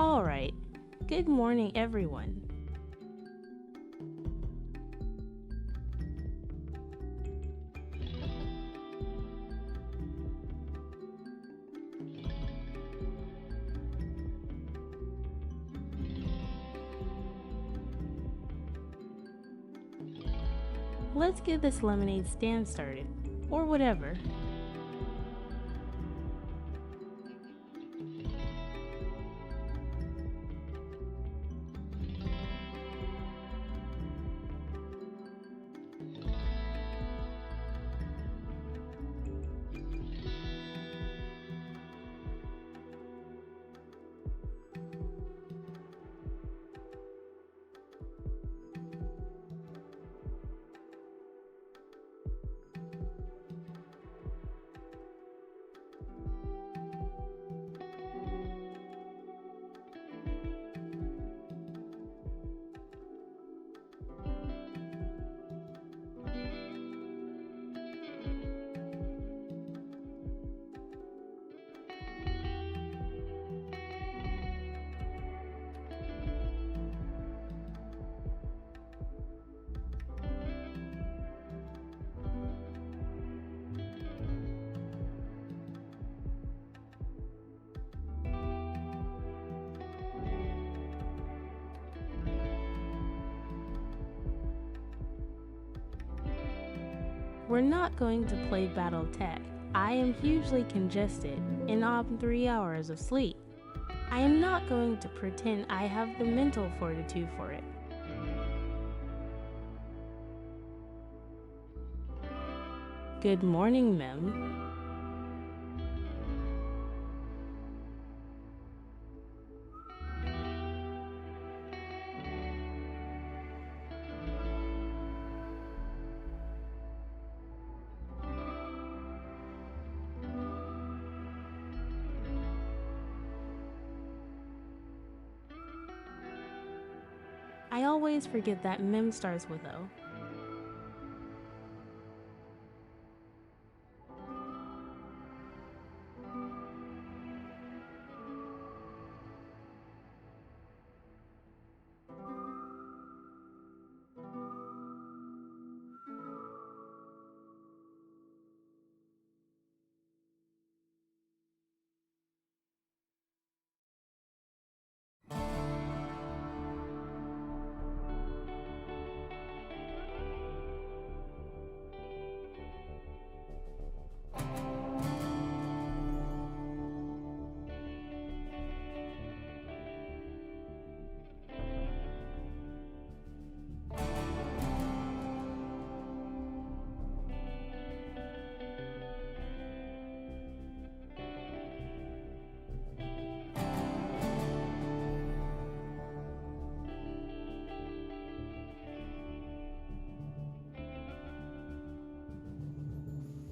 Alright, good morning everyone. Let's get this lemonade stand started, or whatever. We're not going to play Battle Tech. I am hugely congested and on 3 hours of sleep. I am not going to pretend I have the mental fortitude for it. Good morning, Mem. I always forget that Mem starts with O.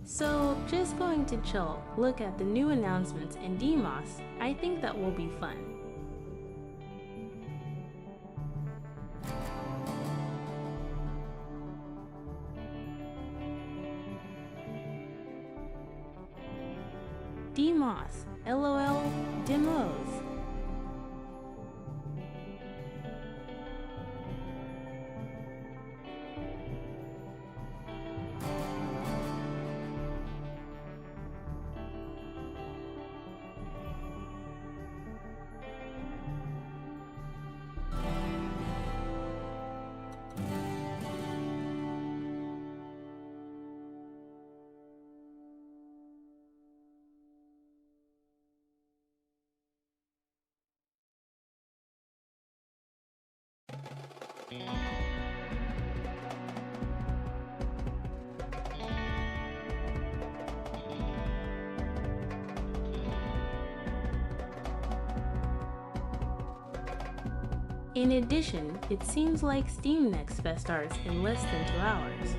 So, just going to chill, look at the new announcements in Demos. I think that will be fun. Demos, LOL, Demos. In addition, it seems like Steam Next Fest starts in less than 2 hours.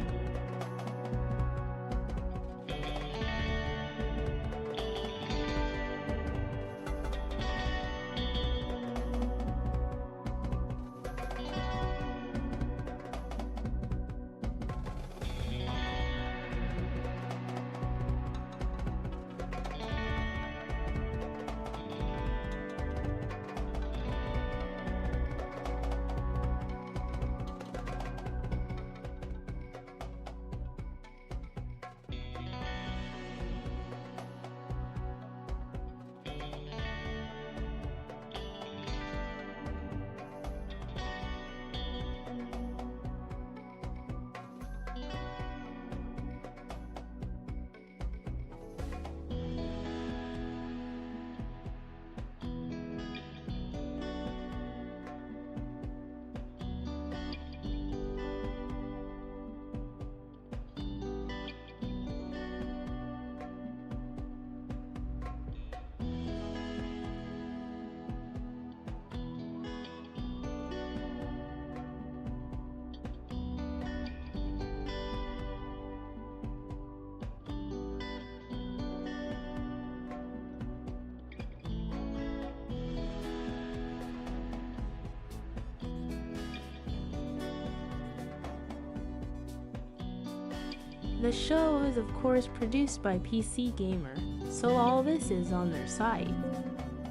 The show is of course produced by PC Gamer, so all this is on their site.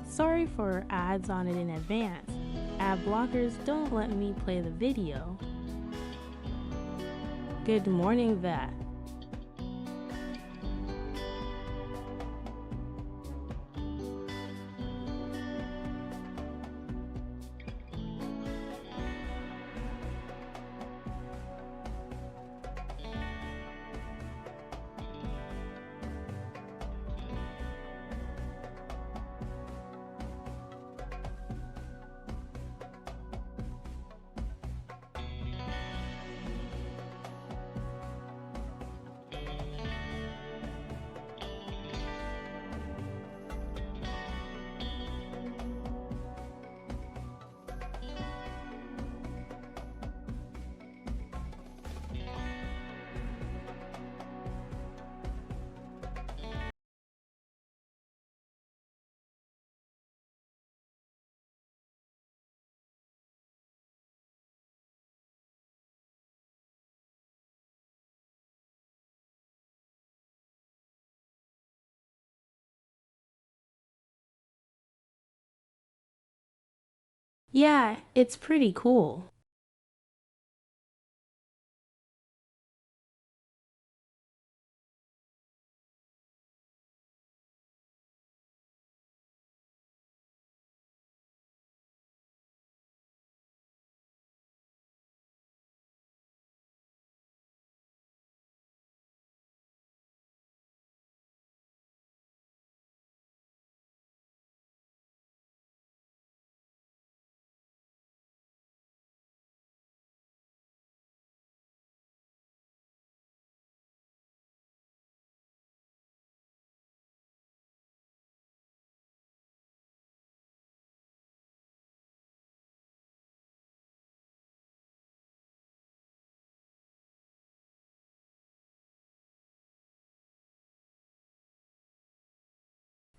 Sorry for ads on it in advance. Ad blockers don't let me play the video. Good morning, Vat. Yeah, it's pretty cool.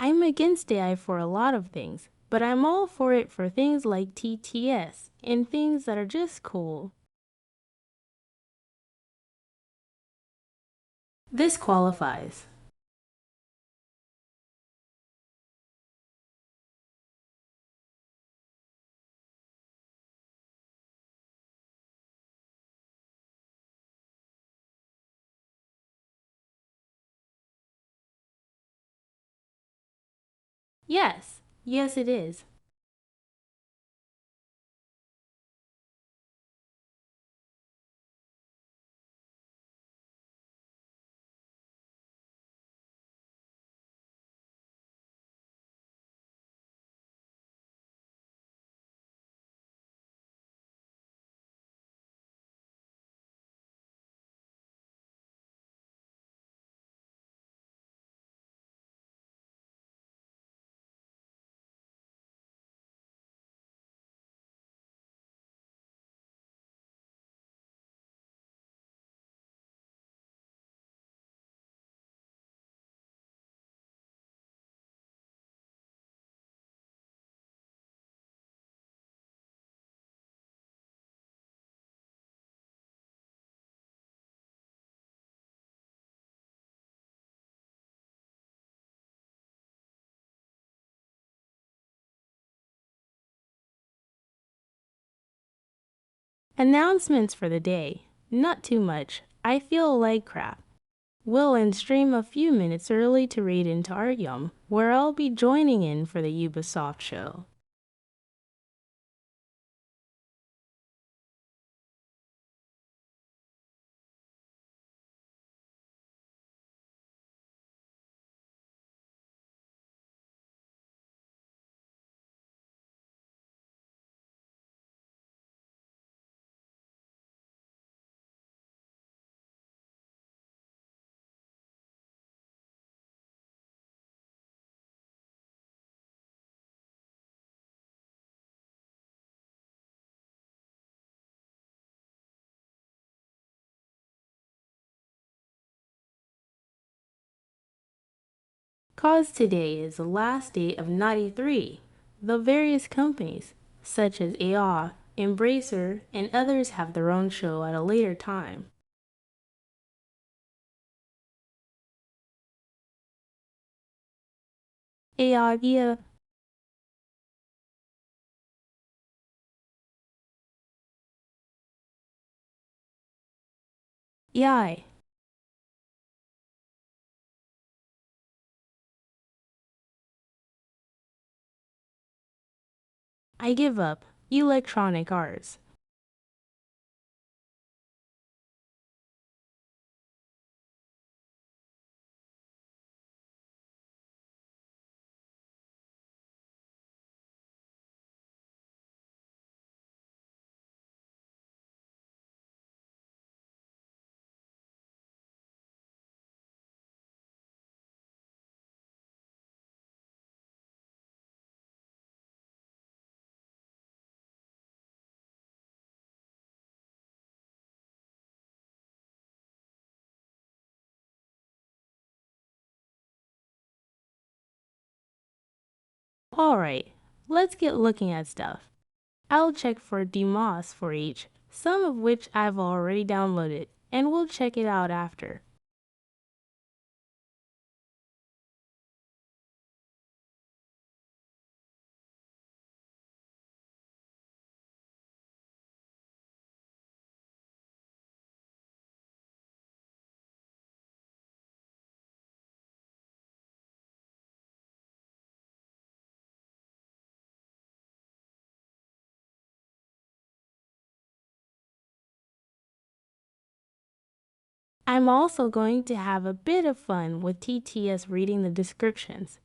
I'm against AI for a lot of things, but I'm all for it for things like TTS and things that are just cool. This qualifies. Yes, yes it is. Announcements for the day. Not too much. I feel like crap. Will and stream a few minutes early to read into Artyom, where I'll be joining in for the Ubisoft show. Cause today is the last day of 93. The various companies, such as AR, Embracer, and others have their own show at a later time. idea. Yai. I give up. Electronic arts. Alright, let's get looking at stuff. I'll check for DMOS for each, some of which I've already downloaded, and we'll check it out after. I'm also going to have a bit of fun with TTS reading the descriptions.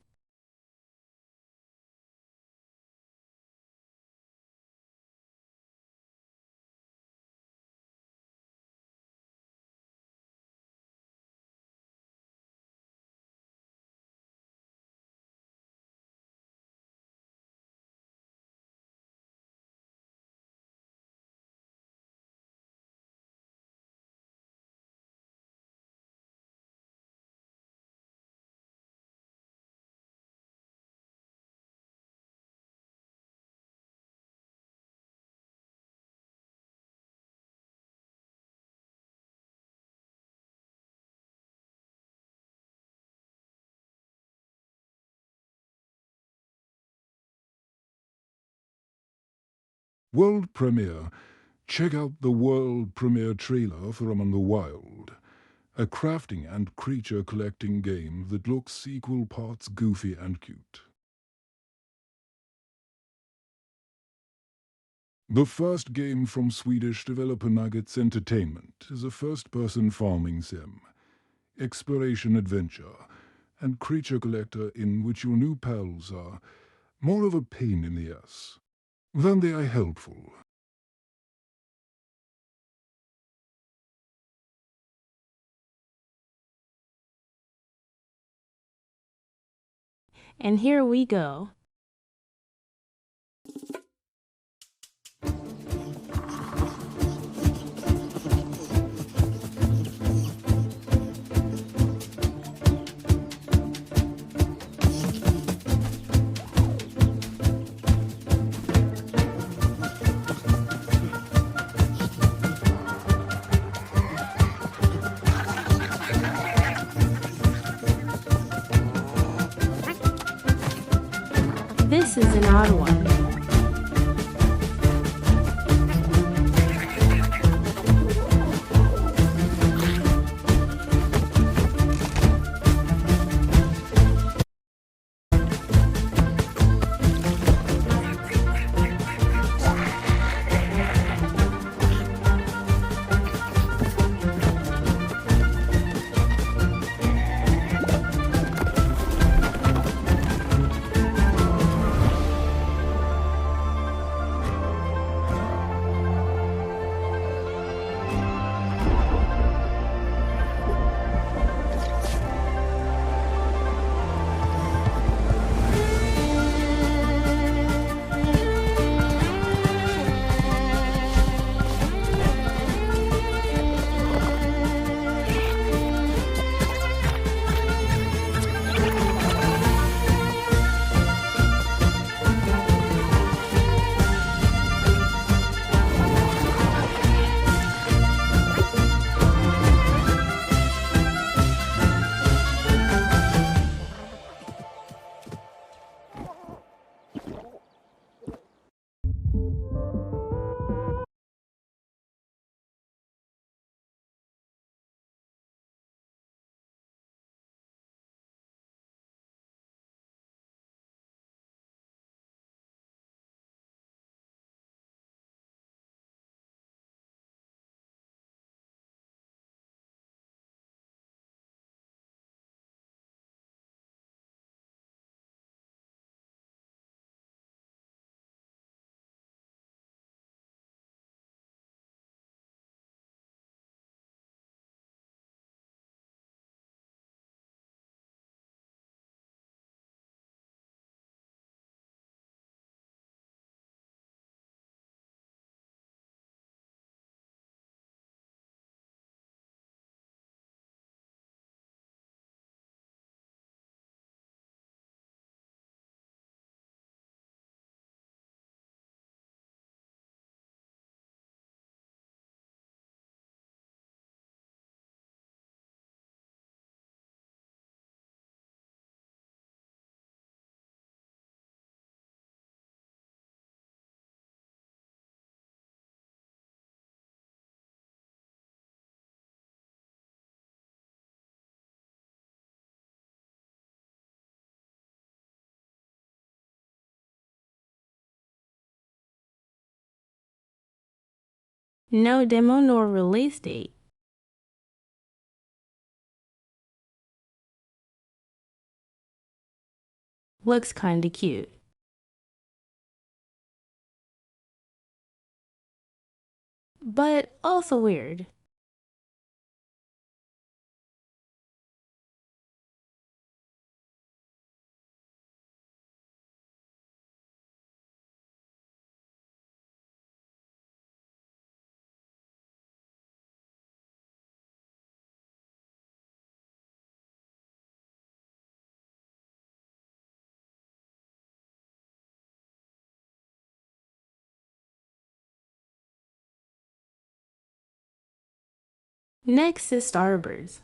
World premiere. Check out the world premiere trailer for Among the Wild, a crafting and creature collecting game that looks equal parts goofy and cute. The first game from Swedish developer Nuggets Entertainment is a first-person farming sim, exploration adventure, and creature collector in which your new pals are more of a pain in the ass than they are helpful. And here we go. This is an odd one. No demo nor release date. Looks kinda cute. But also weird. Next is Starbirds.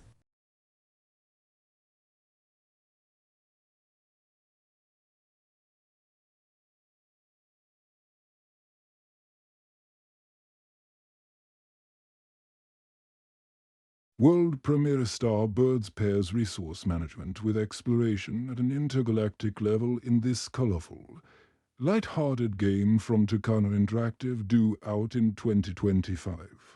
World premiere Starbirds pairs resource management with exploration at an intergalactic level in this colorful, light-hearted game from Tucana Interactive due out in 2025.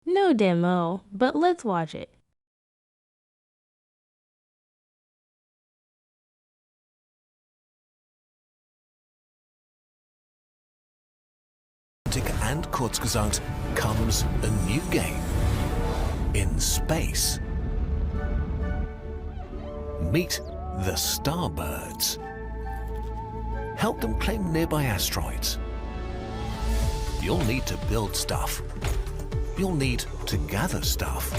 No demo, but let's watch it. And Kurzgesagt comes a new game in space. Meet the Starbirds. Help them claim nearby asteroids. You'll need to build stuff. You'll need to gather stuff.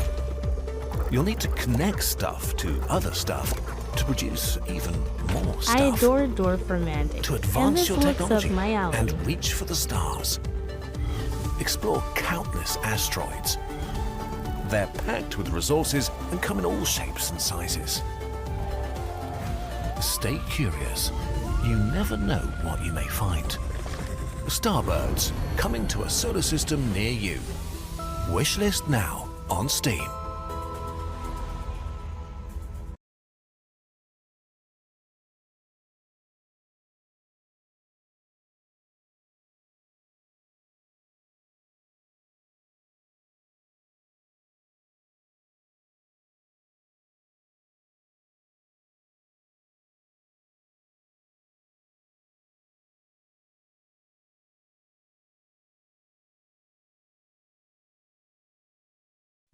You'll need to connect stuff to other stuff to produce even more stuff. I adore Dwarf Romantic, To and advance this your looks technology up my alley. and reach for the stars. Explore countless asteroids. They're packed with resources and come in all shapes and sizes. Stay curious. You never know what you may find. Starbirds, coming to a solar system near you. Wishlist now on Steam.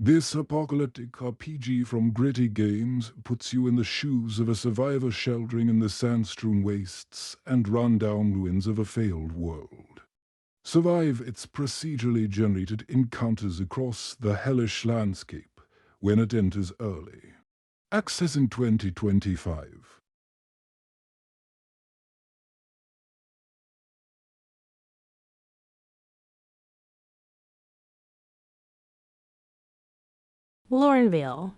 This apocalyptic RPG from Gritty Games puts you in the shoes of a survivor sheltering in the sand-strewn wastes and run-down ruins of a failed world. Survive its procedurally generated encounters across the hellish landscape when it enters early. Access in 2025. Laurenvale.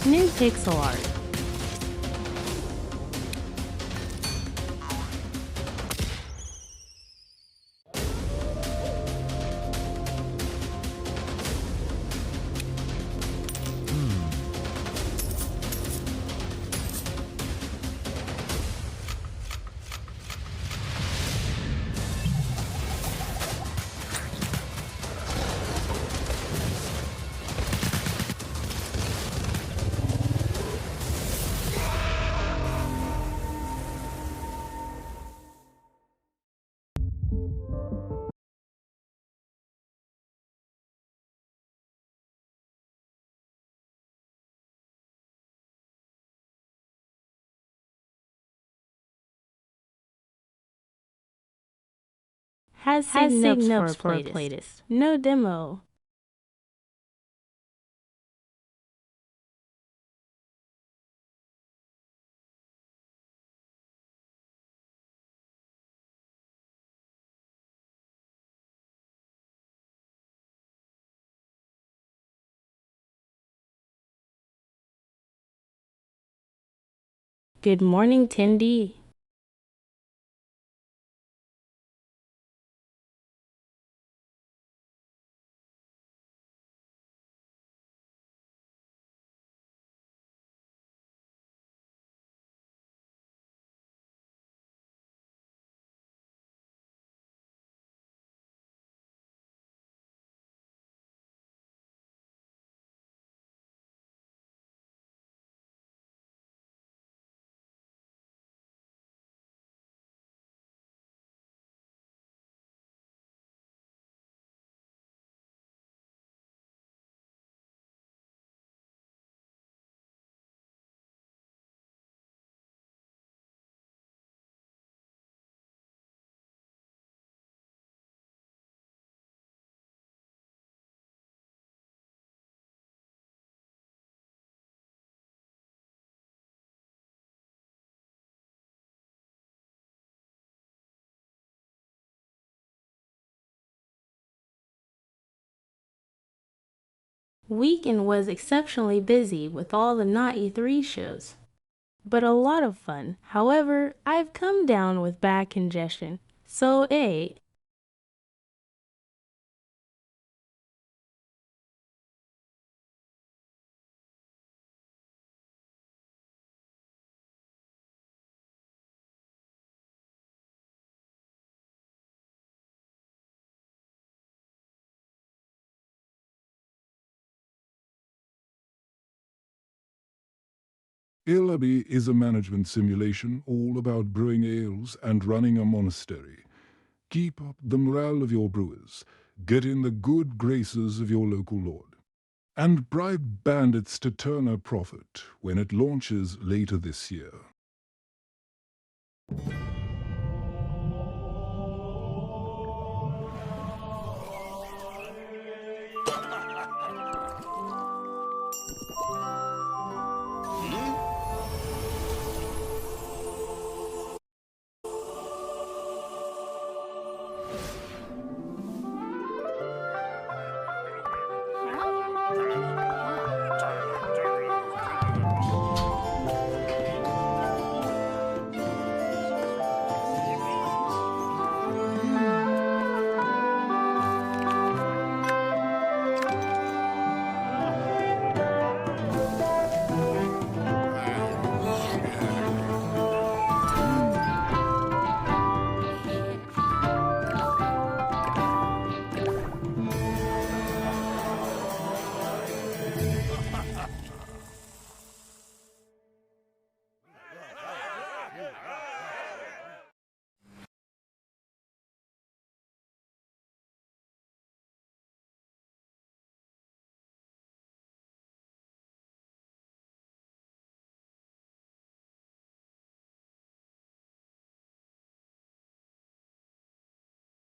New pixel art. Has signups for a playlist. No demo. Good morning, Tindy. Weekend was exceptionally busy with all the not E3 shows, but a lot of fun. However, I've come down with back congestion, so Ale is a management simulation all about brewing ales and running a monastery. Keep up the morale of your brewers, get in the good graces of your local lord, and bribe bandits to turn a profit when it launches later this year.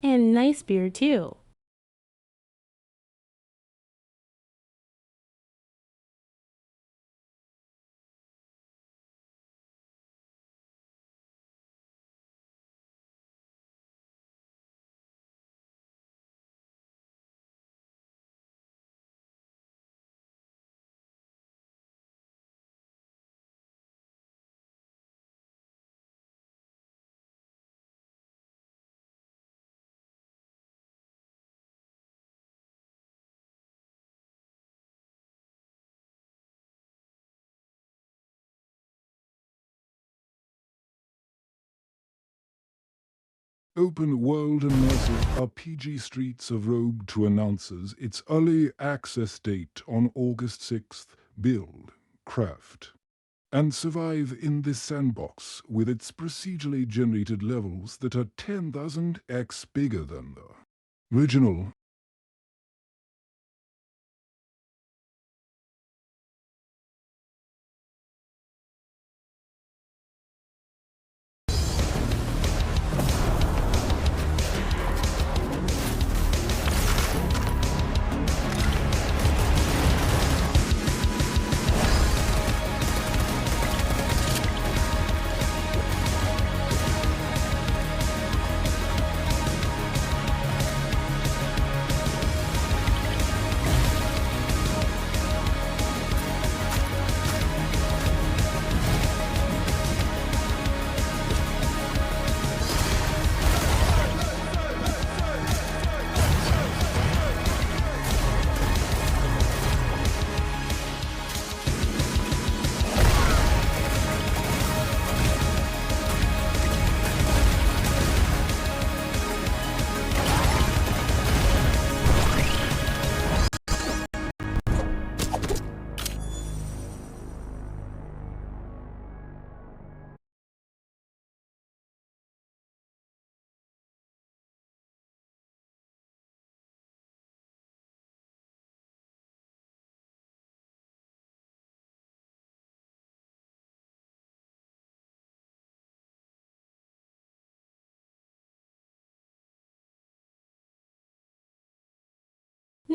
and nice beer too. Open world immersive RPG Streets of Rogue to announces its early access date on August 6th. Build, craft, and survive in this sandbox with its procedurally generated levels that are 10,000x bigger than the original.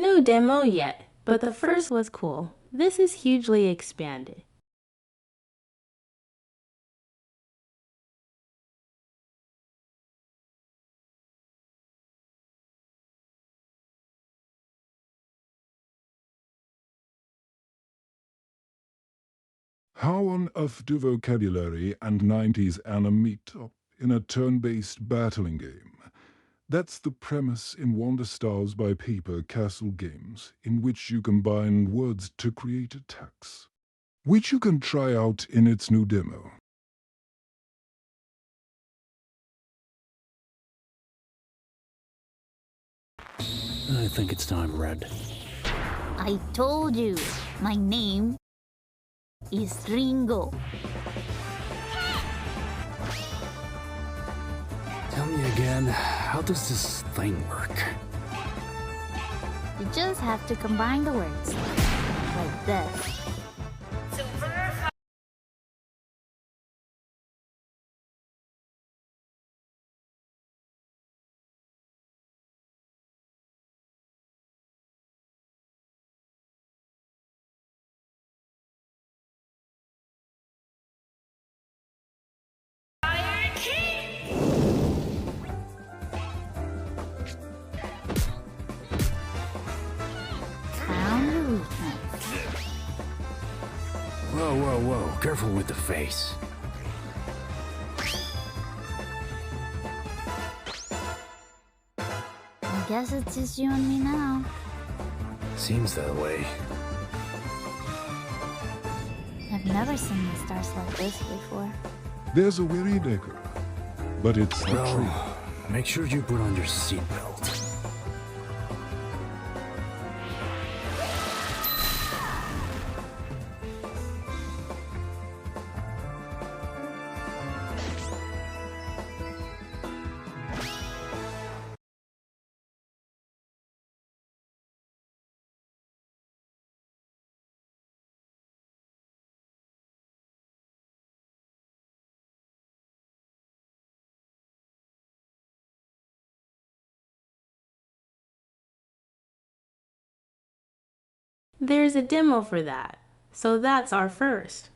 No demo yet, but the first was cool. This is hugely expanded. How on earth do vocabulary and 90s anime meet up in a turn-based battling game? That's the premise in Wonder Stars by Paper Castle Games, in which you combine words to create attacks, which you can try out in its new demo. I think it's time, Red. I told you, my name is Ringo. Tell me again, how does this thing work? You just have to combine the words like this. Found the weakness. Whoa, whoa, whoa, careful with the face. I guess it's just you and me now. Seems that way. I've never seen the stars like this before. There's a weary decker, but it's the truth. Well, make sure you put on your seatbelt. There's a demo for that, so that's our first.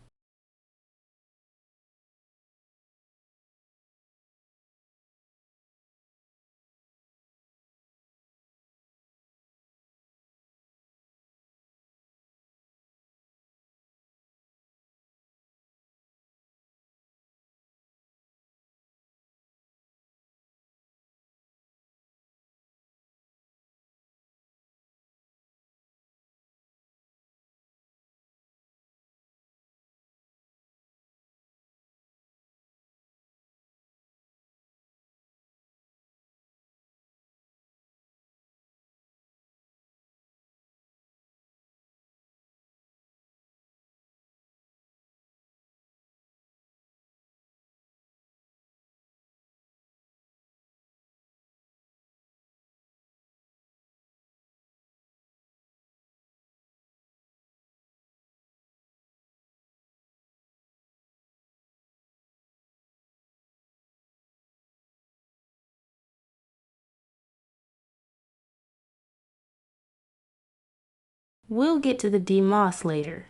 We'll get to the DMOS later.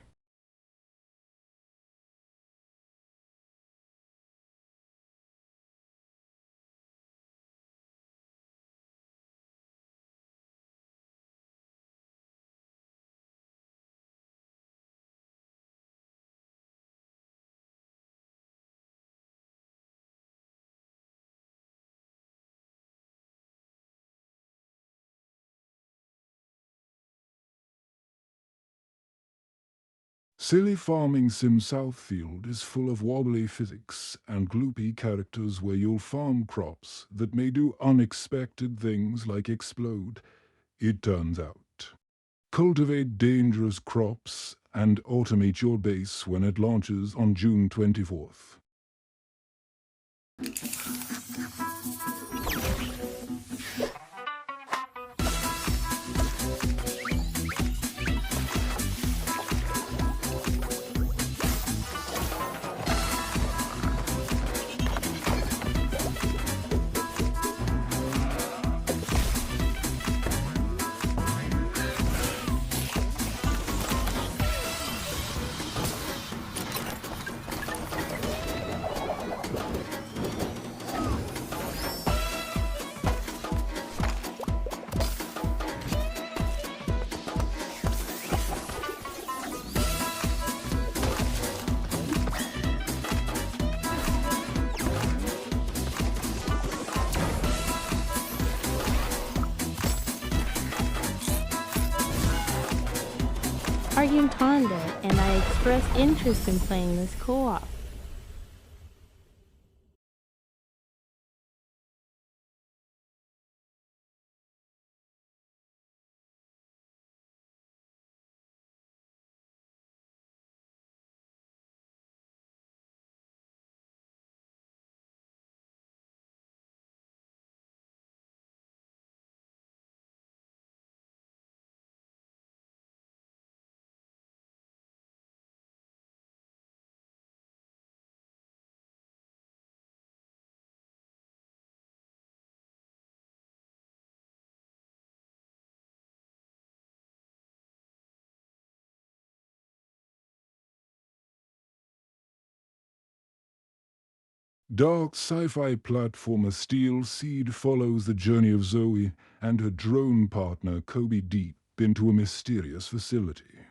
Silly Farming Sim Southfield is full of wobbly physics and gloopy characters where you'll farm crops that may do unexpected things like explode, it turns out. Cultivate dangerous crops and automate your base when it launches on June 24th. Arguntanda, and I express interest in playing this co-op. Dark sci-fi platformer Steel Seed follows the journey of Zoe and her drone partner Kobe deep into a mysterious facility.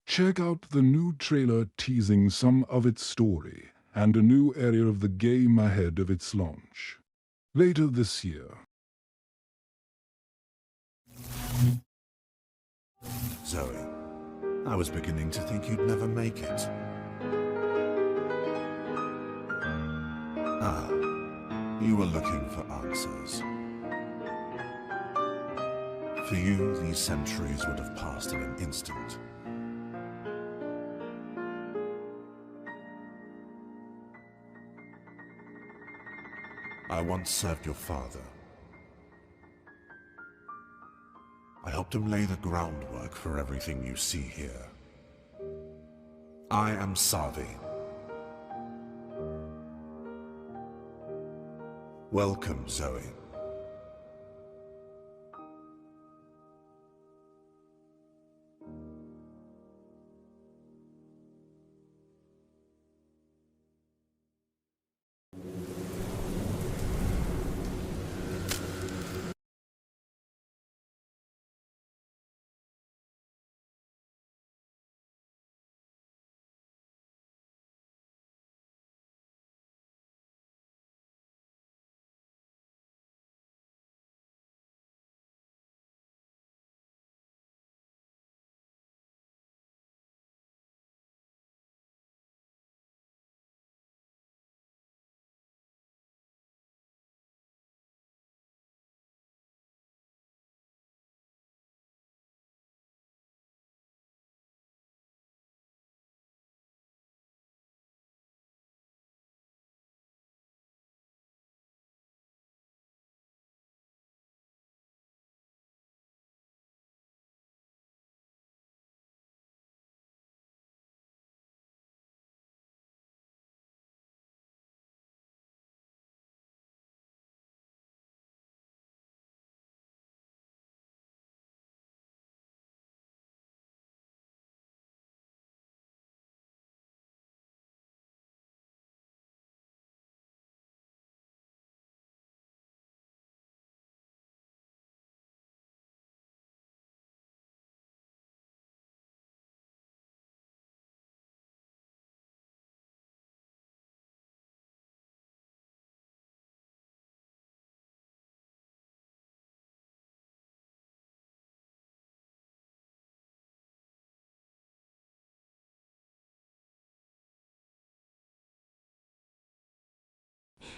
Check out the new trailer teasing some of its story and a new area of the game ahead of its launch. Later this year. Zoe, I was beginning to think you'd never make it. Ah, you were looking for answers. For you, these centuries would have passed in an instant. I once served your father. I helped him lay the groundwork for everything you see here. I am Savi. Welcome, Zoe.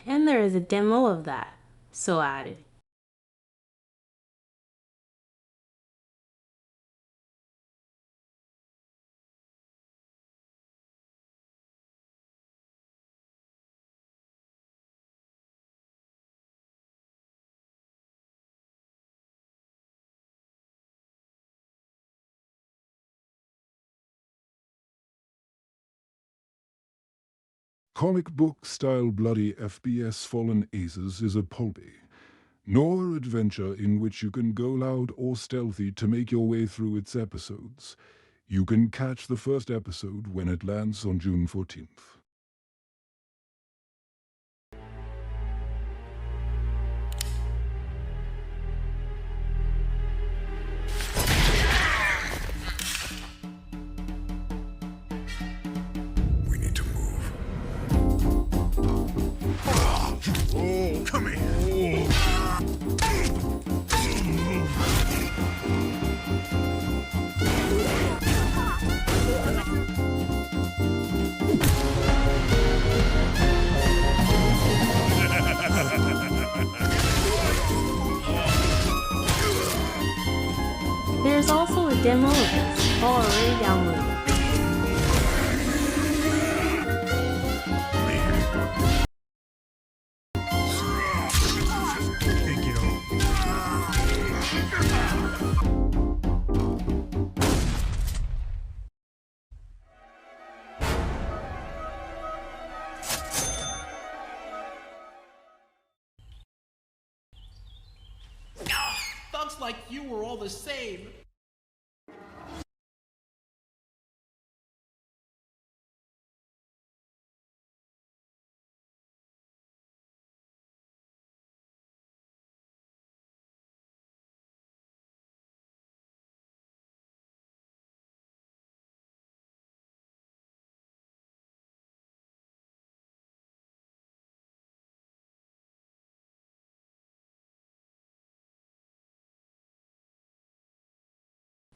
And there is a demo of that, so added. Comic book-style bloody FPS Fallen Aces is a pulpy, noir adventure in which you can go loud or stealthy to make your way through its episodes. You can catch the first episode when it lands on June 14th. We need to move. Oh, come here. There's also a demo of this, already downloaded. Thugs like you were all the same.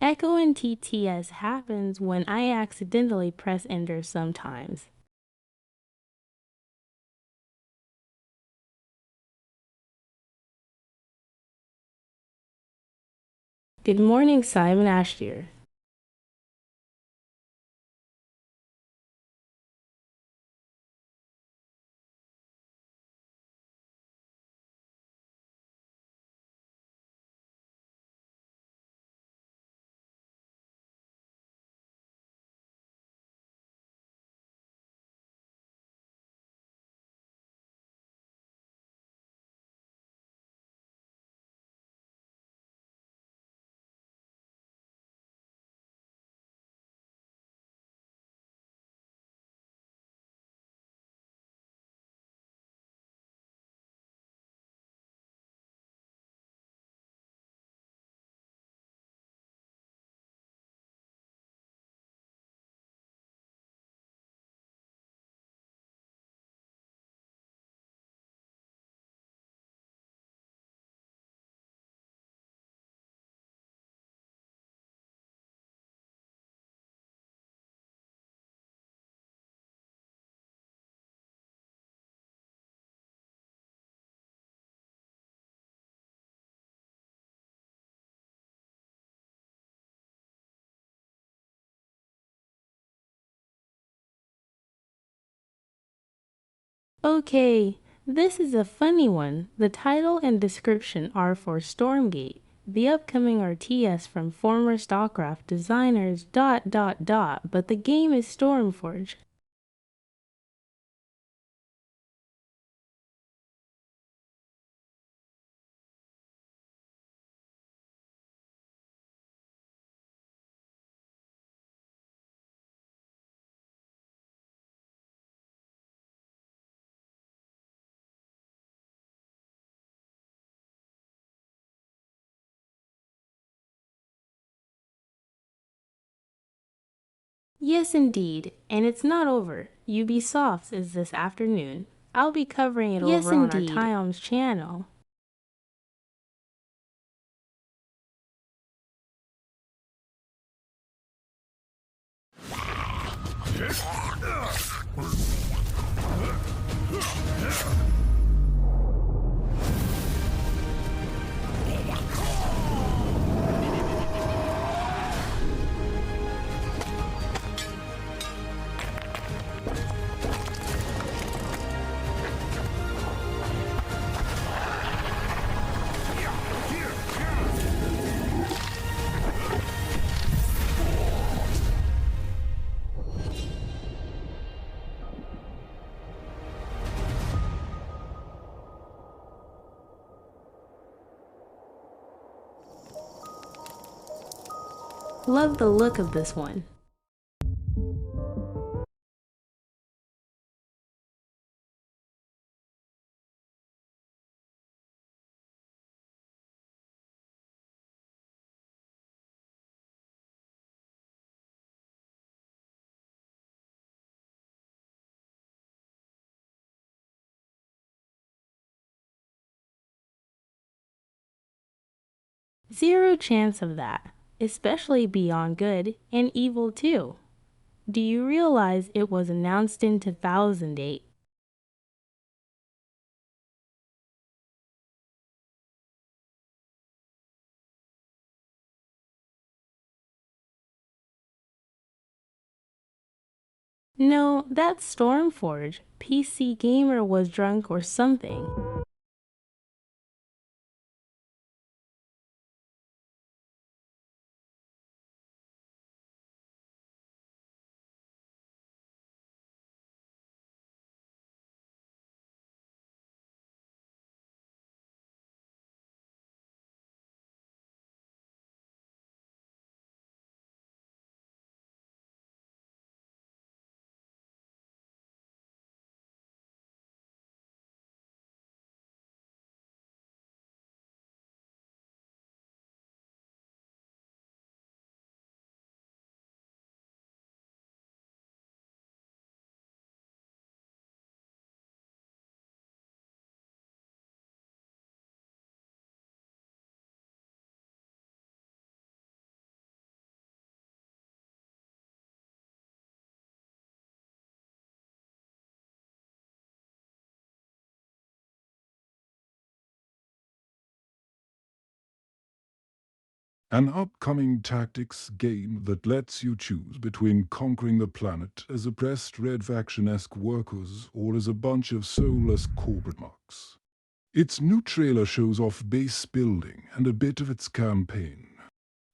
Echo in TTS happens when I accidentally press enter sometimes. Good morning, Simon Ashtier. Okay, this is a funny one. The title and description are for Stormgate, the upcoming RTS from former StarCraft designers ... but the game is Stormforge. Yes, indeed, and it's not over. Ubisoft is this afternoon. I'll be covering it over on our Times channel. Love the look of this one. Zero chance of that, especially Beyond Good and Evil 2. Do you realize it was announced in 2008? No, that's Stormforge. PC Gamer was drunk or something. An upcoming tactics game that lets you choose between conquering the planet as oppressed Red Faction-esque workers or as a bunch of soulless corporate mucks. Its new trailer shows off base building and a bit of its campaign,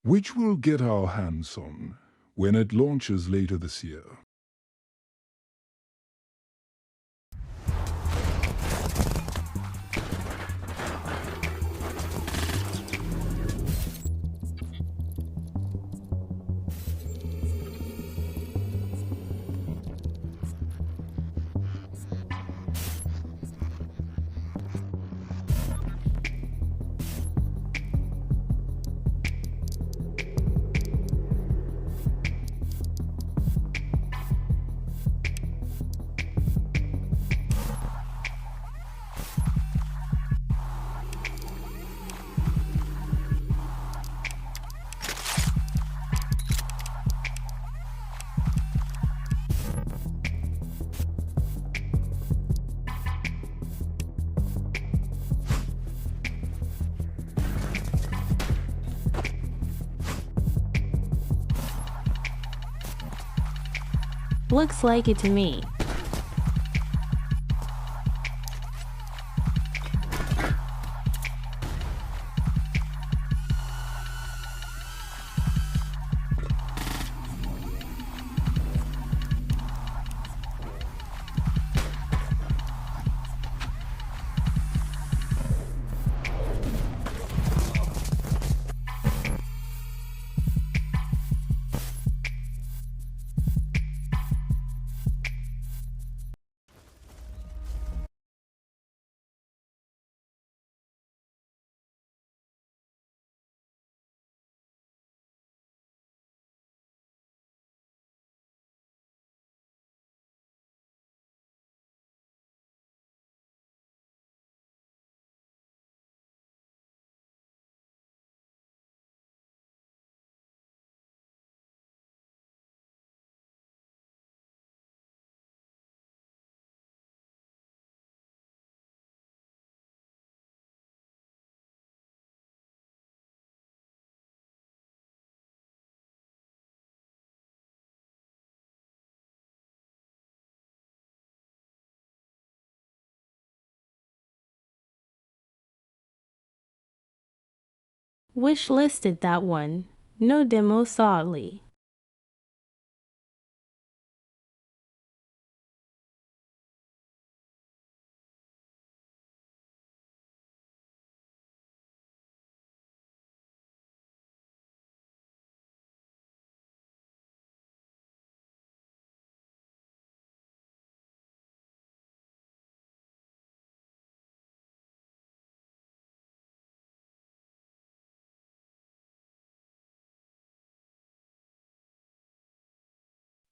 which we'll get our hands on when it launches later this year. Looks like it to me. Wish listed that one. No demo solidly.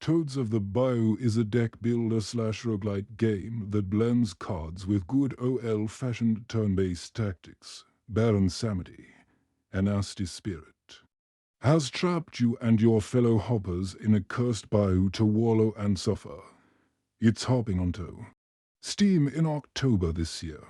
Toads of the Bayou is a deck builder slash roguelite game that blends cards with good OL-fashioned turn-based tactics, Baron Samedi, and nasty spirit. Has trapped you and your fellow hoppers in a cursed bayou to wallow and suffer. It's hopping onto Steam in October this year.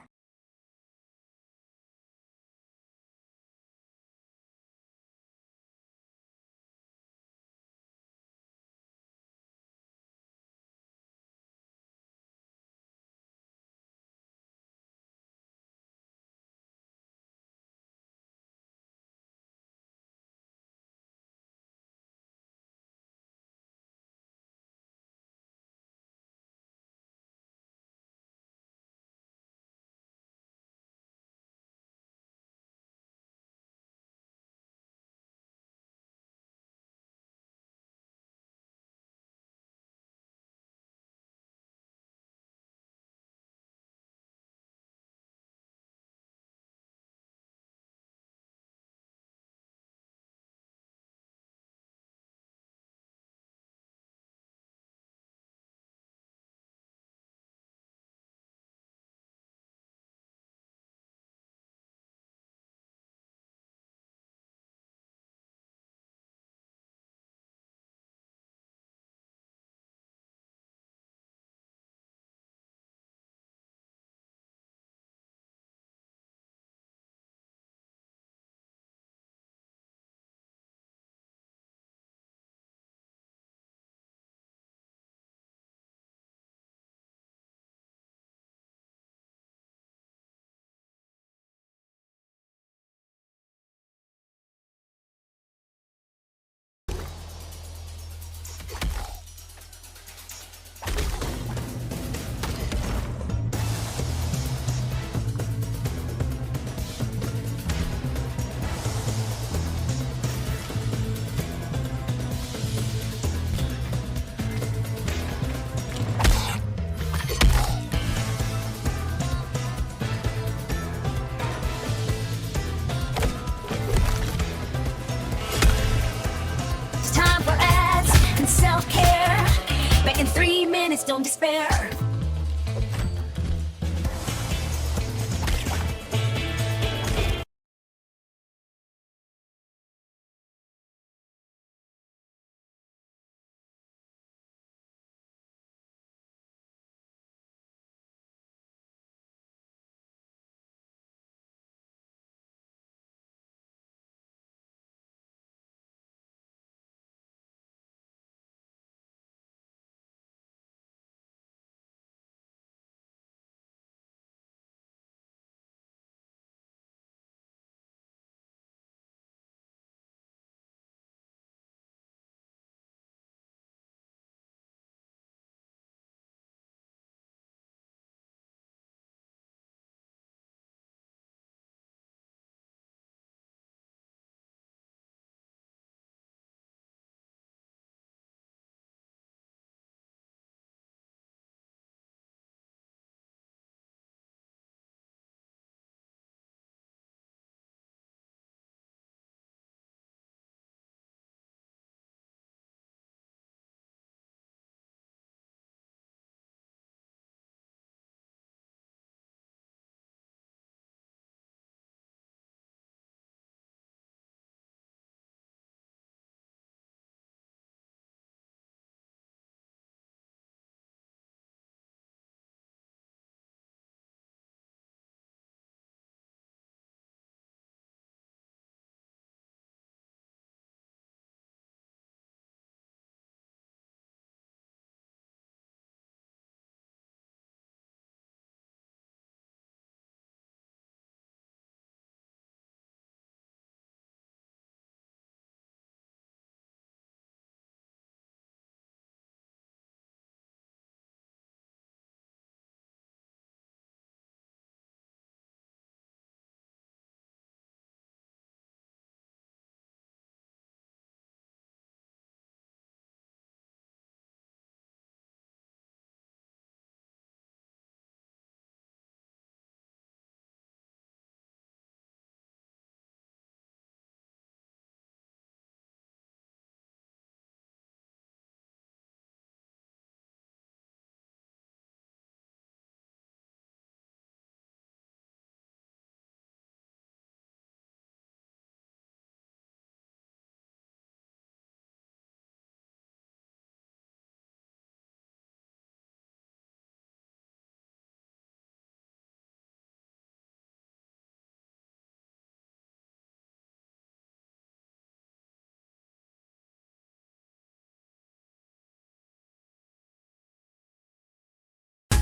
promise, don't despair.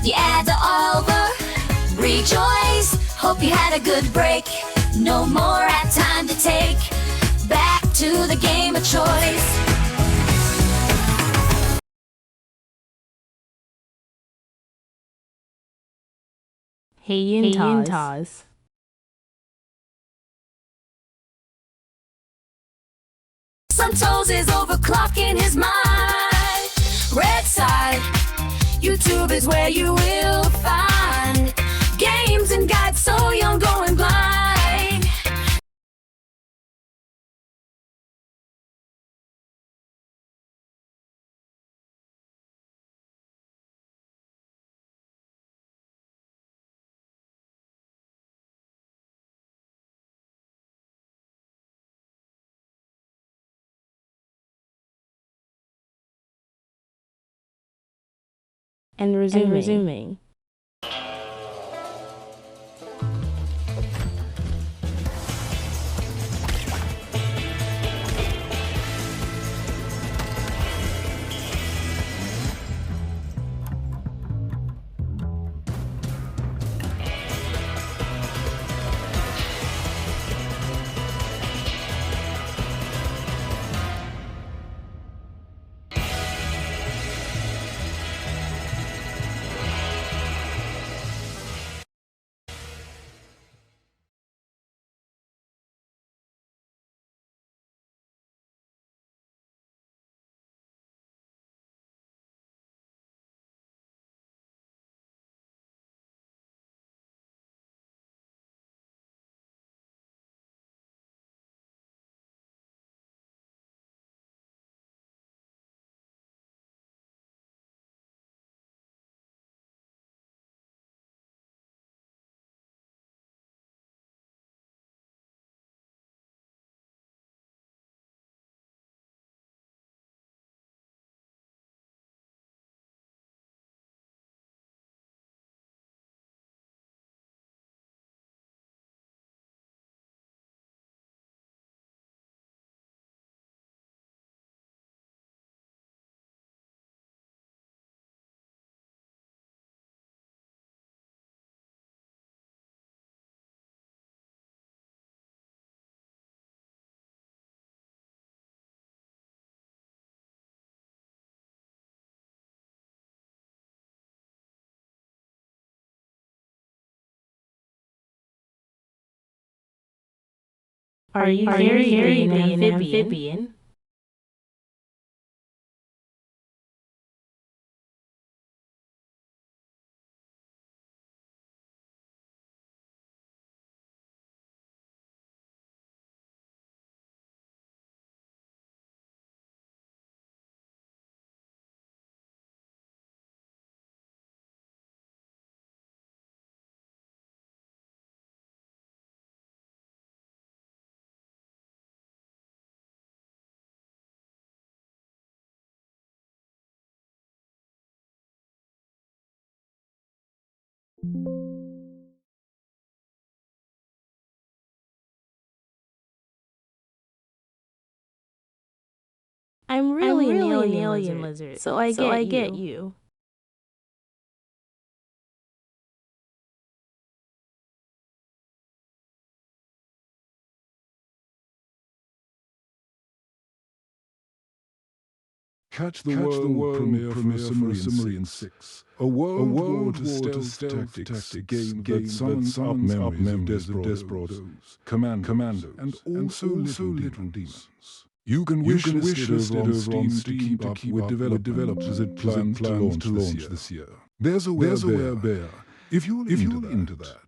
The ads are over, rejoice, hope you had a good break. No more ad time to take, back to the game of choice. Hey Taz. Some toes is overclocking his mind. Red side, YouTube is where you will find games and guides so young going blind. And resuming. Are you seriously an amphibian? I'm really an alien lizard, so I get you. Catch the world premiere for Cimmerian 6, a World War stealth tactics game that summons up memories of Desperados, Commandos, and also little demons. You can wish list it over on Steam to keep up with developers as it plans to launch this year. There's a Werebear, if you're into that.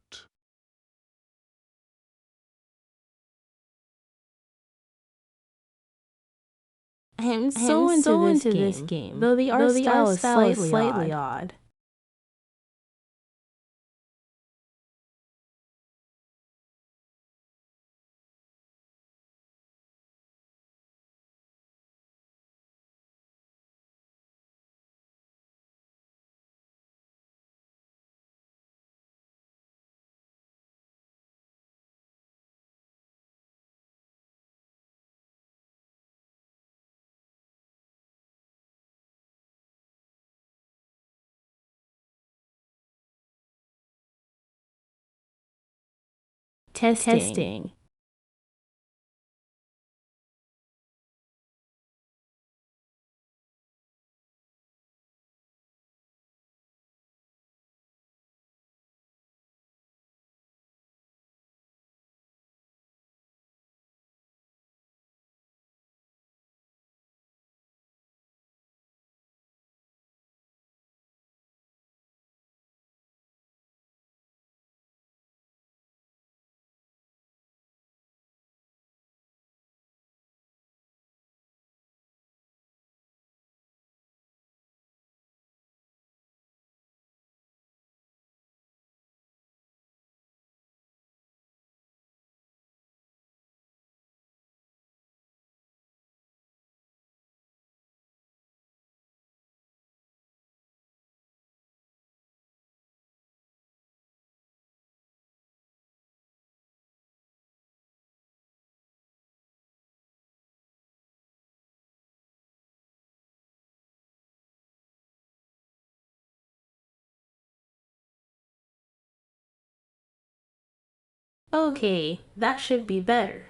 I am so into this game, though the art style is slightly odd. Testing. Okay, that should be better.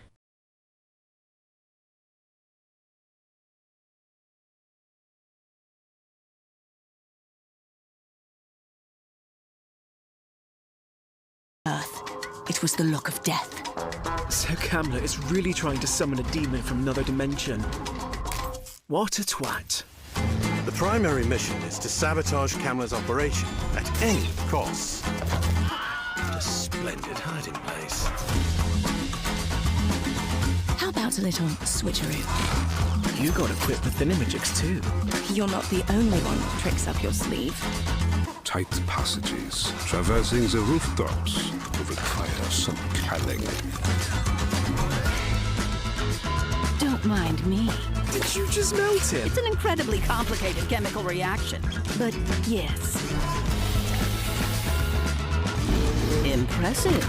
Earth. It was the look of death. So Kamla is really trying to summon a demon from another dimension. What a twat. The primary mission is to sabotage Kamla's operation at any cost. What a splendid hiding place. How about a little switcheroo? You got equipped with Thinamagics too. You're not the only one with tricks up your sleeve. Tight passages, traversing the rooftops, will require some cunning. Don't mind me. Did you just melt him? It's an incredibly complicated chemical reaction. But yes. Impressive.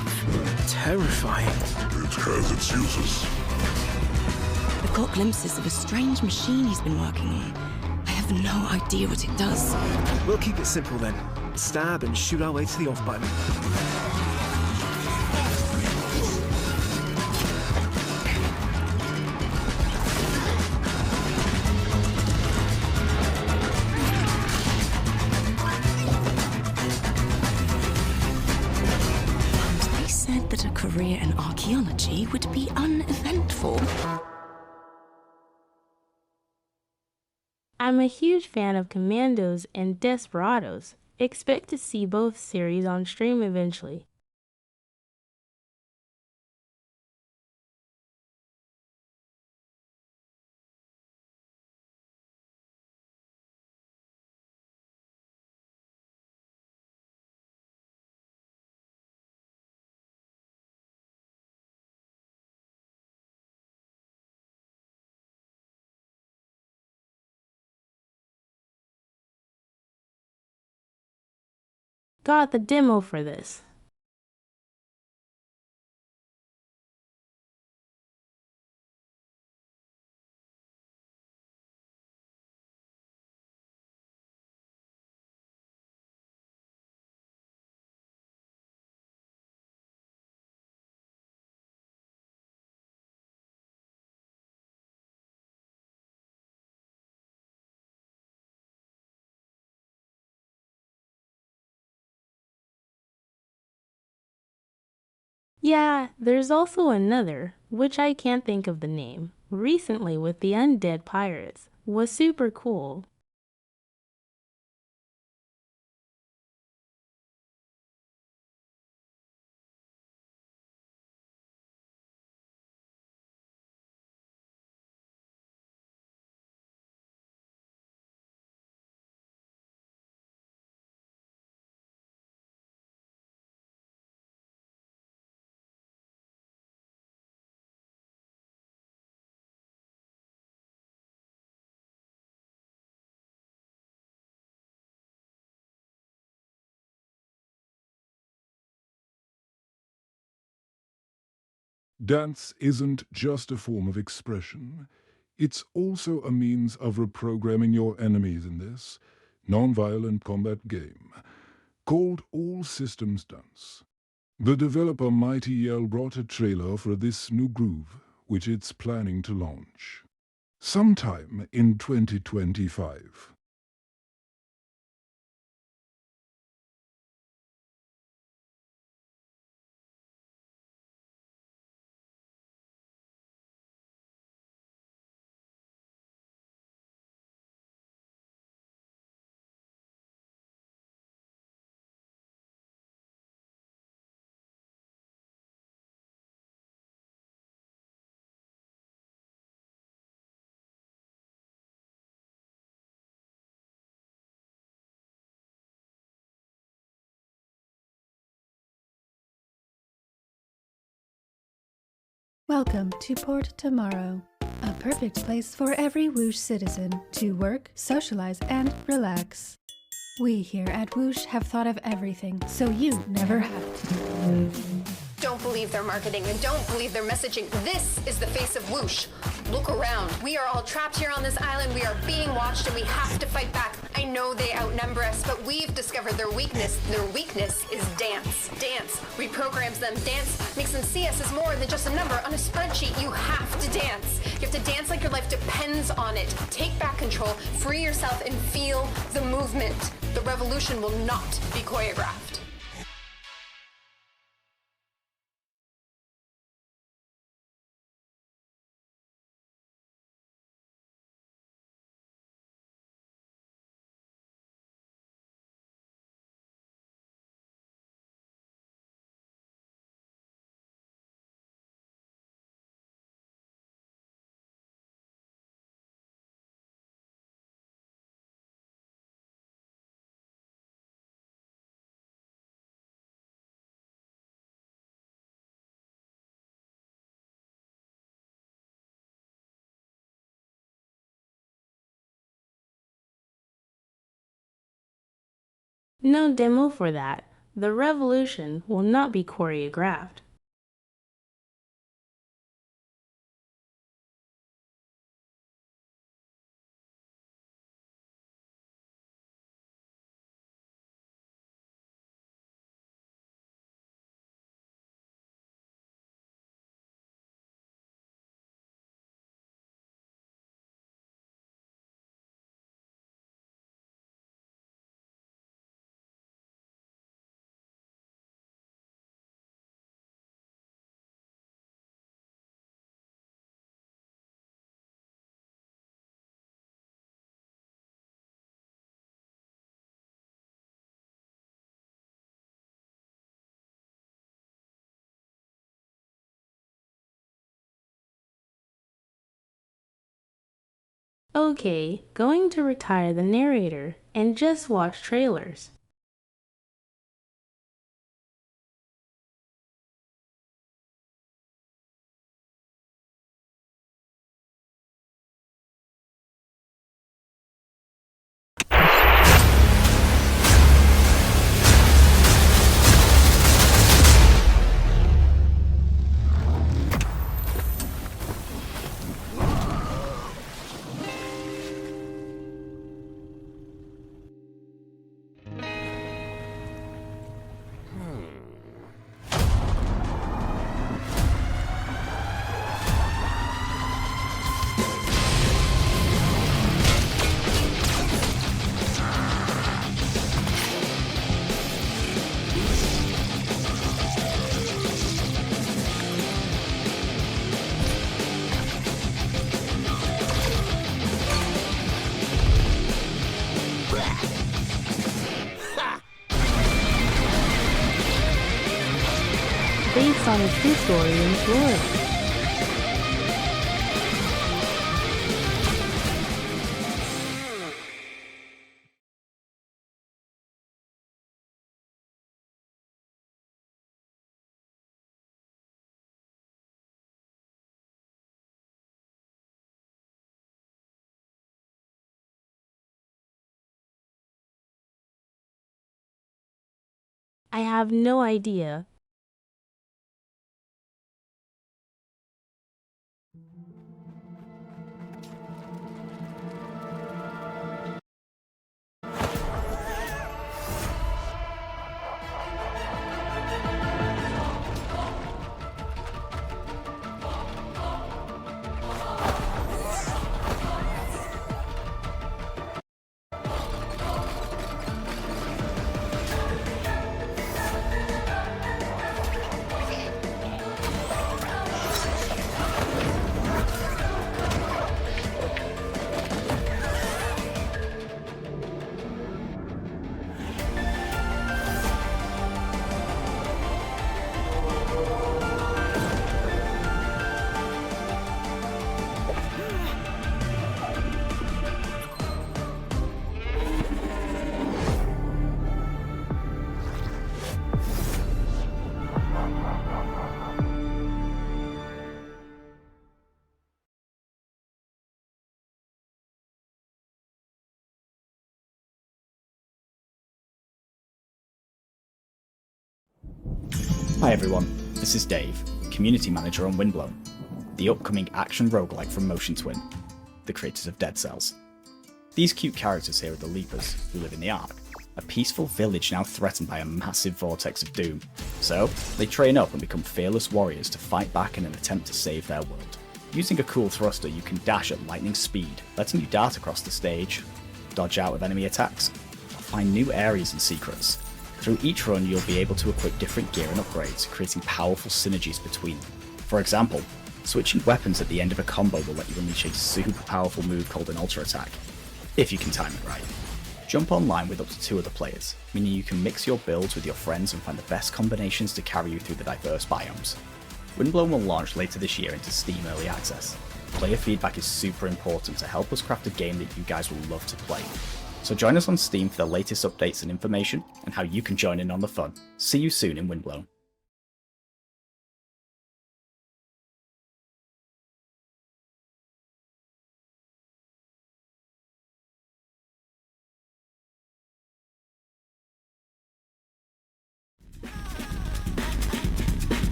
Terrifying. It has its uses. I've got glimpses of a strange machine he's been working on. I have no idea what it does. We'll keep it simple then. Stab and shoot our way to the off button. They said that a career in archaeology would be uneventful. I'm a huge fan of Commandos and Desperados. Expect to see both series on stream eventually. Got the demo for this. Yeah, there's also another, which I can't think of the name, recently with the Undead Pirates. Was super cool. Dance isn't just a form of expression. It's also a means of reprogramming your enemies in this non-violent combat game, called All Systems Dance. The developer Mighty Yell brought a trailer for this new groove, which it's planning to launch sometime in 2025. Welcome to Port Tomorrow, a perfect place for every Whoosh citizen to work, socialize, and relax. We here at Whoosh have thought of everything, so you never have to. Don't believe their marketing and don't believe their messaging. This is the face of Whoosh. Look around. We are all trapped here on this island. We are being watched and we have to fight back. I know they outnumber us, but we've discovered their weakness. Their weakness is dance. Dance reprograms them. Dance makes them see us as more than just a number on a spreadsheet. You have to dance. You have to dance like your life depends on it. Take back control, free yourself, and feel the movement. The revolution will not be choreographed. No demo for that. The revolution will not be choreographed. Okay, going to retire the narrator and just watch trailers. Based on a true story in Florida. I have no idea. Hi everyone, this is Dave, Community Manager on Windblown, the upcoming action roguelike from Motion Twin, the creators of Dead Cells. These cute characters here are the Leapers, who live in the Ark, a peaceful village now threatened by a massive vortex of doom. So, they train up and become fearless warriors to fight back in an attempt to save their world. Using a cool thruster, you can dash at lightning speed, letting you dart across the stage, dodge out of enemy attacks, or find new areas and secrets. Through each run, you'll be able to equip different gear and upgrades, creating powerful synergies between them. For example, switching weapons at the end of a combo will let you unleash a super powerful move called an Ultra Attack, if you can time it right. Jump online with up to 2 other players, meaning you can mix your builds with your friends and find the best combinations to carry you through the diverse biomes. Windblown will launch later this year into Steam Early Access. Player feedback is super important to help us craft a game that you guys will love to play. So join us on Steam for the latest updates and information, and how you can join in on the fun. See you soon in Windblown.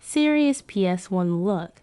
Serious PS1 look.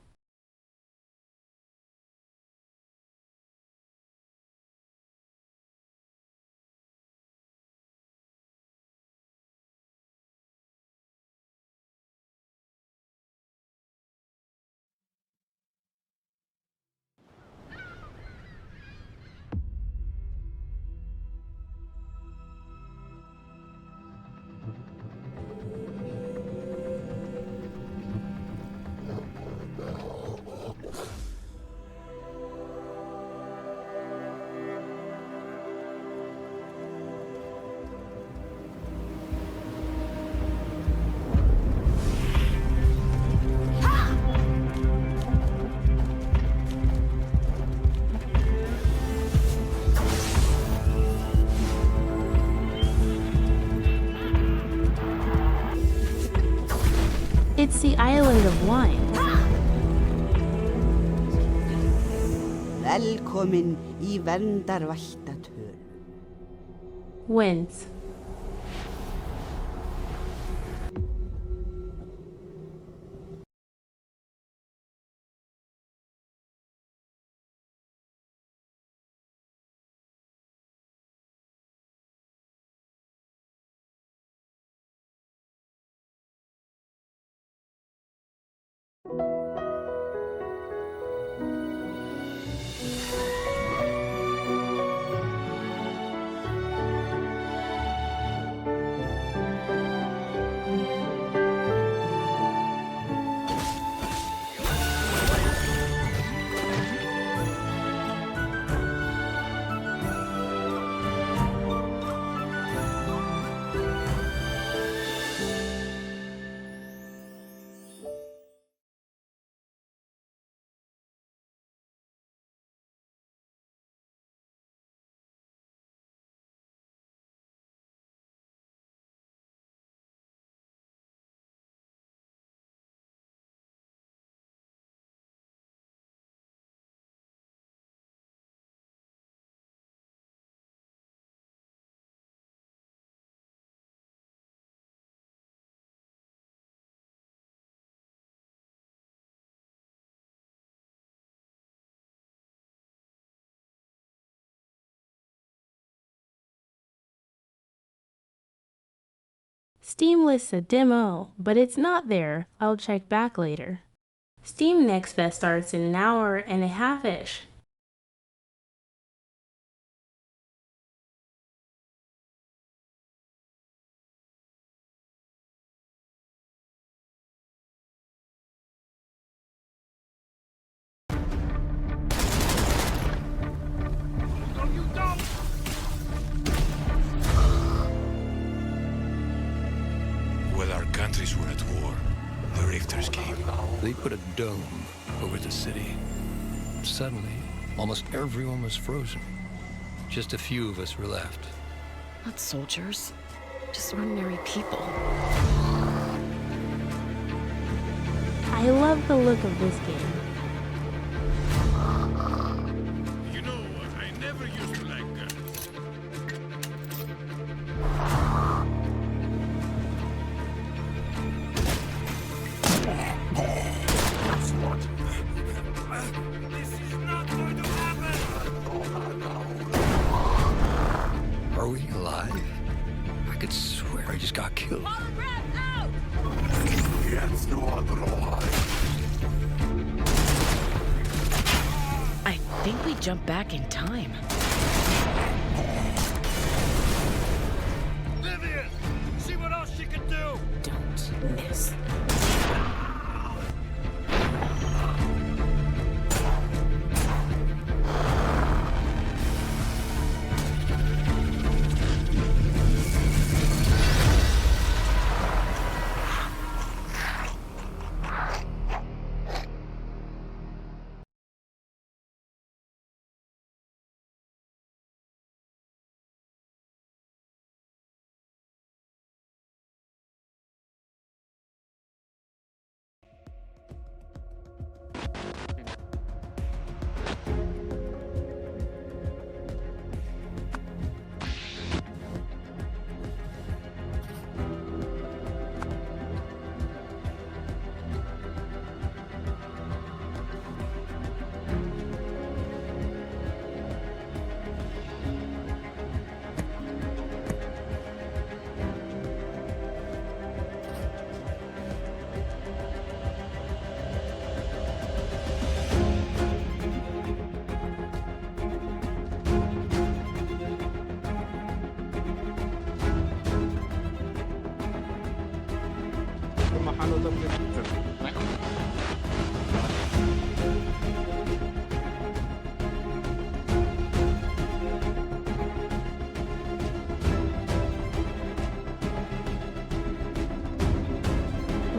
It's the island of wine. Velkomin í verndarvættatöl. Wins. Steam lists a demo, but it's not there. I'll check back later. Steam Next Fest starts in an hour and a half-ish. While our countries were at war, the Rifters came. They put a dome over the city. Suddenly, almost everyone was frozen. Just a few of us were left. Not soldiers, just ordinary people. I love the look of this game. You know, I never used to like guns. This is not going to happen! Are we alive? I could swear I just got killed. I think we jumped back in time. Vivian! See what else she can do! Don't miss.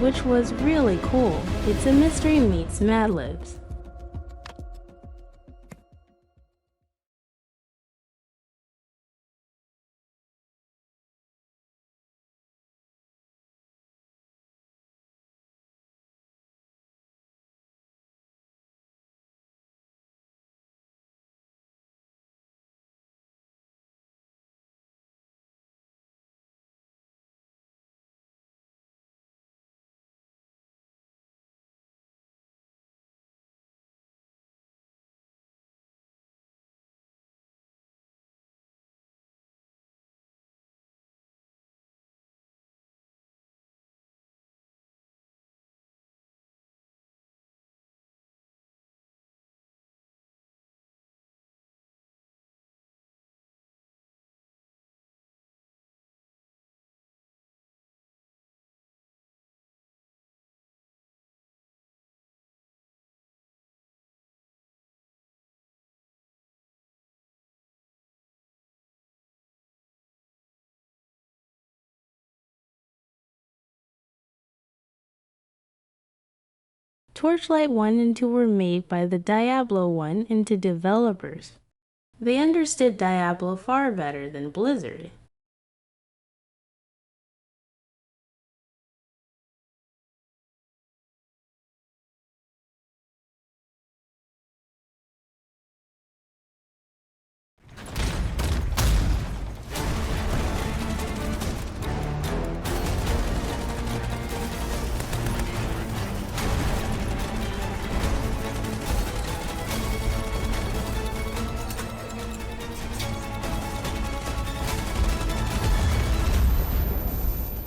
Which was really cool. It's a mystery meets Mad Libs. Torchlight 1 and 2 were made by the Diablo 1 and 2 developers. They understood Diablo far better than Blizzard.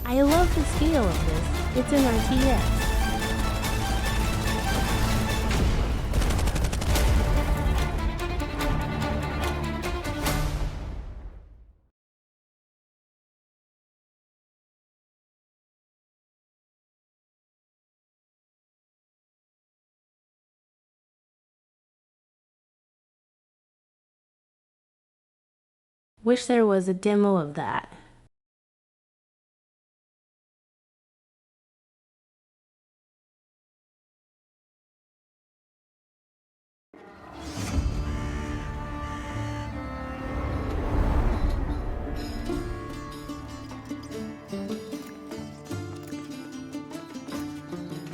I love the scale of this. It's an RTS. Wish there was a demo of that.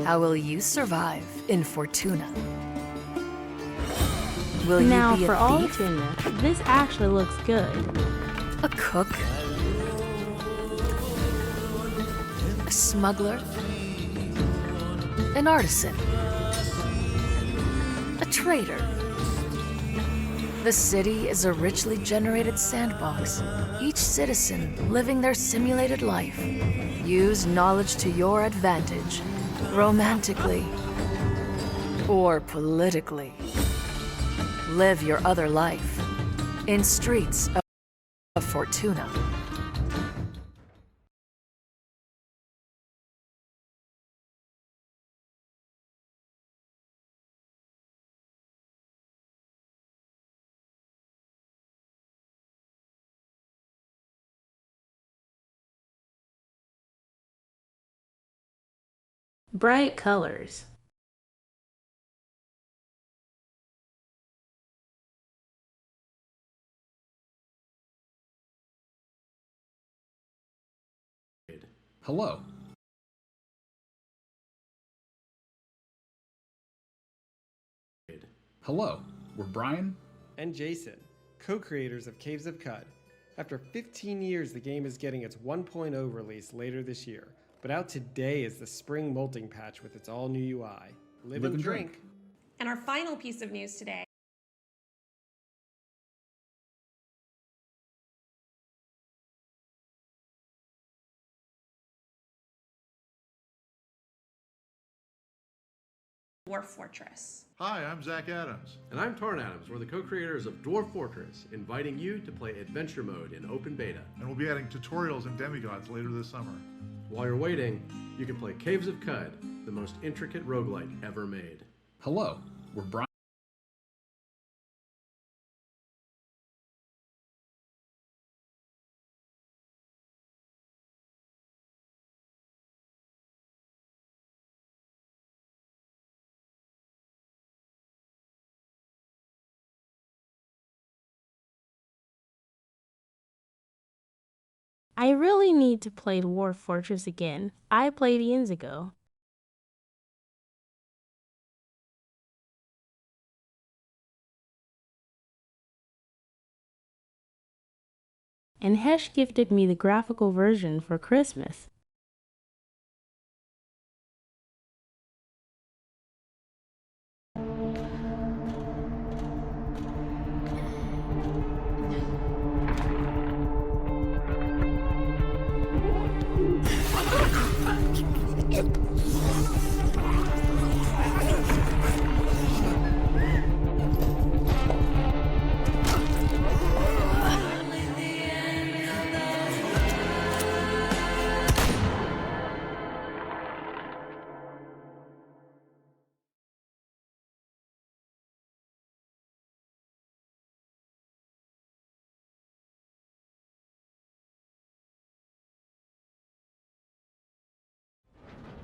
How will you survive in Fortuna? Will Now, you be for a all thief? Tuna, this actually looks good. A cook? A smuggler? An artisan? A trader? The city is a richly generated sandbox, each citizen living their simulated life. Use knowledge to your advantage, romantically or politically. Live your other life in streets of Fortuna. Bright colors. Hello. Hello, we're Brian and Jason, co-creators of Caves of Cud. After 15 years, the game is getting its 1.0 release later this year, but out today is the spring molting patch with its all-new UI. Live and drink. And our final piece of news today. Dwarf Fortress. Hi, I'm Zach Adams. And I'm Tarn Adams. We're the co-creators of Dwarf Fortress, inviting you to play Adventure Mode in open beta. And we'll be adding tutorials and demigods later this summer. While you're waiting, you can play Caves of Cud, the most intricate roguelike ever made. Hello, we're Brian. I really need to play Dwarf Fortress again. I played years ago. And Hesh gifted me the graphical version for Christmas.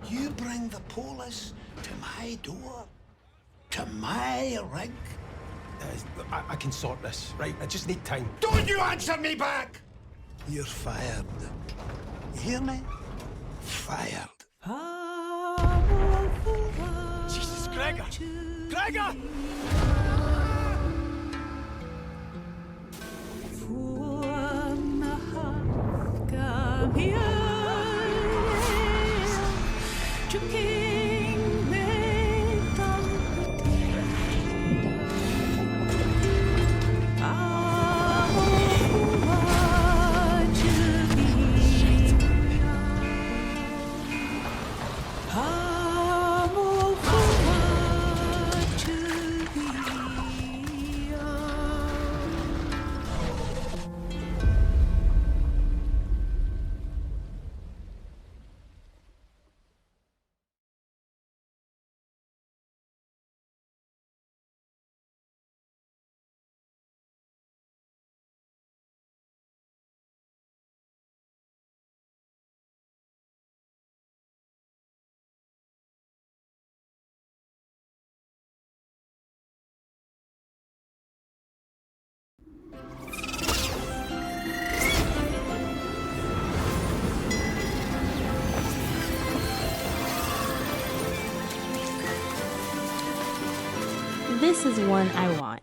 You bring the police to my door? To my rig? I can sort this, right? I just need time. Don't you answer me back! You're fired. You hear me? Fired. Jesus, Gregor! Gregor! This is one I want.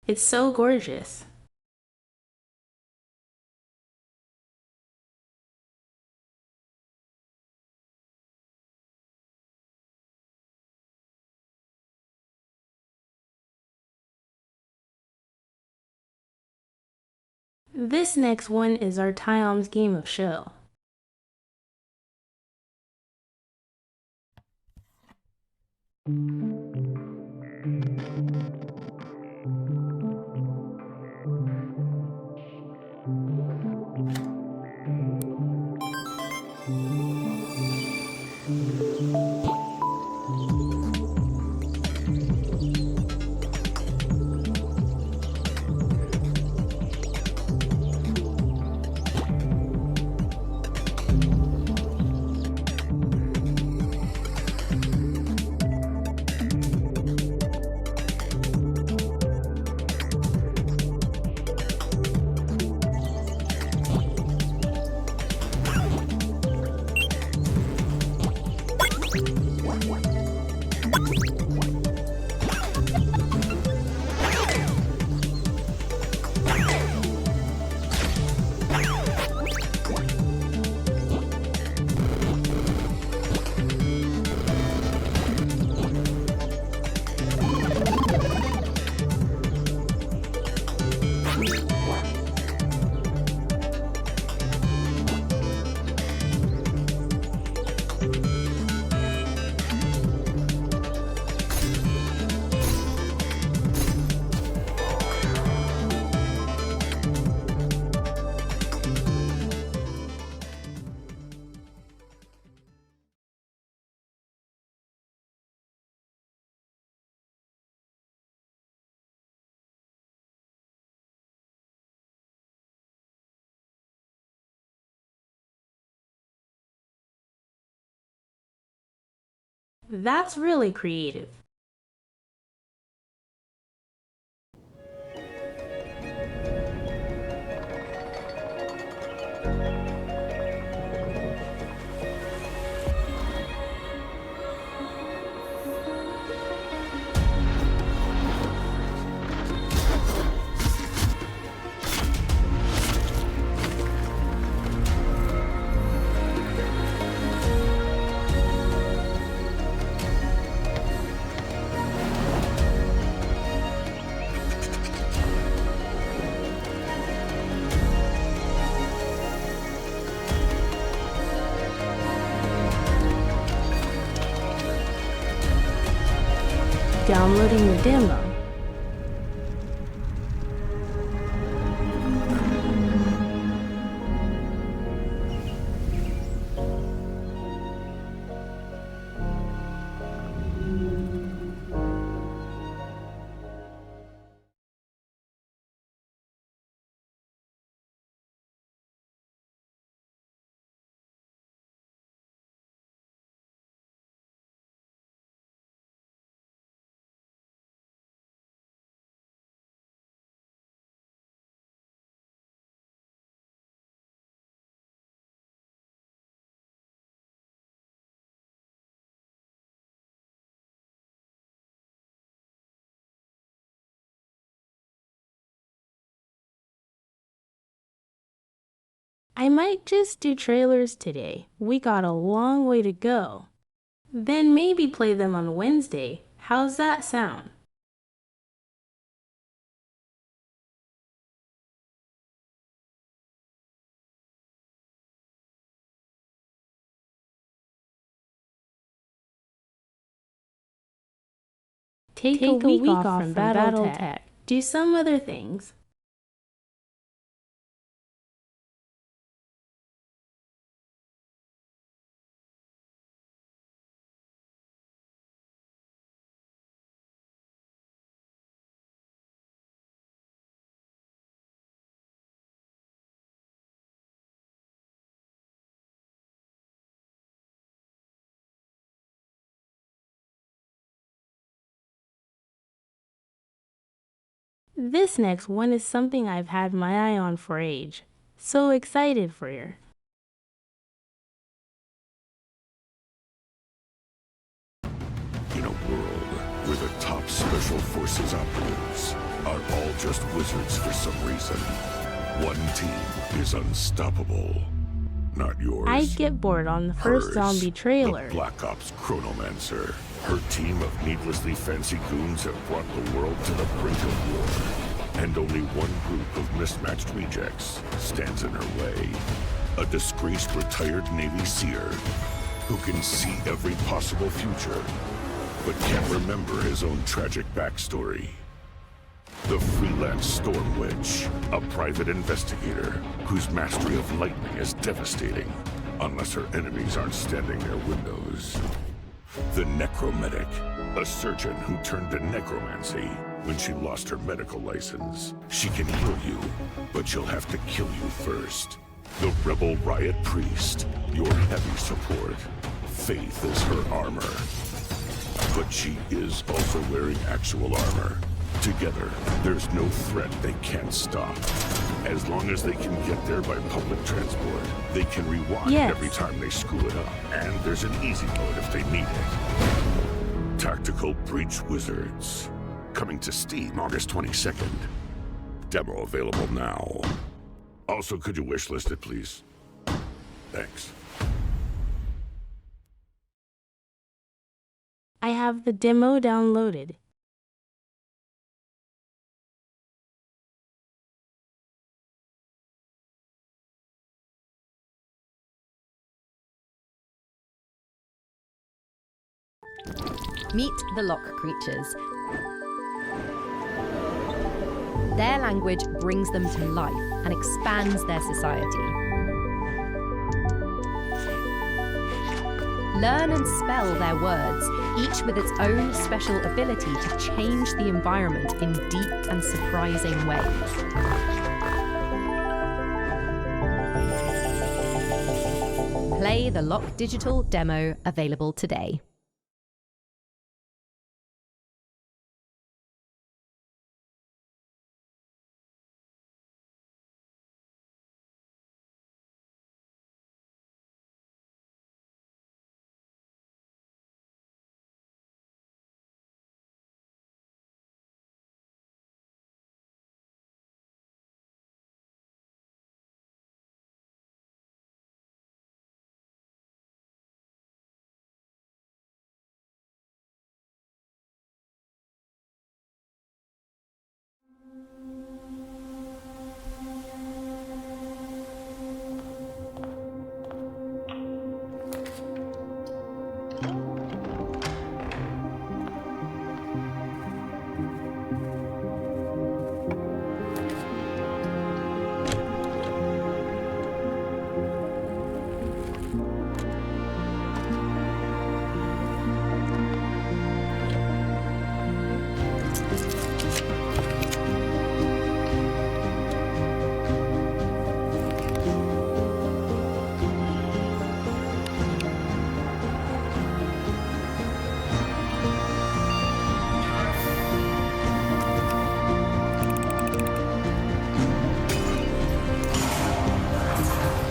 It's so gorgeous. This next one is Artyom's game of Show. That's really creative. Downloading the demo. I might just do trailers today. We got a long way to go. Then maybe play them on Wednesday. How's that sound? Take a week off from BattleTech. Do some other things. This next one is something I've had my eye on for age. So excited for you. In a world where the top special forces operatives are all just wizards for some reason, one team is unstoppable. Not yours. I get bored on the first Hers, zombie trailer. The Black Ops Chronomancer. Her team of needlessly fancy goons have brought the world to the brink of war. And only one group of mismatched rejects stands in her way. A disgraced retired Navy seer who can see every possible future, but can't remember his own tragic backstory. The freelance Storm Witch, a private investigator whose mastery of lightning is devastating, unless her enemies aren't standing near windows. The Necromedic, a surgeon who turned to necromancy when she lost her medical license. She can heal you, but she'll have to kill you first. The Rebel Riot Priest, your heavy support. Faith is her armor. But she is also wearing actual armor. Together, there's no threat they can't stop. As long as they can get there by public transport, they can rewind every time they screw it up. And there's an easy mode if they need it. Tactical Breach Wizards. Coming to Steam August 22nd. Demo available now. Also, could you wishlist it, please? Thanks. I have the demo downloaded. Meet the Lock Creatures. Their language brings them to life and expands their society. Learn and spell their words, each with its own special ability to change the environment in deep and surprising ways. Play the Lock Digital demo available today.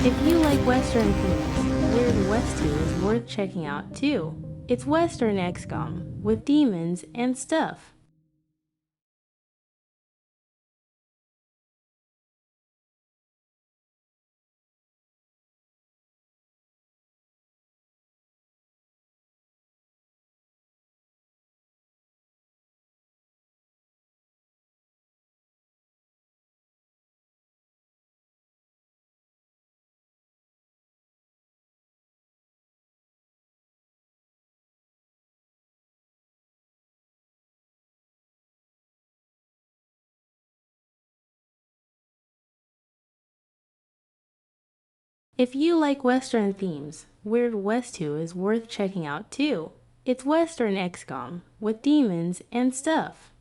If you like Western themes, Weird West 2 is worth checking out too. It's Western XCOM with demons and stuff. If you like Western themes, Weird West 2 is worth checking out too. It's Western XCOM with demons and stuff.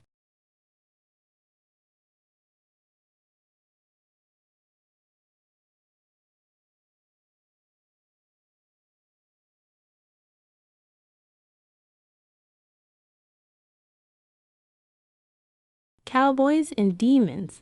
Cowboys and demons.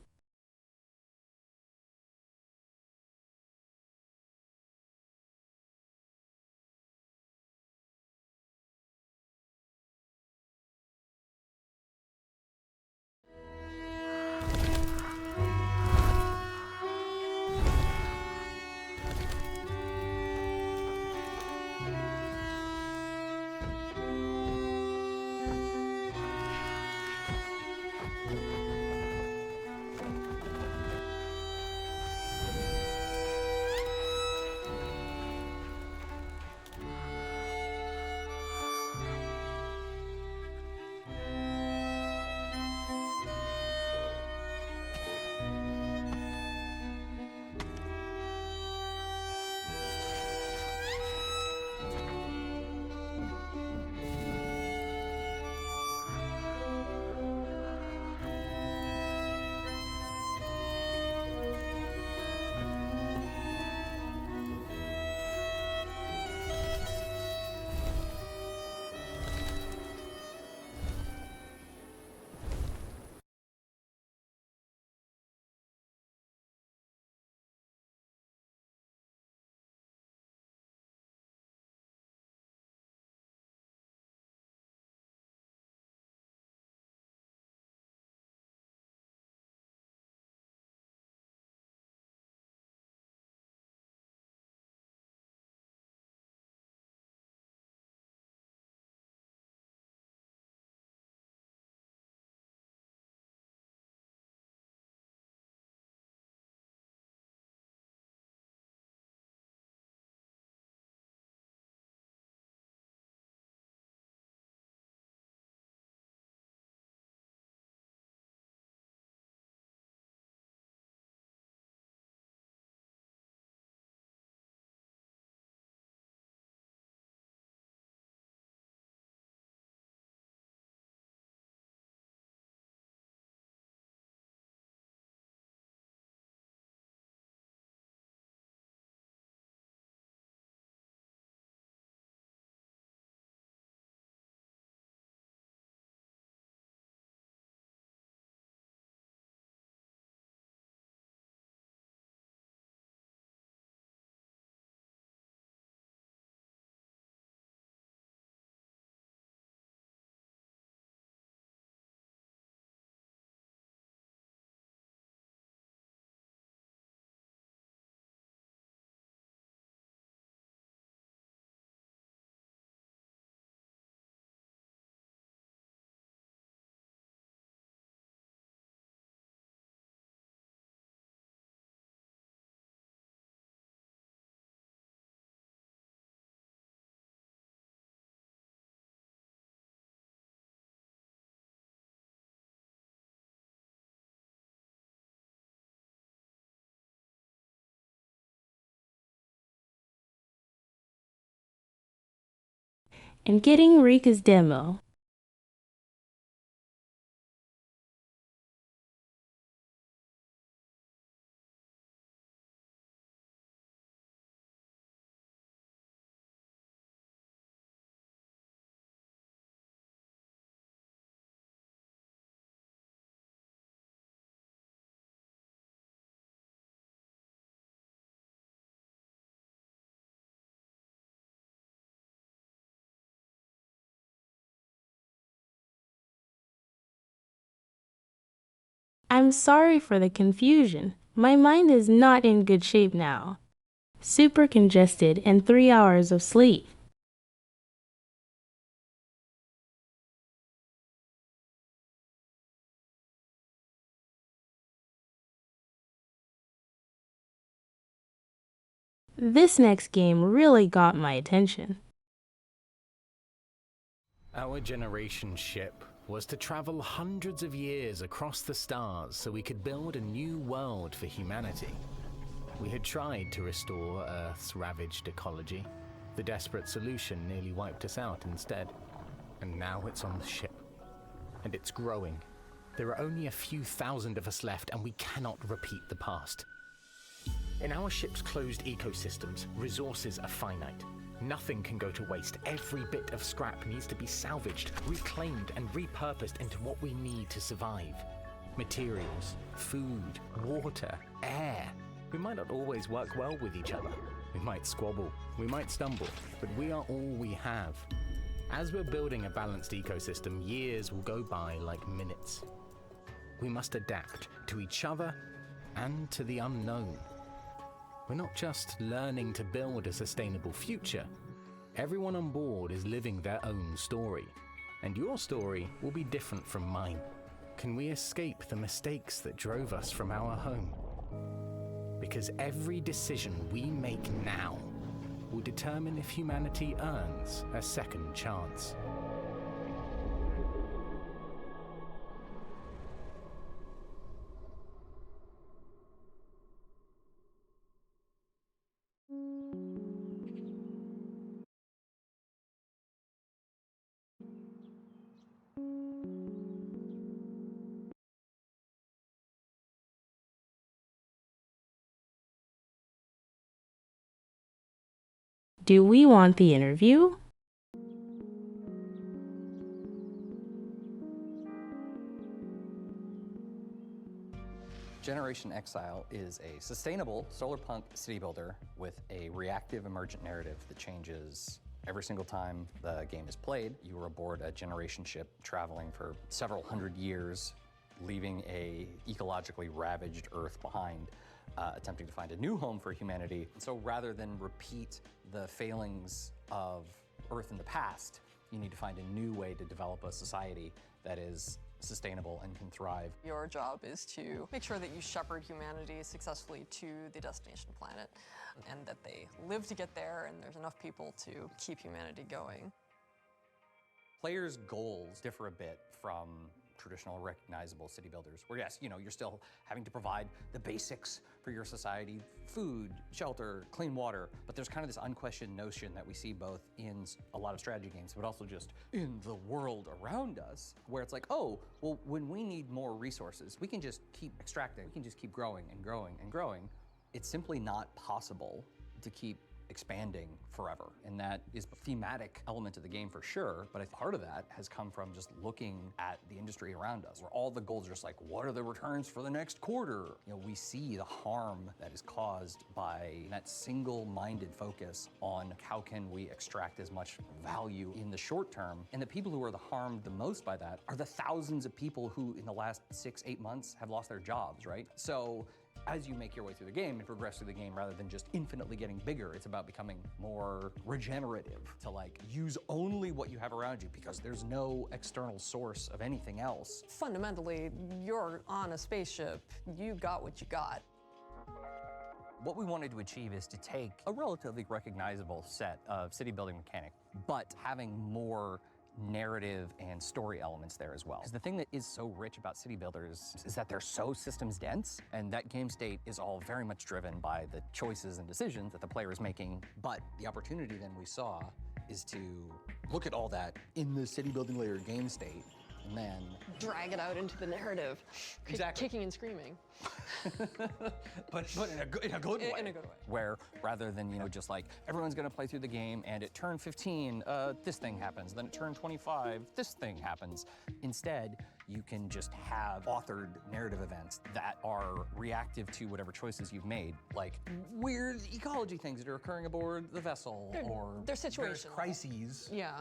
and getting Rika's demo. I'm sorry for the confusion. My mind is not in good shape now. Super congested and 3 hours of sleep. This next game really got my attention. Our generation ship was to travel hundreds of years across the stars so we could build a new world for humanity. We had tried to restore Earth's ravaged ecology. The desperate solution nearly wiped us out instead. And now it's on the ship. And it's growing. There are only a few thousand of us left, and we cannot repeat the past. In our ship's closed ecosystems, resources are finite. Nothing can go to waste. Every bit of scrap needs to be salvaged, reclaimed, and repurposed into what we need to survive. Materials, food, water, air. We might not always work well with each other. We might squabble, we might stumble, but we are all we have. As we're building a balanced ecosystem, years will go by like minutes. We must adapt to each other and to the unknown. We're not just learning to build a sustainable future. Everyone on board is living their own story, and your story will be different from mine. Can we escape the mistakes that drove us from our home? Because every decision we make now will determine if humanity earns a second chance. Do we want the interview? Generation Exile is a sustainable solarpunk city builder with a reactive emergent narrative that changes every single time the game is played. You are aboard a generation ship traveling for several hundred years, leaving a ecologically ravaged Earth behind, attempting to find a new home for humanity. So rather than repeat the failings of Earth in the past, you need to find a new way to develop a society that is sustainable and can thrive. Your job is to make sure that you shepherd humanity successfully to the destination planet, and that they live to get there and there's enough people to keep humanity going. Players' goals differ a bit from traditional recognizable city builders, where yes, you're still having to provide the basics for your society, food, shelter, clean water, but there's kind of this unquestioned notion that we see both in a lot of strategy games, but also just in the world around us, where it's like, oh, well, when we need more resources, we can just keep extracting, we can just keep growing and growing and growing. It's simply not possible to keep expanding forever. And that is a thematic element of the game for sure, but part of that has come from just looking at the industry around us, where all the goals are just like, what are the returns for the next quarter? We see the harm that is caused by that single-minded focus on how can we extract as much value in the short term. And the people who are harmed the most by that are the thousands of people who in the last 6-8 months have lost their jobs, right? So as you make your way through the game and progress through the game, rather than just infinitely getting bigger, it's about becoming more regenerative, to use only what you have around you because there's no external source of anything else. Fundamentally, you're on a spaceship, you got what you got. What we wanted to achieve is to take a relatively recognizable set of city building mechanics, but having more narrative and story elements there as well. Because the thing that is so rich about city builders is that they're so systems dense, and that game state is all very much driven by the choices and decisions that the player is making. But the opportunity then we saw is to look at all that in the city building layer game state, and then drag it out into the narrative, Exactly. kicking and screaming. but in a good way. In a good way. Where rather than, just like everyone's gonna play through the game and at turn 15, this thing happens, then at turn 25, this thing happens. Instead, you can just have authored narrative events that are reactive to whatever choices you've made, like weird ecology things that are occurring aboard the vessel, or They're various situational. crises. Yeah.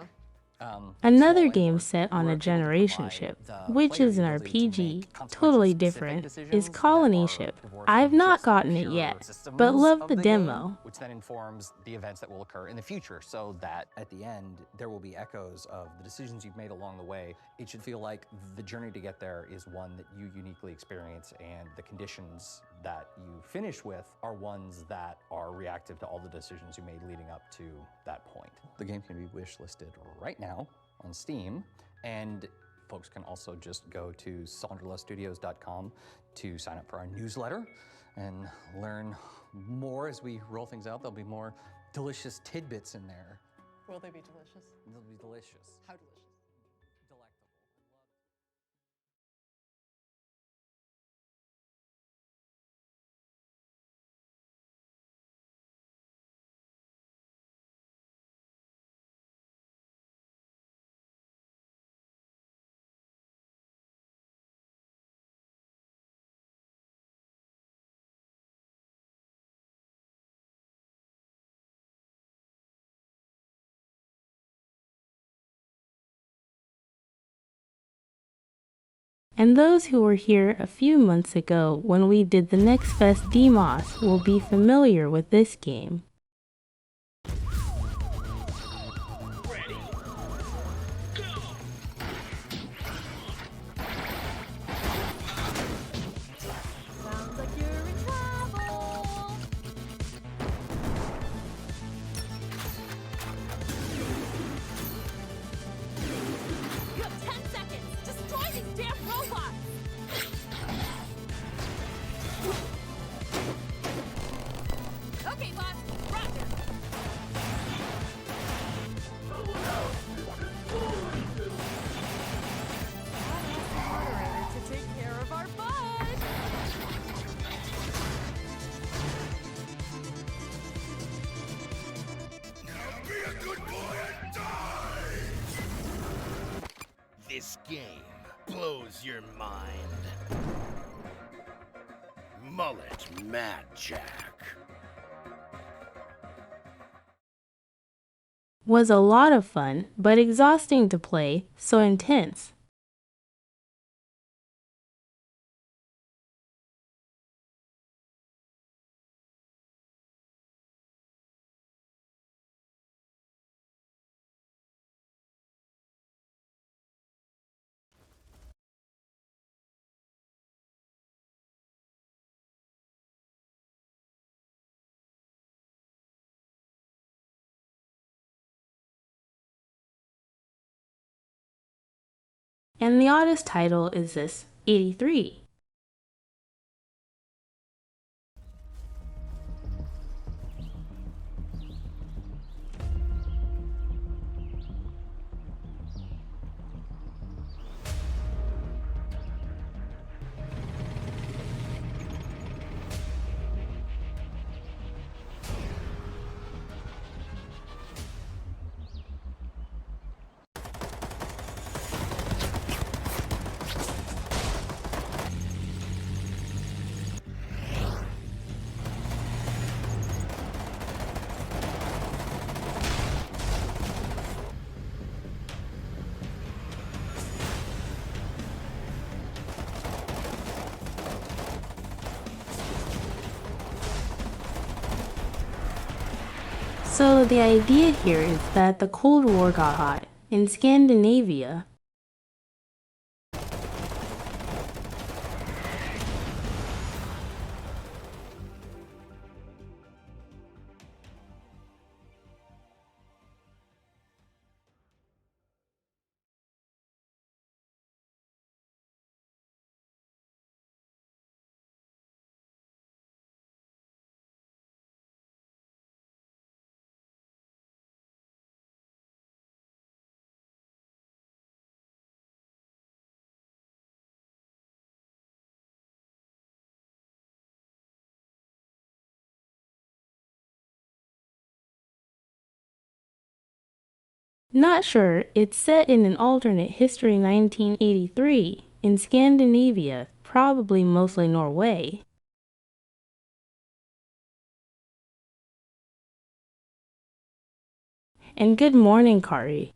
Another game set on a generation ship, which is an RPG, totally different, is Colony Ship. I've not gotten it yet, but love the demo. Which then informs the events that will occur in the future, so that at the end, there will be echoes of the decisions you've made along the way. It should feel like the journey to get there is one that you uniquely experience, and the conditions that you finish with are ones that are reactive to all the decisions you made leading up to that point. The game can be wish listed right now on Steam, and folks can also just go to sonderlastudios.com to sign up for our newsletter and learn more as we roll things out. There'll be more delicious tidbits in there. Will they be delicious? They'll be delicious. How delicious? And those who were here a few months ago when we did the Next Fest Demos will be familiar with this game. Sounds like you're in trouble. You have 10 seconds. Destroy these damn robots. Okay, boss. Roger. Moderator to take care of our bud. Be a good boy and die! This game blows your mind. Mullet Mad Jack. Was a lot of fun, but exhausting to play, so intense. And the oddest title is this 83. So the idea here is that the Cold War got hot in Scandinavia. Not sure, it's set in an alternate history 1983 in Scandinavia, probably mostly Norway. And good morning, Kari.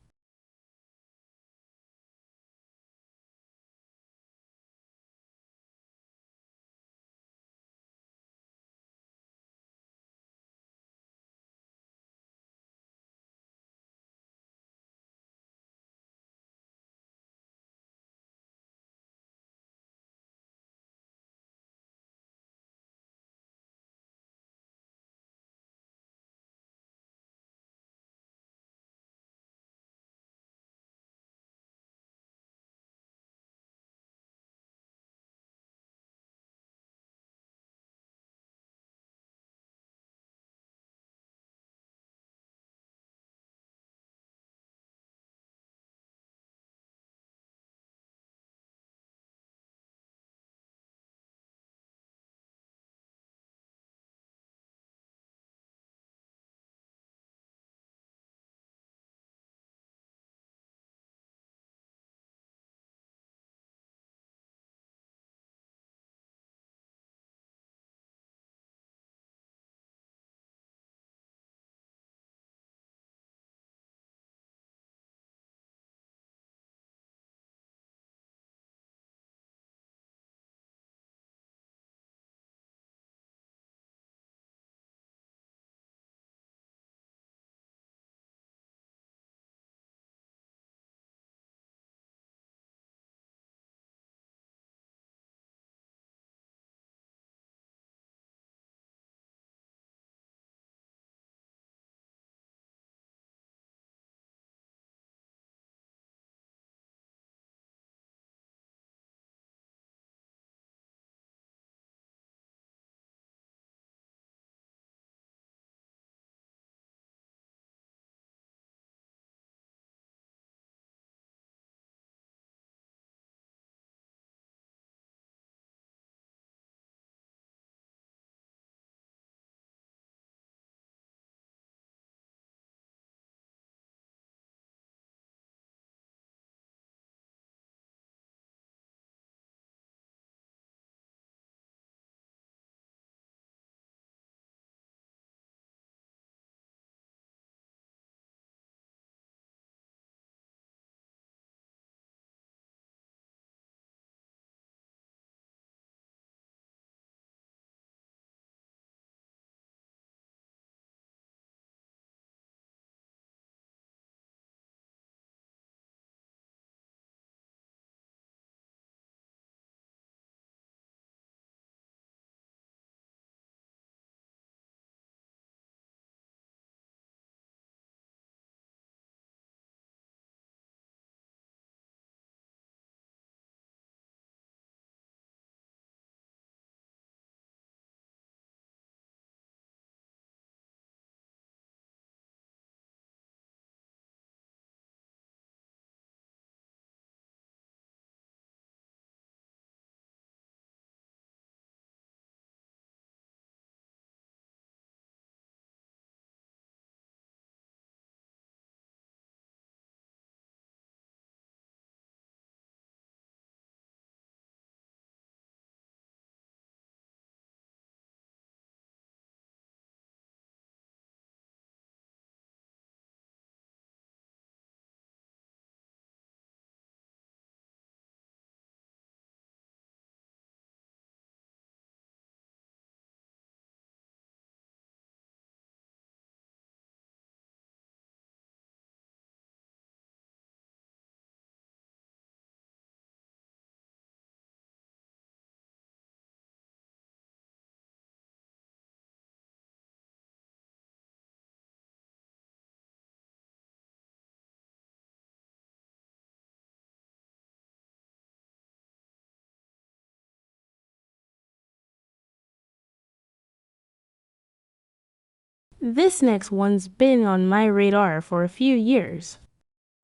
This next one's been on my radar for a few years.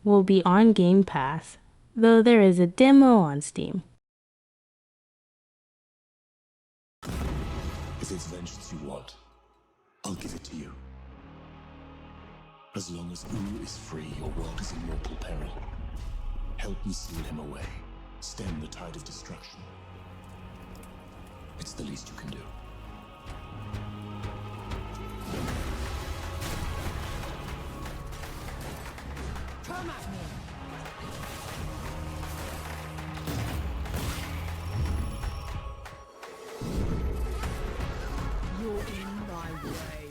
Will be on Game Pass, though there is a demo on Steam. If it's vengeance you want, I'll give it to you. As long as U is free, your world is in mortal peril. Help me seal him away. Stem the tide of destruction. It's the least you can do. Come at me! You're in my way.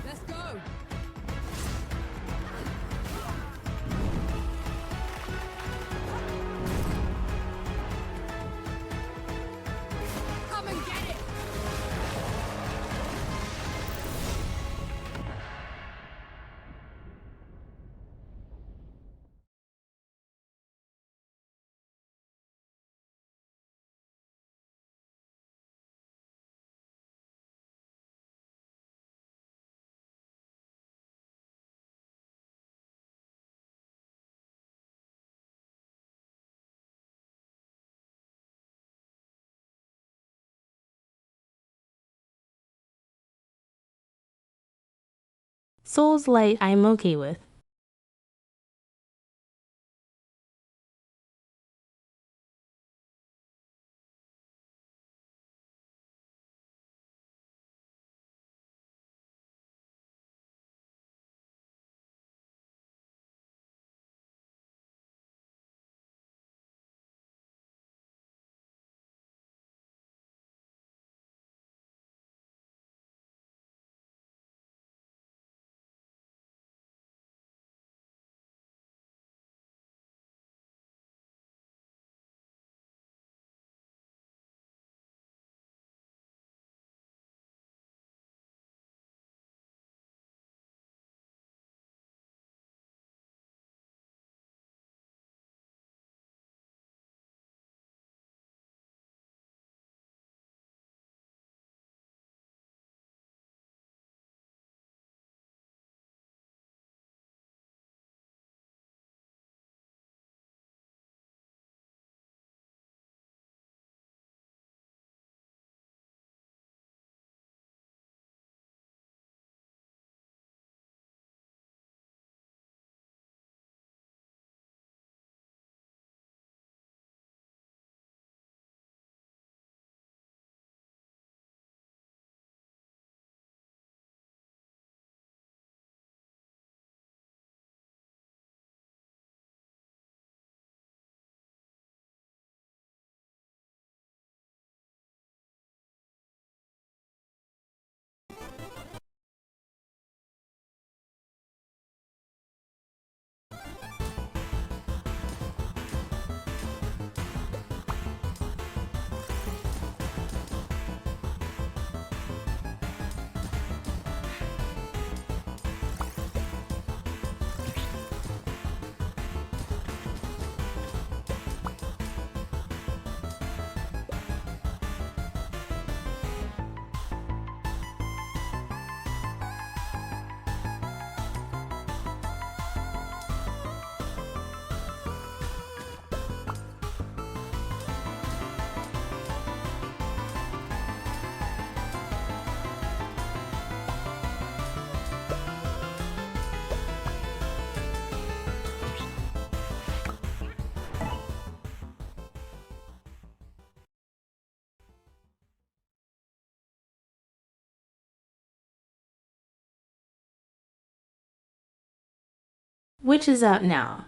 Let's go! Come and get it! Souls Light I'm okay with. Which is out now.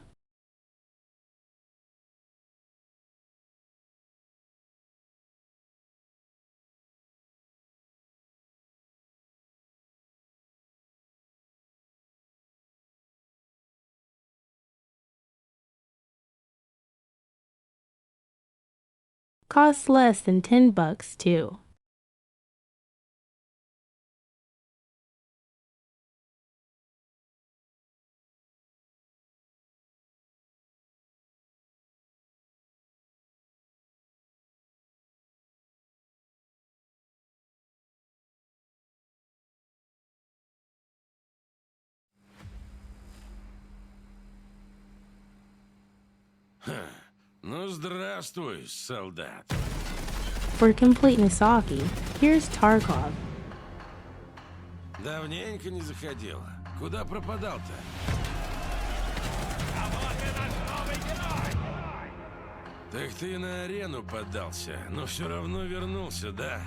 Costs less than $10 too. Ну, здравствуй, солдат. For complete nostalgia, here's Tarkov. Давненько не заходил. Куда пропадал-то? Так ты на арену поддался, но все равно вернулся, да?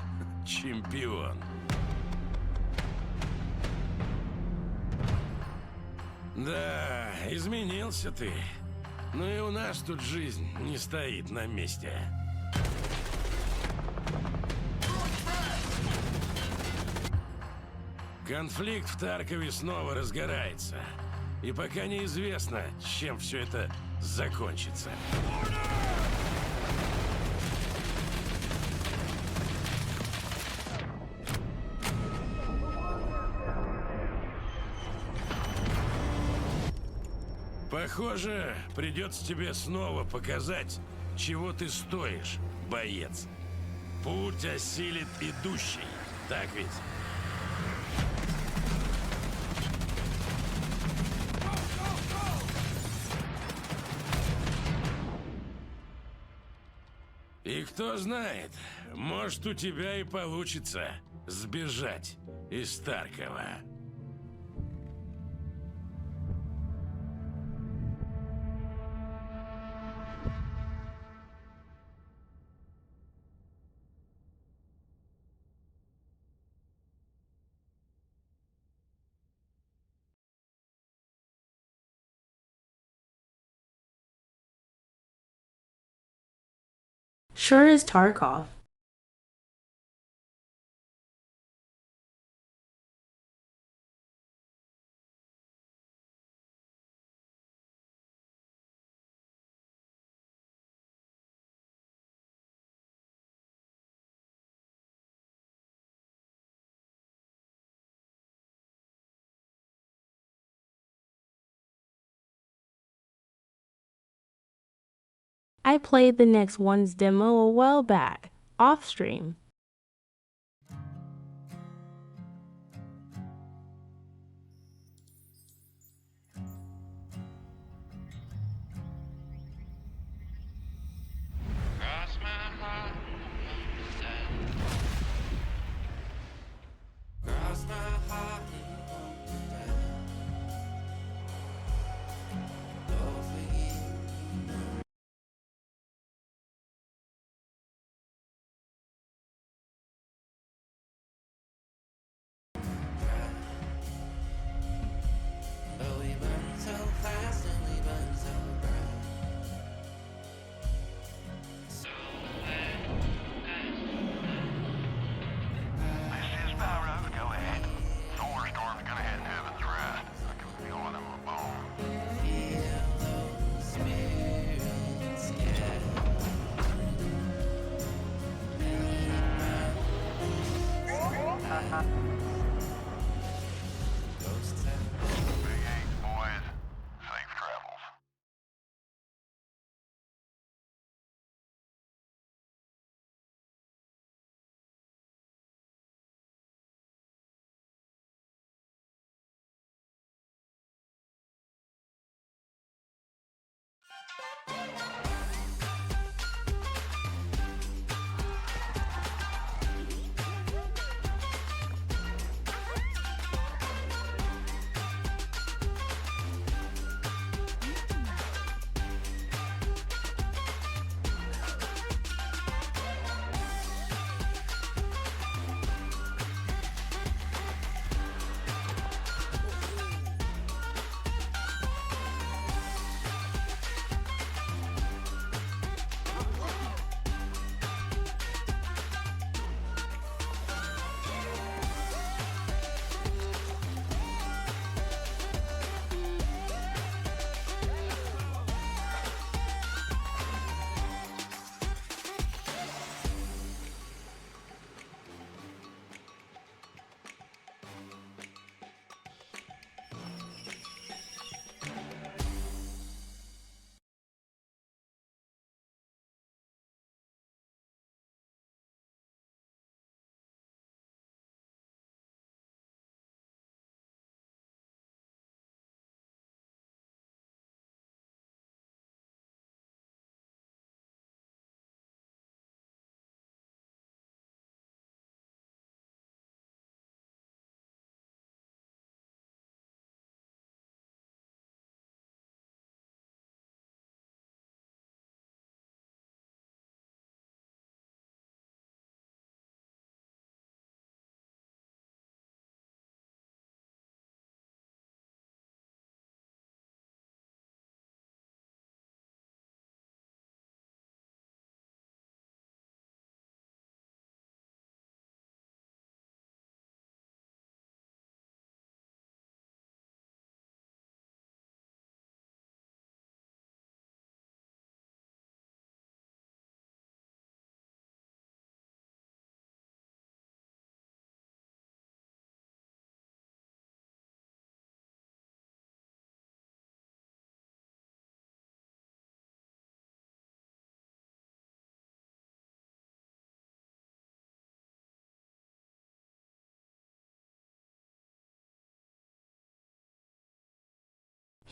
Чемпион. Да, изменился ты. Но и у нас тут жизнь не стоит на месте. Конфликт в Таркове снова разгорается. И пока неизвестно, чем все это закончится. Похоже, придется тебе снова показать, чего ты стоишь, боец. Путь осилит идущий, так ведь? И кто знает, может, у тебя и получится сбежать из Таркова. Sure is Tarkov. I played the next one's demo a while back, off stream.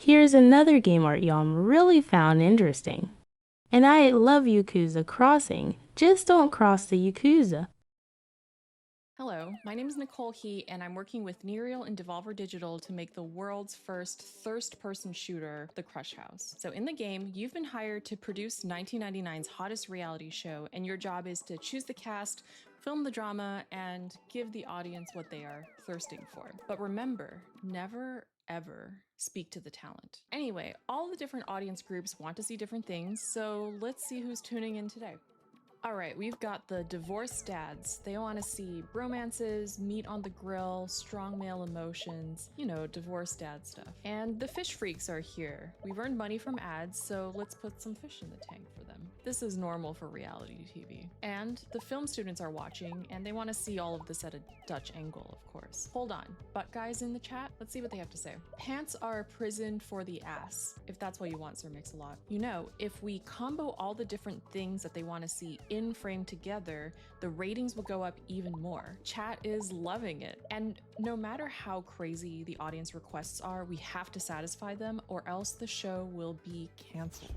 Here's another game art y'all really found interesting. And I love Yakuza Crossing, just don't cross the Yakuza. Hello, my name is Nicole He, and I'm working with Nereal and Devolver Digital to make the world's first first-person shooter, The Crush House. So in the game, you've been hired to produce 1999's hottest reality show, and your job is to choose the cast, film the drama, and give the audience what they are thirsting for. But remember, never ever speak to the talent. Anyway, all the different audience groups want to see different things, so let's see who's tuning in today. All right, we've got the divorced dads. They want to see bromances, meat on the grill, strong male emotions, you know, divorced dad stuff. And the fish freaks are here. We've earned money from ads, so let's put some fish in the tank for them. This is normal for reality TV. And the film students are watching, and they want to see all of this at a Dutch angle, of course. Hold on, butt guys in the chat? Let's see what they have to say. Pants are a prison for the ass, if that's what you want, Sir Mix-a-Lot. You know, if we combo all the different things that they want to see in frame together, the ratings will go up even more. Chat is loving it. And no matter how crazy the audience requests are, we have to satisfy them or else the show will be canceled.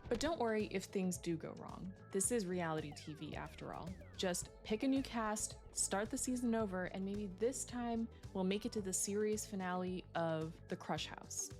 But don't worry if things do go wrong. This is reality TV after all. Just pick a new cast, start the season over, and maybe this time we'll make it to the series finale of The Crush House.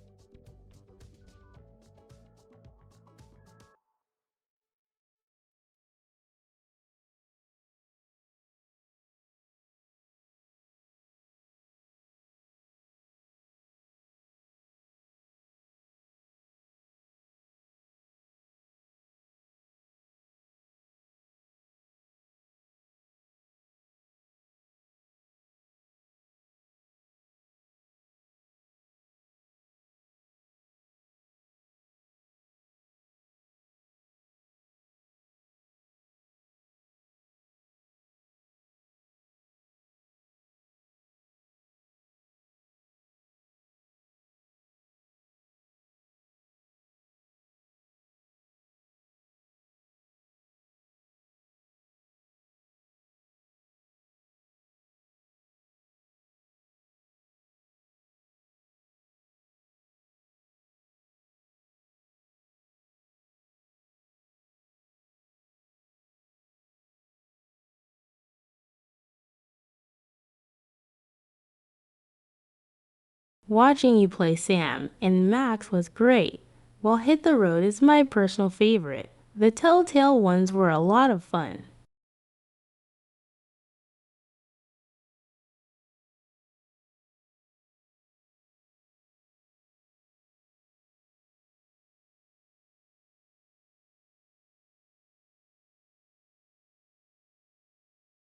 Watching you play Sam and Max was great, while Hit the Road is my personal favorite. The Telltale ones were a lot of fun.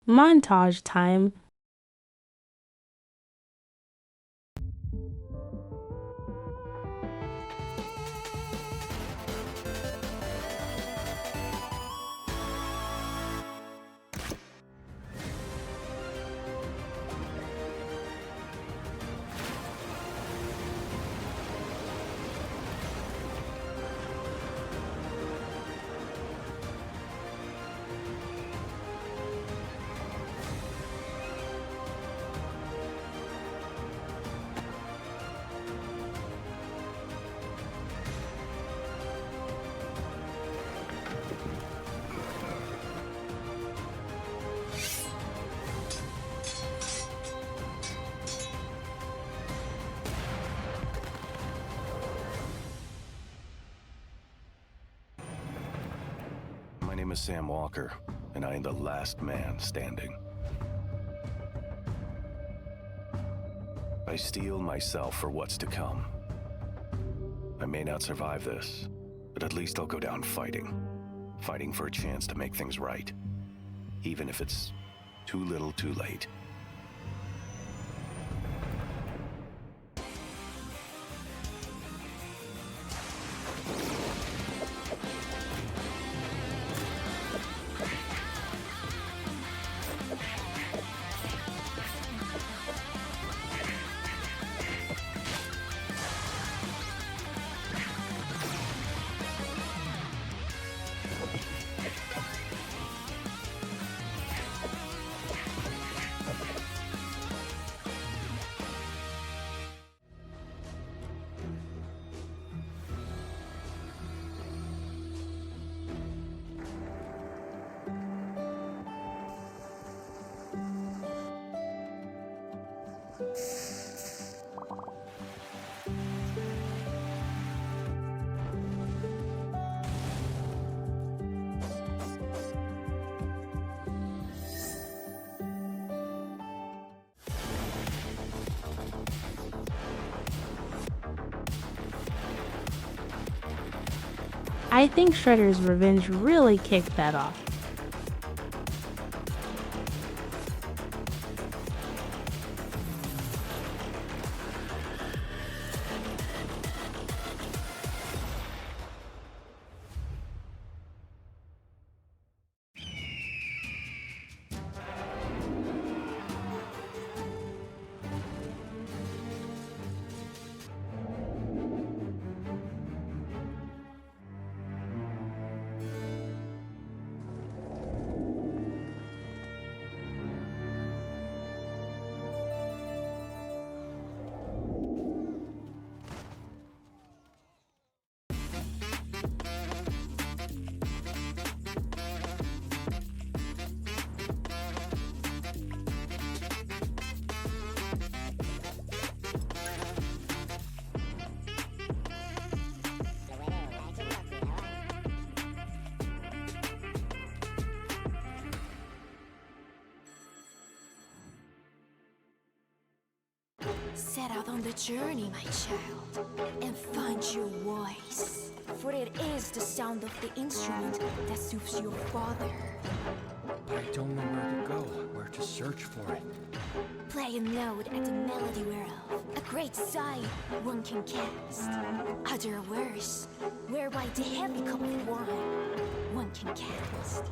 Montage time. My name is Sam Walker, and I am the last man standing. I steel myself for what's to come. I may not survive this, but at least I'll go down fighting. Fighting for a chance to make things right. Even if it's too little too late. I think Shredder's Revenge really kicked that off. Set out on the journey, my child, and find your voice. For it is the sound of the instrument that soothes your father. But I don't know where to go, where to search for it. Play a note at the melody whereof a great sight one can cast. Other words, whereby the heavy cup of wine one can cast.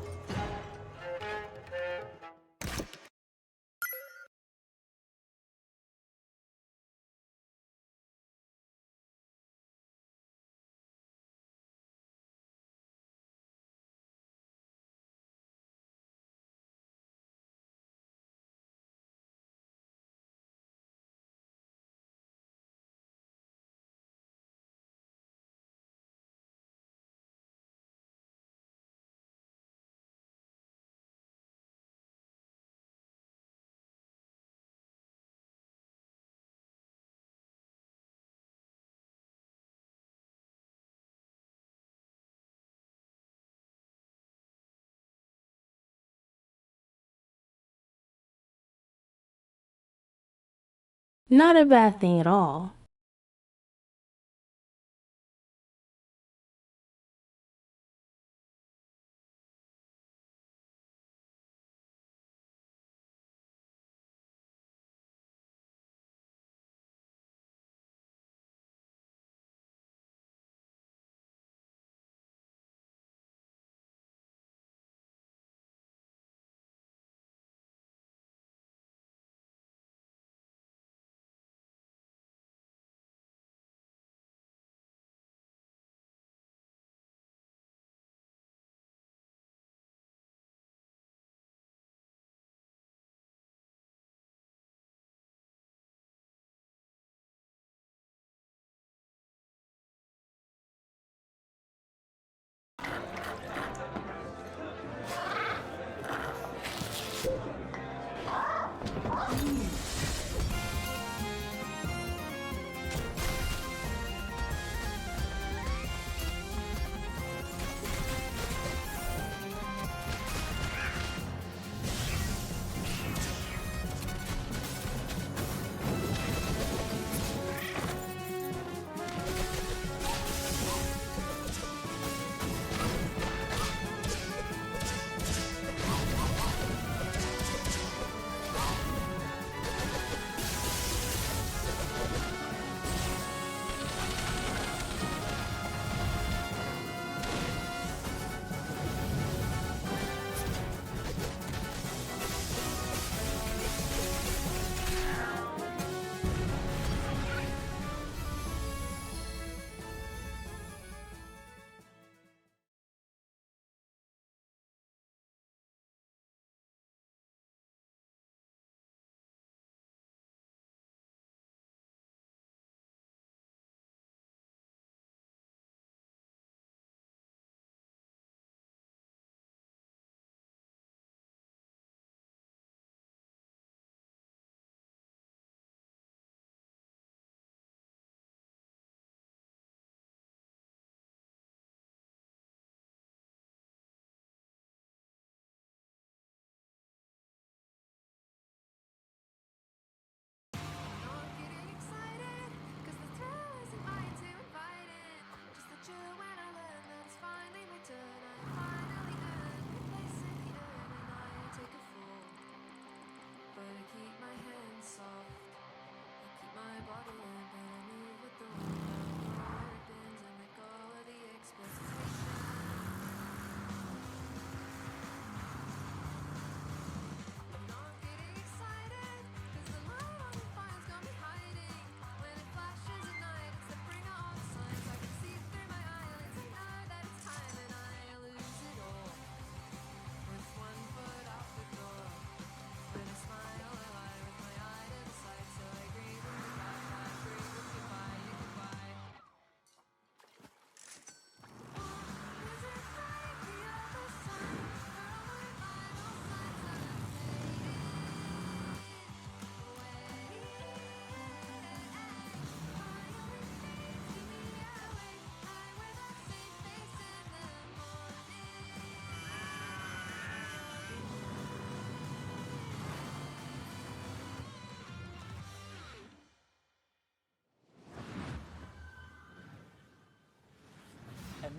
Not a bad thing at all.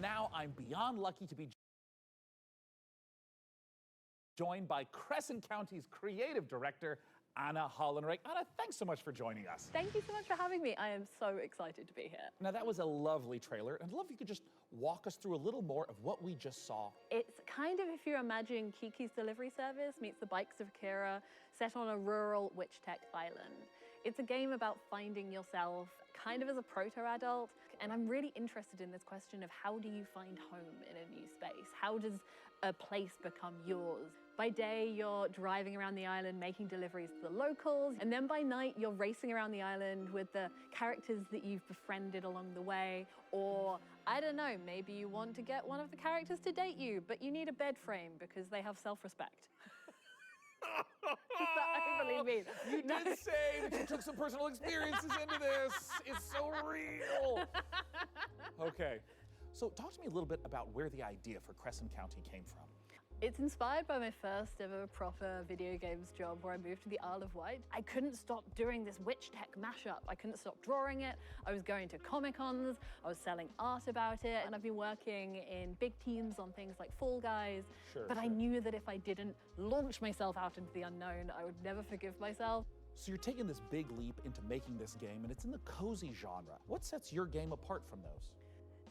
now I'm beyond lucky to be joined by Crescent County's creative director, Anna Hollenreich. Anna, thanks so much for joining us. Thank you so much for having me. I am so excited to be here. Now, that was a lovely trailer, and I'd love if you could just walk us through a little more of what we just saw. It's kind of if you imagine Kiki's Delivery Service meets the Bikes of Kira, set on a rural Witch Tech island. It's a game about finding yourself, kind of as a proto-adult, and I'm really interested in this question of how do you find home in a new space? How does a place become yours? By day, you're driving around the island, making deliveries to the locals, and then by night, you're racing around the island with the characters that you've befriended along the way, or, I don't know, maybe you want to get one of the characters to date you, but you need a bed frame because they have self-respect. Is that overly mean? You did say that you took some personal experiences into this. It's so real. Okay, so talk to me a little bit about where the idea for Crescent County came from. It's inspired by my first ever proper video games job where I moved to the Isle of Wight. I couldn't stop doing this Witch Tech mashup. I couldn't stop drawing it. I was going to Comic-Cons, I was selling art about it, and I've been working in big teams on things like Fall Guys. But I knew that if I didn't launch myself out into the unknown, I would never forgive myself. So you're taking this big leap into making this game, and it's in the cozy genre. What sets your game apart from those?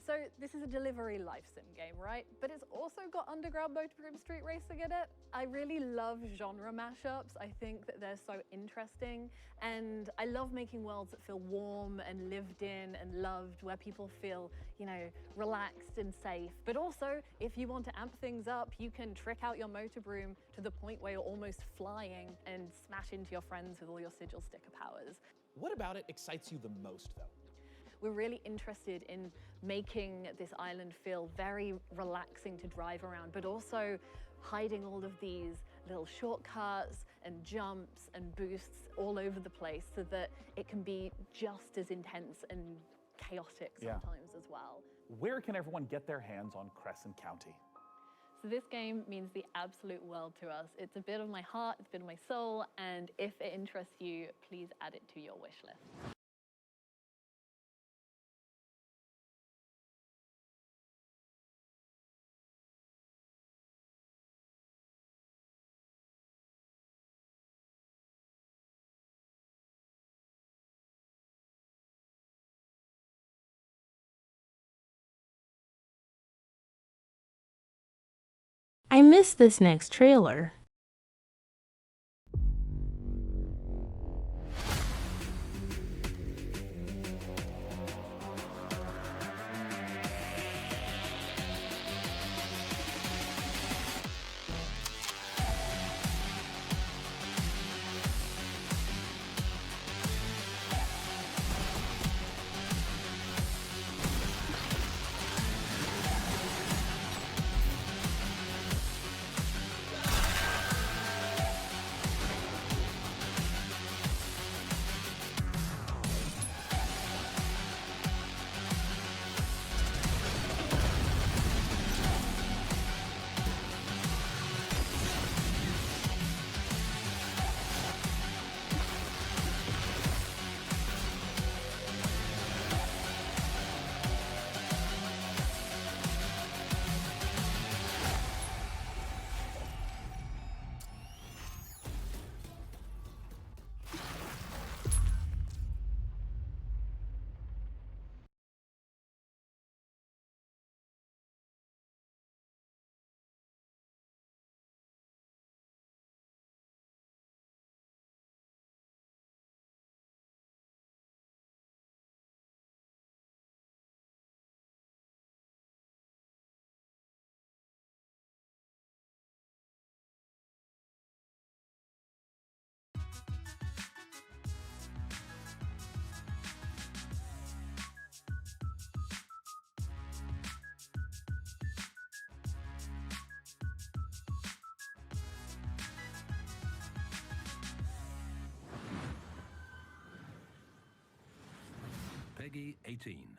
So this is a delivery life sim game, right? But it's also got underground motorhome street racing in it. I really love genre mashups. I think that they're so interesting. And I love making worlds that feel warm and lived in and loved, where people feel, you know, relaxed and safe. But also, if you want to amp things up, you can trick out your motor broom to the point where you're almost flying and smash into your friends with all your sigil sticker powers. What about it excites you the most, though? We're really interested in making this island feel very relaxing to drive around, but also hiding all of these little shortcuts and jumps and boosts all over the place so that it can be just as intense and chaotic sometimes as well. Where can everyone get their hands on Crescent County? So this game means the absolute world to us. It's a bit of my heart, it's a bit of my soul, and if it interests you, please add it to your wish list. I missed this next trailer. Peggy 18.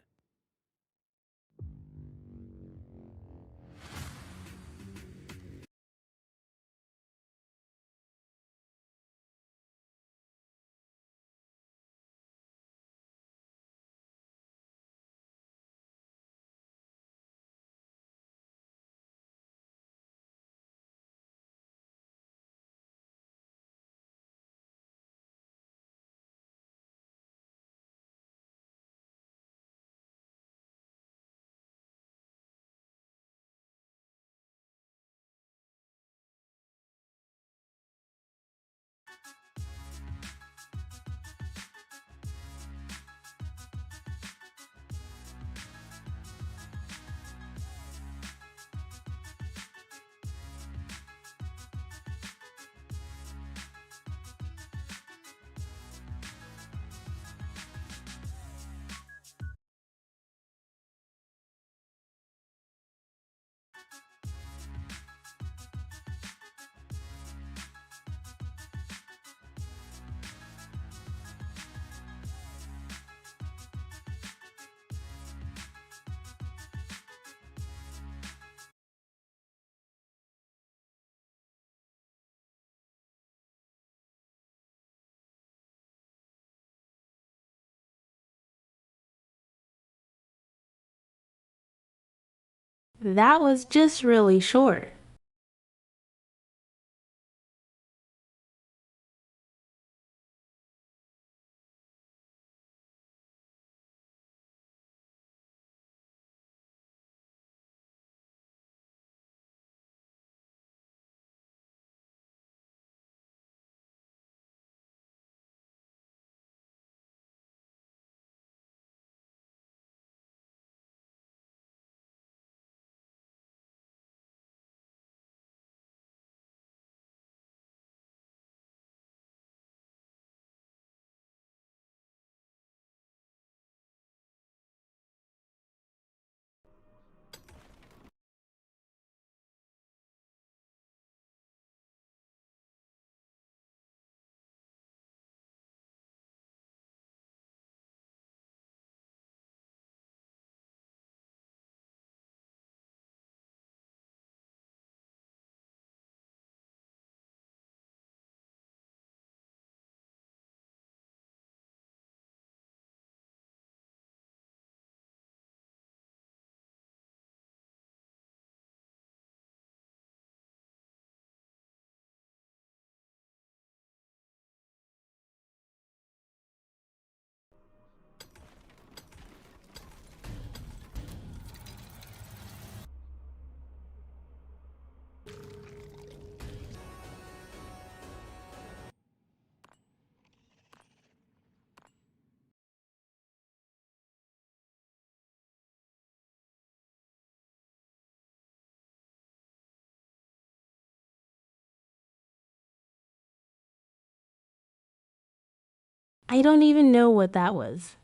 That was just really short. I don't even know what that was.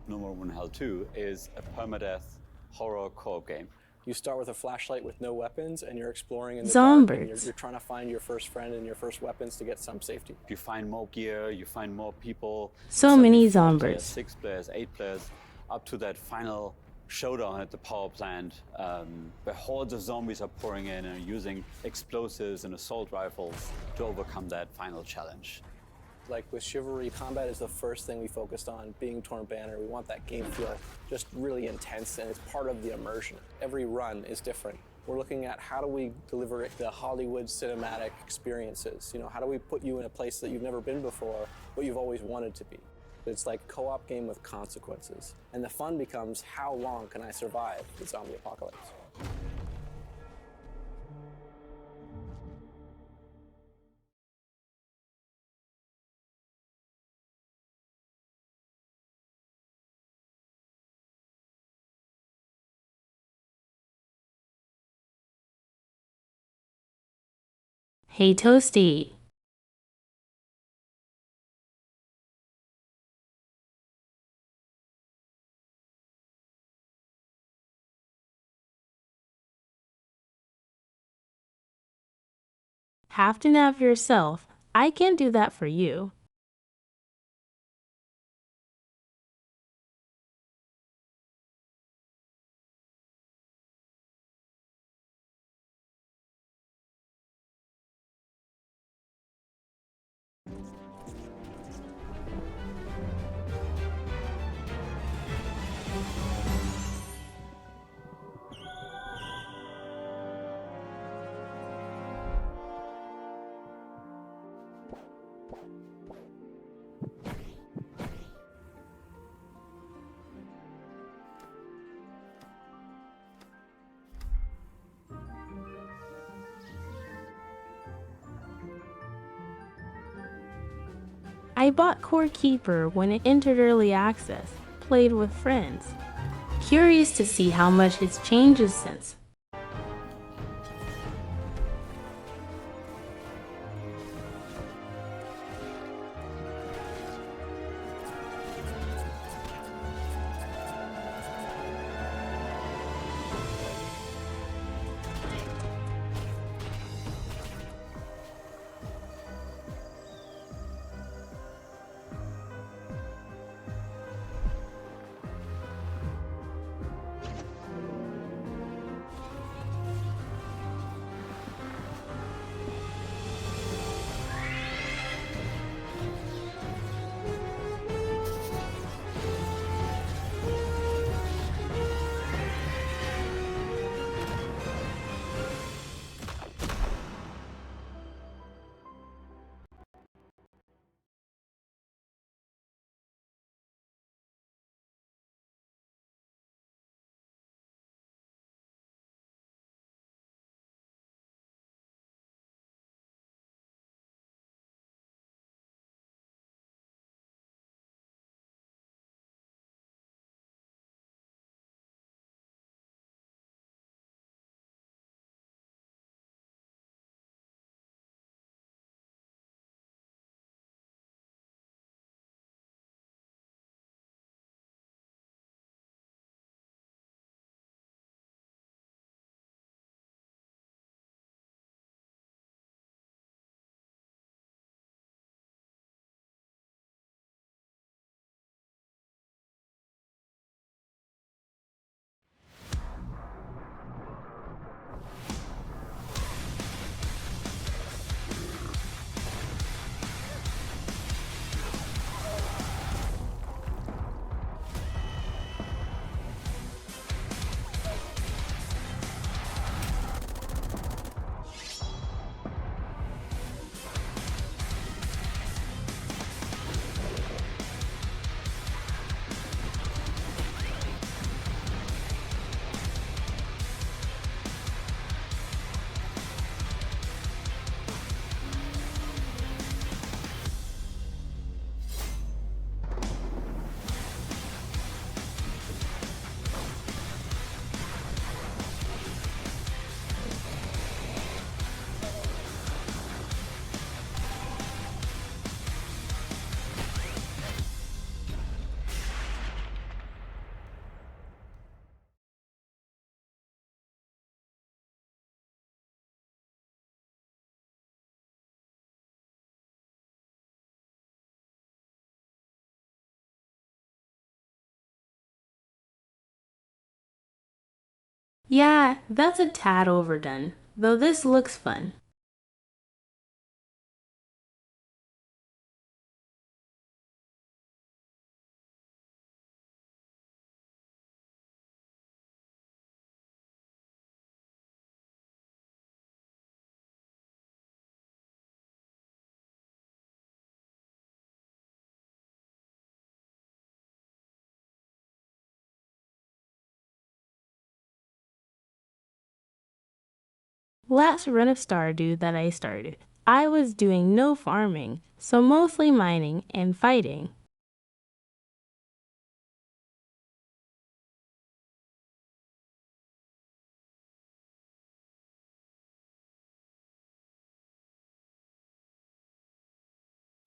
No More One Hell 2 is a permadeath horror co-op game. You start with a flashlight with no weapons, and you're exploring in the Zombies. dark, and you're trying to find your first friend and your first weapons to get some safety. You find more gear, you find more people. So many 4 zombies. players, 6 players, 8 players, up to that final showdown at the power plant, where hordes of zombies are pouring in and using explosives and assault rifles to overcome that final challenge. Like with Chivalry, combat is the first thing we focused on. Being Torn Banner, we want that game feel just really intense, and it's part of the immersion. Every run is different. We're looking at how do we deliver the Hollywood cinematic experiences. You know, how do we put you in a place that you've never been before, but you've always wanted to be. It's like a co-op game with consequences. And the fun becomes, how long can I survive the zombie apocalypse? Hey Toasty. Have to nap yourself. I can't do that for you. I bought Core Keeper when it entered early access, played with friends. Curious to see how much it's changed since. Yeah, that's a tad overdone, though this looks fun. Last run of Stardew that I started, I was doing no farming, so mostly mining and fighting.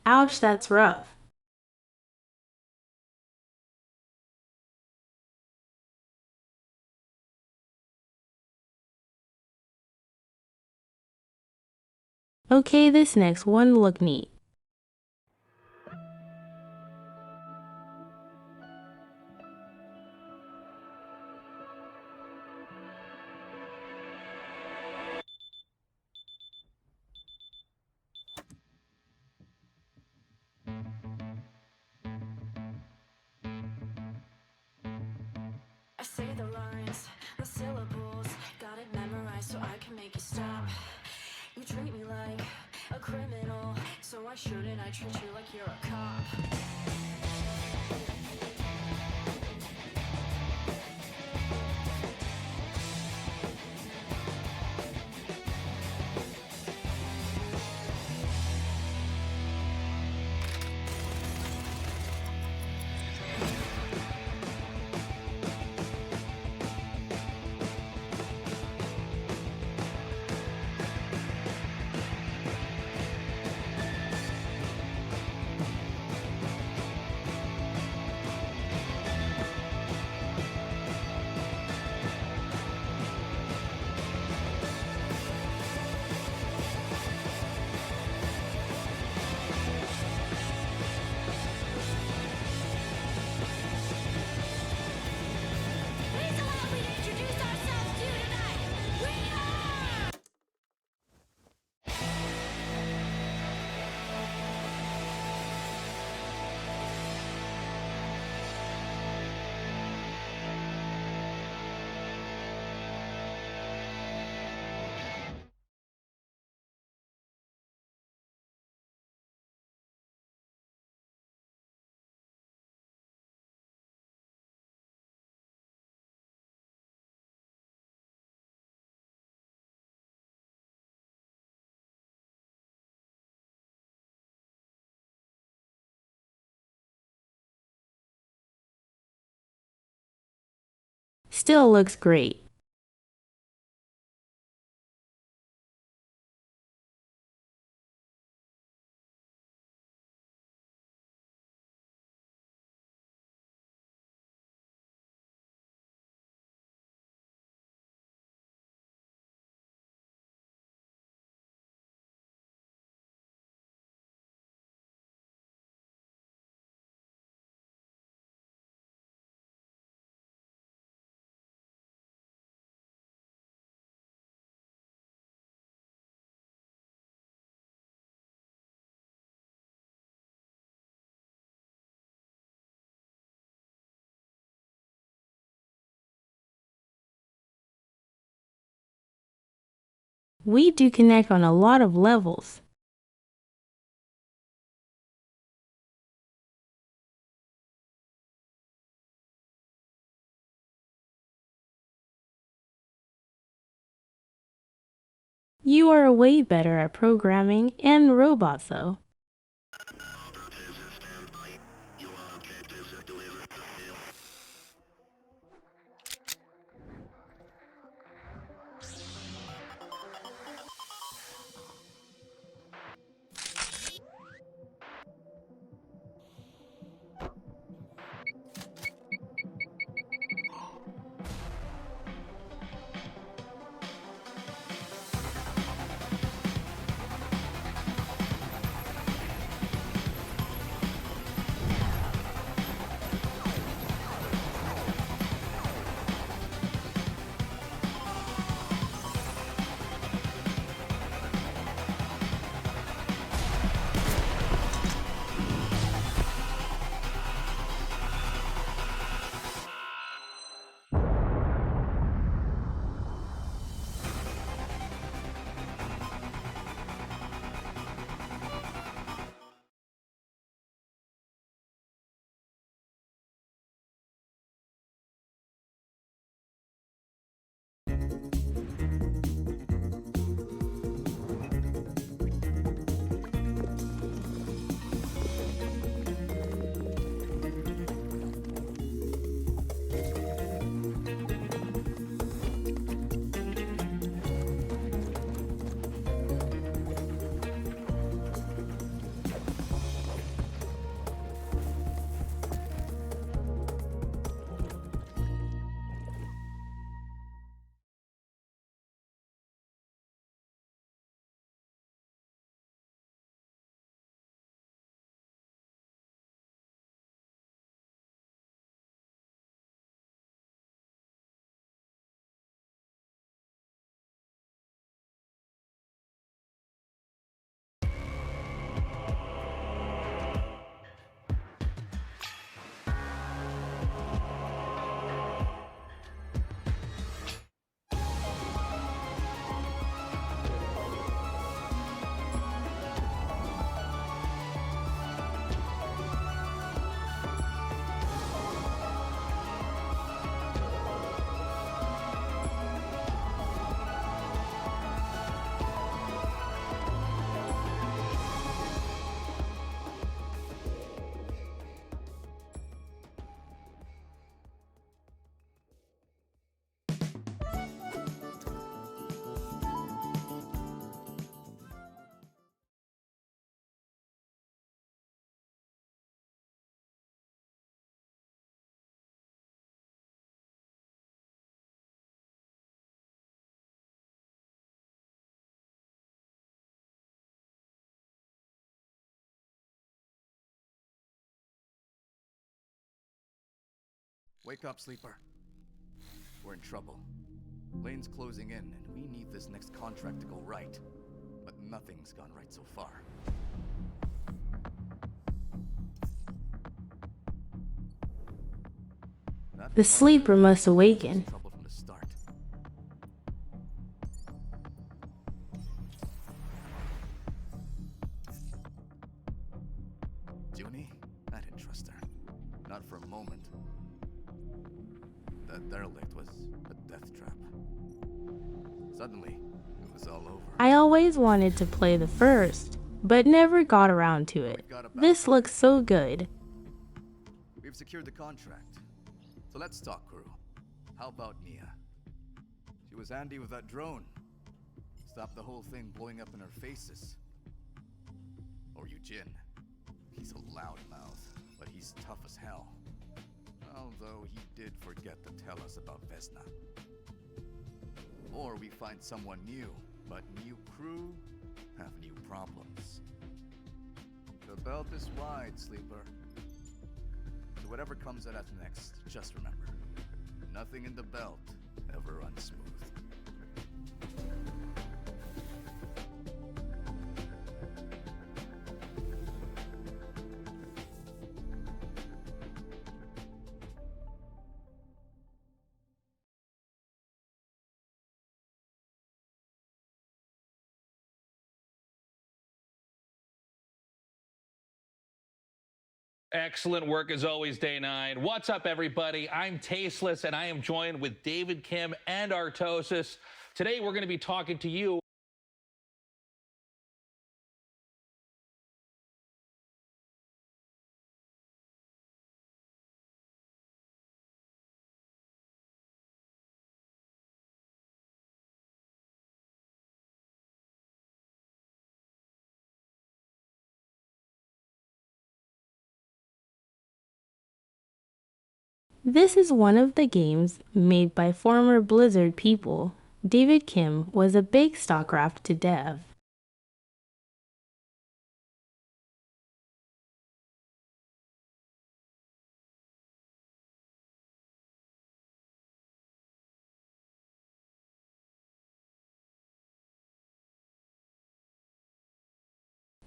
Ouch, that's rough. Okay, this next one look neat. I say the lines, the syllables, got it memorized so I can make you stop. You treat me like a criminal, so why shouldn't I treat you like you're a cop? Still looks great. We do connect on a lot of levels. You are way better at programming and robots, though. Wake up, Sleeper. We're in trouble. Lane's closing in, and we need this next contract to go right. But nothing's gone right so far. The sleeper must awaken. Trouble from the start. Junie? I didn't trust her. Not for a moment. That derelict was a death trap. Suddenly, it was all over. I always wanted to play the first, but never got around to it. This looks so good. We've secured the contract. So let's talk, crew. How about Nia? She was handy with that drone. Stopped the whole thing blowing up in our faces. Or Eugene. He's a loudmouth, but he's tough as hell. Although he did forget to tell us about Vesna. Or we find someone new, but new crew have new problems. The belt is wide, Sleeper. So whatever comes at us next, just remember, nothing in the belt ever runs smooth. Excellent work as always, Day 9. What's up, everybody? I'm Tasteless, and I am joined with David Kim and Artosis. Today, we're going to be talking to you. This is one of the games made by former Blizzard people. David Kim was a big StarCraft to dev.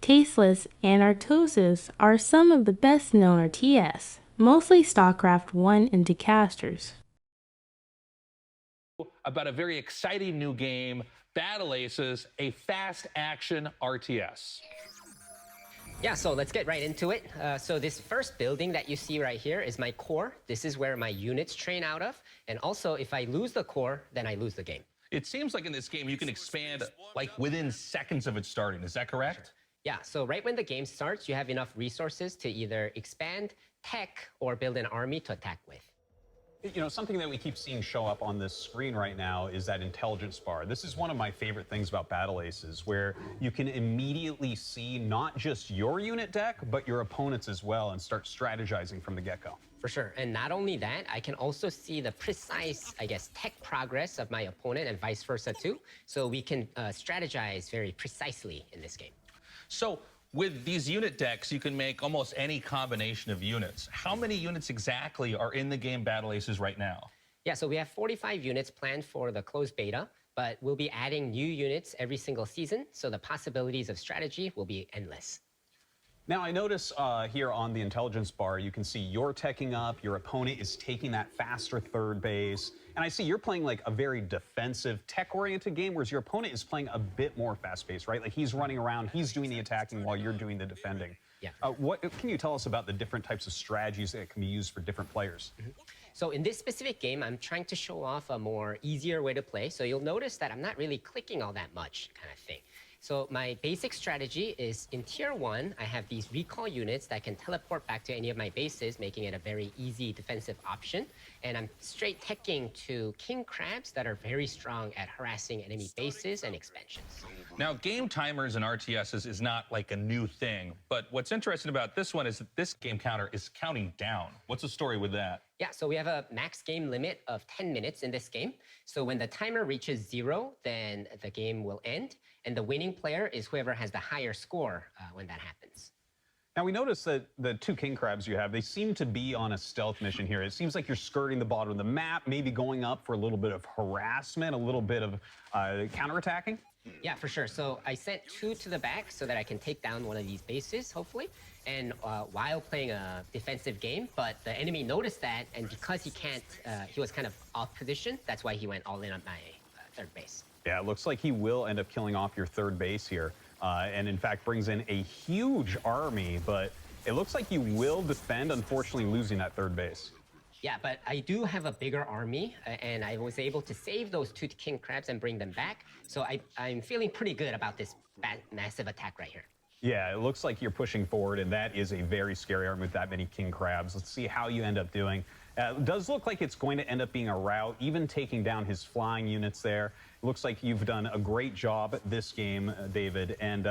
Tasteless and Artosis are some of the best known RTS, mostly StarCraft 1 and 2 casters. About a very exciting new game, Battle Aces, a fast action RTS. Yeah, so let's get right into it. So this first building that you see right here is my core. This is where my units train out of. And also, if I lose the core, then I lose the game. It seems like in this game you can expand like within seconds of it starting. Is that correct? Yeah, so right when the game starts, you have enough resources to either expand, tech, or build an army to attack with. You know, something that we keep seeing show up on this screen right now is that intelligence bar. This is one of my favorite things about Battle Aces, where you can immediately see not just your unit deck, but your opponent's as well, and start strategizing from the get-go. For sure, and not only that, I can also see the precise, I guess, tech progress of my opponent and vice versa too. So we can strategize very precisely in this game. So with these unit decks, you can make almost any combination of units. How many units exactly are in the game Battle Aces right now? Yeah, so we have 45 units planned for the closed beta, but we'll be adding new units every single season, so the possibilities of strategy will be endless. Now, I notice here on the intelligence bar, you can see you're teching up, your opponent is taking that faster third base, and I see you're playing like a very defensive, tech-oriented game, whereas your opponent is playing a bit more fast-paced, right? Like he's running around, he's doing the attacking while you're doing the defending. Yeah. What can you tell us about the different types of strategies that can be used for different players? So in this specific game, I'm trying to show off a more easier way to play, so you'll notice that I'm not really clicking all that much kind of thing. So my basic strategy is in tier 1, I have these recall units that can teleport back to any of my bases, making it a very easy defensive option. And I'm straight teching to king crabs that are very strong at harassing enemy bases and expansions. Now, game timers and RTSs is not like a new thing, but what's interesting about this one is that this game counter is counting down. What's the story with that? Yeah, so we have a max game limit of 10 minutes in this game. So when the timer reaches 0, then the game will end. And the winning player is whoever has the higher score when that happens. Now we noticed that the 2 king crabs you have, they seem to be on a stealth mission here. It seems like you're skirting the bottom of the map, maybe going up for a little bit of harassment, a little bit of counterattacking. Yeah, for sure. So I sent 2 to the back so that I can take down one of these bases, hopefully, and while playing a defensive game. But the enemy noticed that, and because he was kind of off position, that's why he went all in on my third base. Yeah, it looks like he will end up killing off your third base here. And in fact brings in a huge army, but it looks like you will defend, unfortunately losing that third base. Yeah, but I do have a bigger army, and I was able to save those 2 king crabs and bring them back. So I'm feeling pretty good about this massive attack right here. Yeah, it looks like you're pushing forward, and that is a very scary army with that many king crabs. Let's see how you end up doing. It does look like it's going to end up being a rout, even taking down his flying units there. It looks like you've done a great job this game, David. And,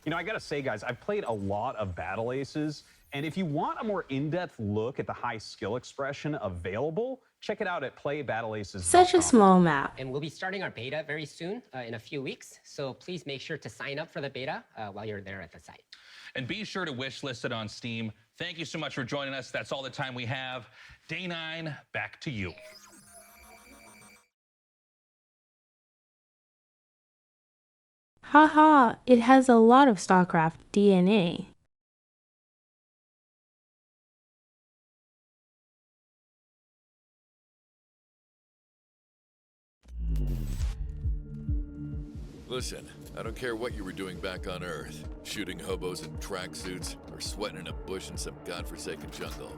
you know, I got to say, guys, I've played a lot of Battle Aces. And if you want a more in-depth look at the high skill expression available, check it out at playbattleaces.com. Such a small map. And we'll be starting our beta very soon, in a few weeks. So please make sure to sign up for the beta while you're there at the site. And be sure to wishlist it on Steam. Thank you so much for joining us. That's all the time we have. Day 9, back to you. Haha, it has a lot of StarCraft DNA. Listen, I don't care what you were doing back on Earth, shooting hobos in tracksuits or sweating in a bush in some godforsaken jungle.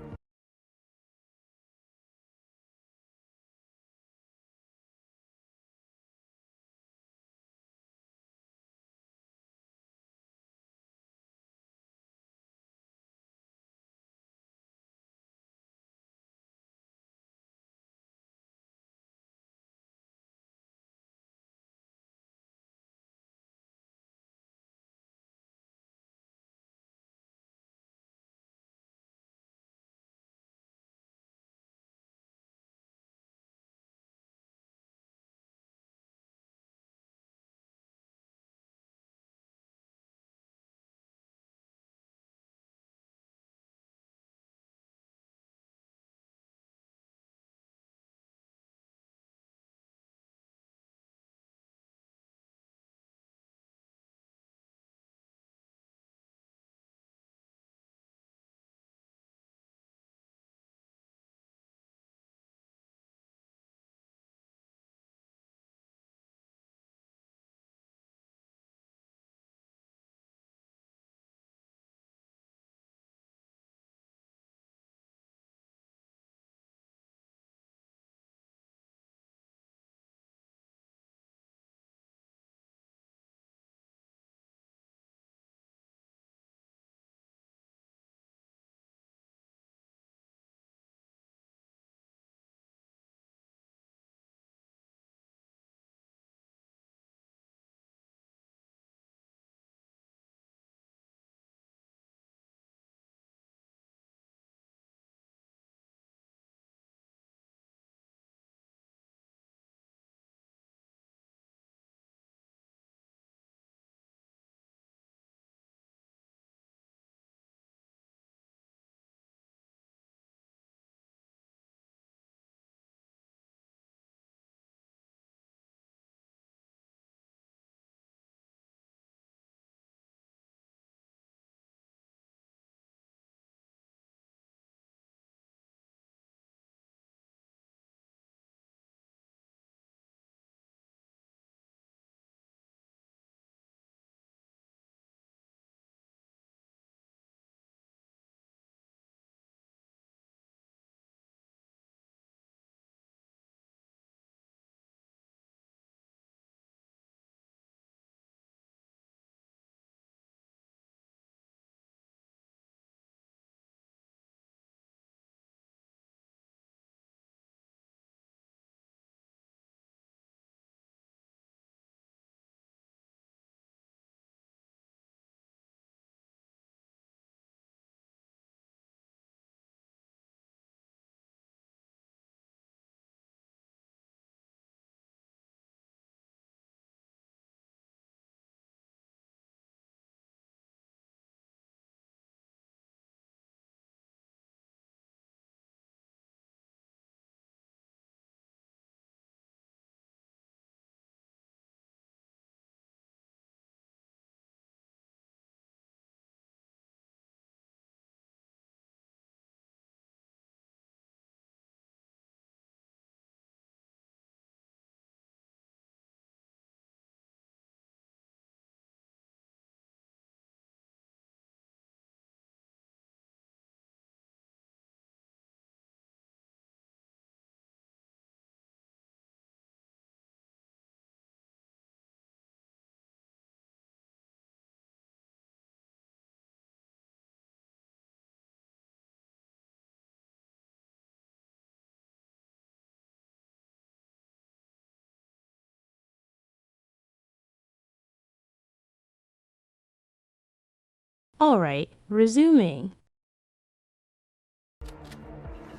Alright, resuming.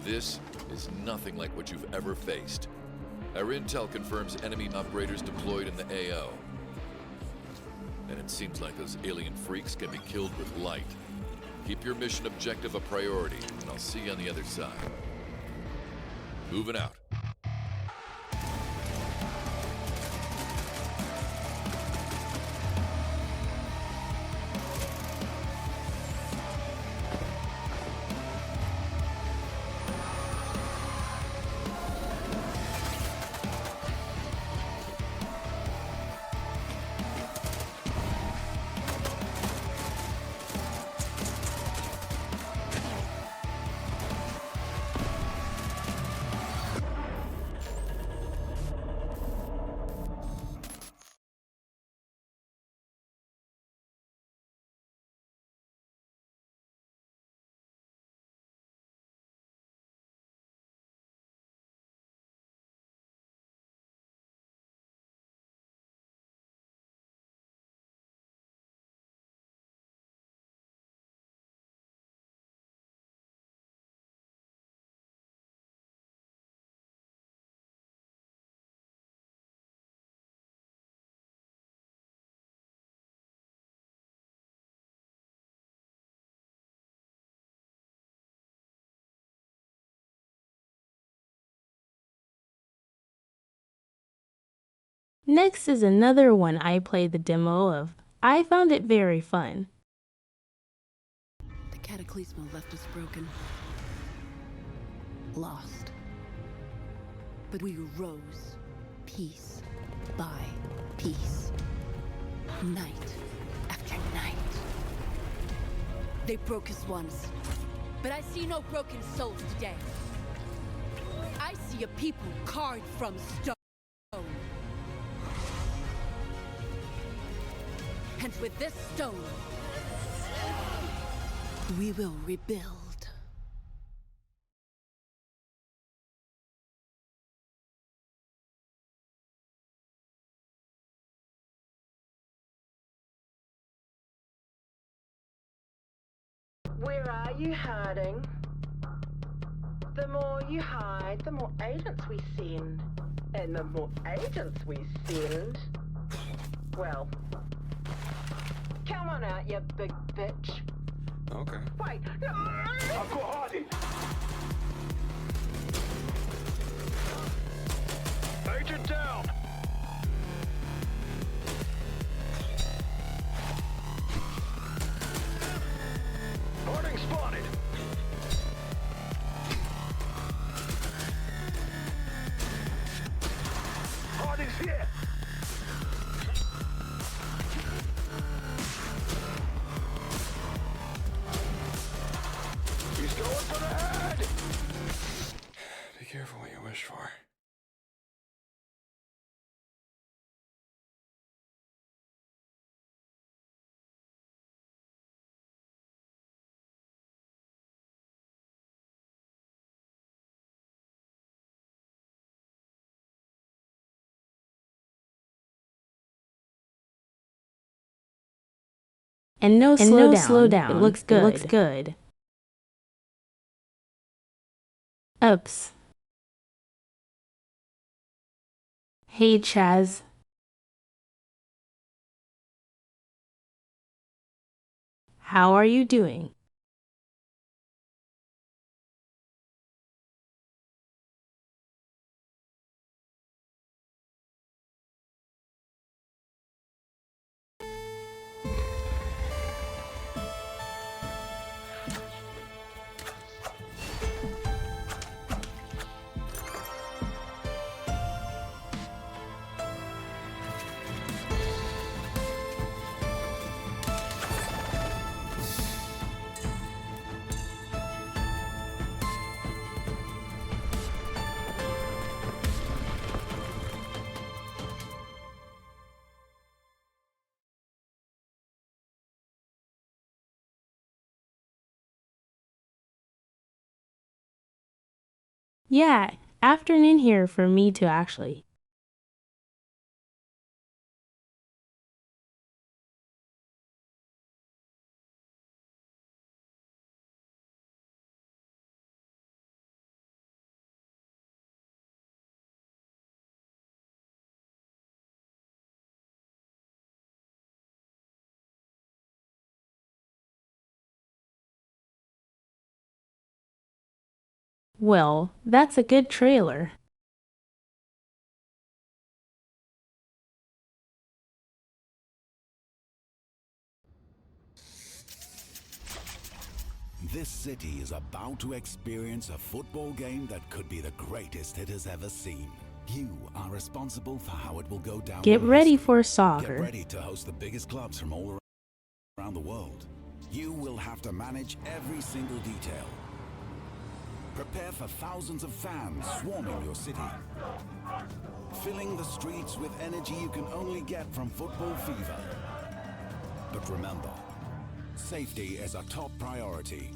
This is nothing like what you've ever faced. Our intel confirms enemy operators deployed in the AO. And it seems like those alien freaks can be killed with light. Keep your mission objective a priority, and I'll see you on the other side. Moving out. Next is another one I played the demo of. I found it very fun. The Cataclysma left us broken. Lost. But we rose, piece by piece. Night after night. They broke us once, but I see no broken souls today. I see a people carved from stone. And with this stone, we will rebuild. Where are you hiding? The more you hide, the more agents we send. And the more agents we send, well, come on out, you big bitch. Okay. Wait, I've got Hardy. Agent down. Harding spotted. Harding's here. He's going for the head. Be careful what you wish for. And no slow down. It looks good. It looks good. Ups. Hey Chaz. How are you doing? Yeah, afternoon here for me too, actually. Well, that's a good trailer. This city is about to experience a football game that could be the greatest it has ever seen. You are responsible for how it will go down. Get ready for Get soccer. ready to host the biggest clubs from all around the world. You will have to manage every single detail. Prepare for thousands of fans swarming your city, filling the streets with energy you can only get from football fever. But remember, safety is a top priority.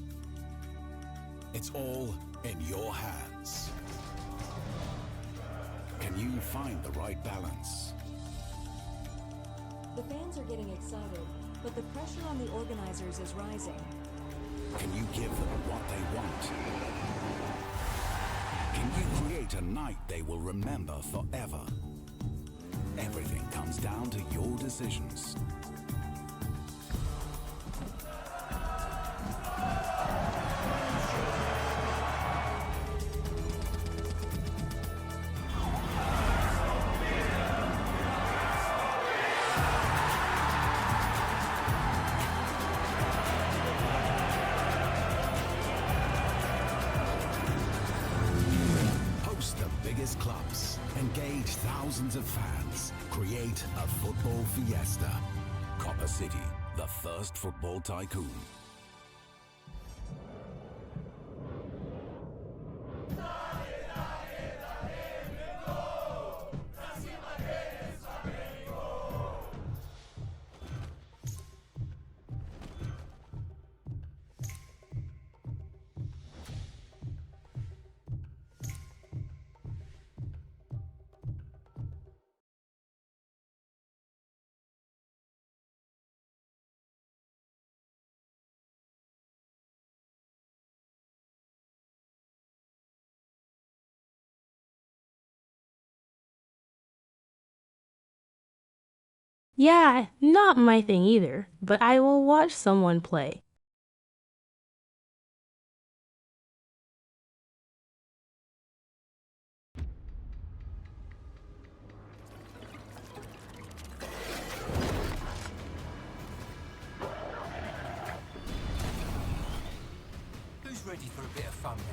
It's all in your hands. Can you find the right balance? The fans are getting excited, but the pressure on the organizers is rising. Can you give them what they want? Can you create a night they will remember forever? Everything comes down to your decisions. Host the biggest clubs, engage thousands of fans, create a football fiesta. Copper City, the first football tycoon. Yeah, not my thing either, but I will watch someone play. Who's ready for a bit of fun then?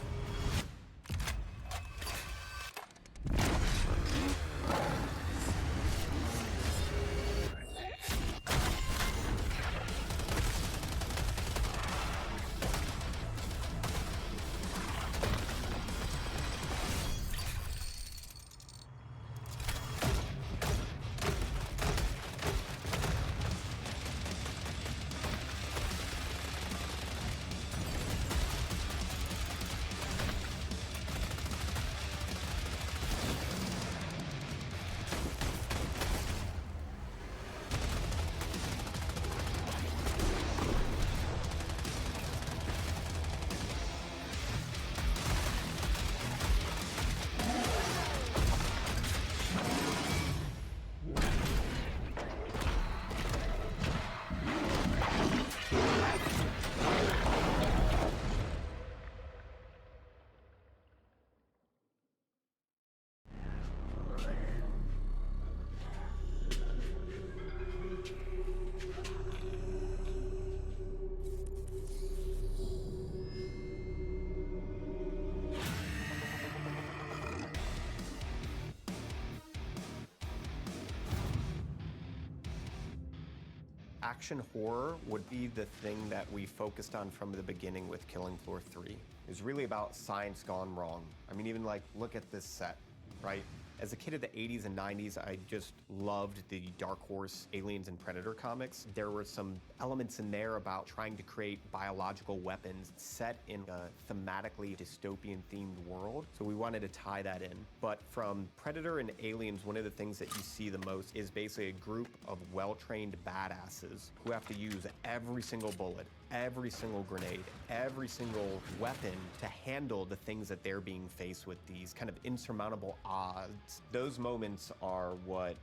Action horror would be the thing that we focused on from the beginning with Killing Floor 3. It was really about science gone wrong. I mean, even like, look at this set, right? As a kid of the 80s and 90s, I just loved the Dark Horse Aliens and Predator comics. There were some elements in there about trying to create biological weapons set in a thematically dystopian themed world. So we wanted to tie that in. But from Predator and Aliens, one of the things that you see the most is basically a group of well-trained badasses who have to use every single bullet, every single grenade, every single weapon to handle the things that they're being faced with, these kind of insurmountable odds. Those moments are what